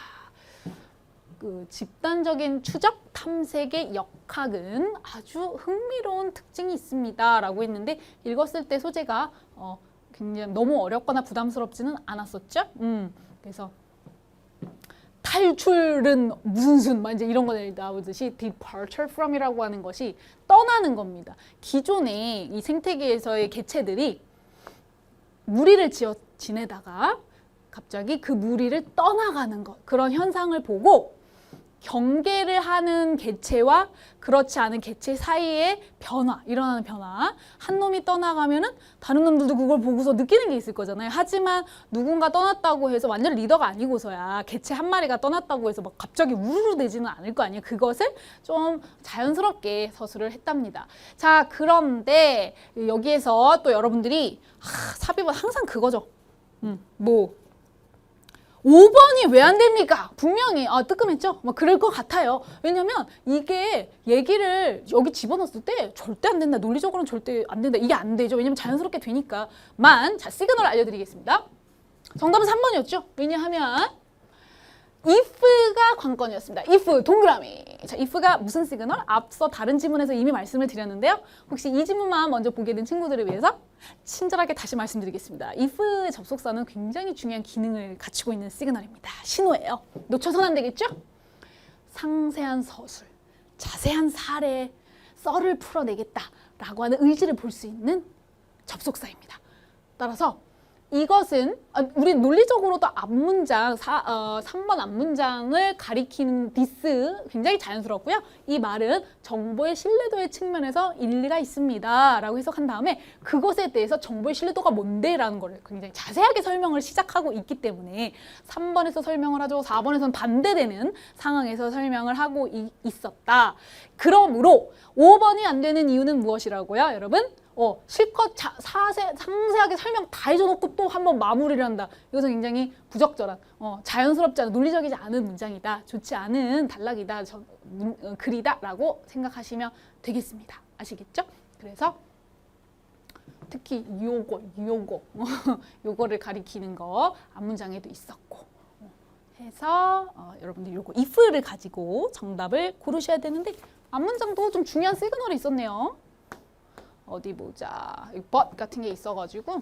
그 집단적인 추적 탐색의 역학은 아주 흥미로운 특징이 있습니다. 라고 했는데 읽었을 때 소재가 굉장히 너무 어렵거나 부담스럽지는 않았었죠. 그래서 탈출은 무슨 순 이제 이런 거 나오듯이 departure from이라고 하는 것이 떠나는 겁니다. 기존의 이 생태계에서의 개체들이 무리를 지어 지내다가 갑자기 그 무리를 떠나가는 것 그런 현상을 보고 경계를 하는 개체와 그렇지 않은 개체 사이의 변화, 일어나는 변화. 한 놈이 떠나가면은 다른 놈들도 그걸 보고서 느끼는 게 있을 거잖아요. 하지만 누군가 떠났다고 해서 완전 리더가 아니고서야 개체 한 마리가 떠났다고 해서 막 갑자기 우르르 되지는 않을 거 아니에요. 그것을 좀 자연스럽게 서술을 했답니다. 자, 그런데 여기에서 또 여러분들이 삽입은 항상 그거죠. 뭐 5번이 왜 안 됩니까? 분명히 뜨끔했죠? 뭐 그럴 것 같아요. 왜냐면 이게 얘기를 여기 집어넣었을 때 절대 안 된다. 논리적으로는 절대 안 된다. 이게 안 되죠. 왜냐면 자연스럽게 되니까. 자, 시그널 알려드리겠습니다. 정답은 3번이었죠. 왜냐하면 if가 관건이었습니다. if 동그라미. 자, if가 무슨 시그널? 앞서 다른 지문에서 이미 말씀을 드렸는데요. 혹시 이 지문만 먼저 보게 된 친구들을 위해서 친절하게 다시 말씀드리겠습니다. if 접속사는 굉장히 중요한 기능을 갖추고 있는 시그널입니다. 신호예요. 놓쳐서는 안 되겠죠? 상세한 서술, 자세한 사례, 썰을 풀어내겠다라고 하는 의지를 볼 수 있는 접속사입니다. 따라서 이것은 우리 논리적으로도 앞문장 3번 앞문장을 가리키는 디스 굉장히 자연스럽고요. 이 말은 정보의 신뢰도의 측면에서 일리가 있습니다 라고 해석한 다음에 그것에 대해서 정보의 신뢰도가 뭔데? 라는 걸 굉장히 자세하게 설명을 시작하고 있기 때문에 3번에서 설명을 하죠. 4번에서는 반대되는 상황에서 설명을 하고 있었다. 그러므로 5번이 안 되는 이유는 무엇이라고요, 여러분? 실컷 상세하게 설명 다 해줘놓고 또 한번 마무리를 한다. 이것은 굉장히 부적절한, 자연스럽지 않은, 논리적이지 않은 문장이다. 좋지 않은 단락이다, 글이다 라고 생각하시면 되겠습니다. 아시겠죠? 그래서 특히 요거를 가리키는 거 앞문장에도 있었고 해서 여러분들이 요거 if를 가지고 정답을 고르셔야 되는데 앞문장도 좀 중요한 시그널이 있었네요. 어디 보자. but 같은 게 있어가지고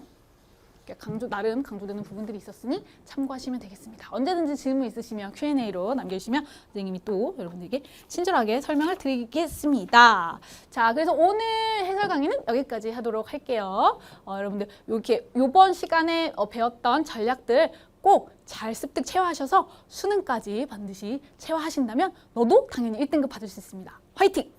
나름 강조되는 부분들이 있었으니 참고하시면 되겠습니다. 언제든지 질문 있으시면 Q&A로 남겨주시면 선생님이 또 여러분들에게 친절하게 설명을 드리겠습니다. 자, 그래서 오늘 해설 강의는 여기까지 하도록 할게요. 여러분들 이렇게 이번 시간에 배웠던 전략들 꼭 잘 습득 체화하셔서 수능까지 반드시 체화하신다면 너도 당연히 1등급 받을 수 있습니다. 화이팅!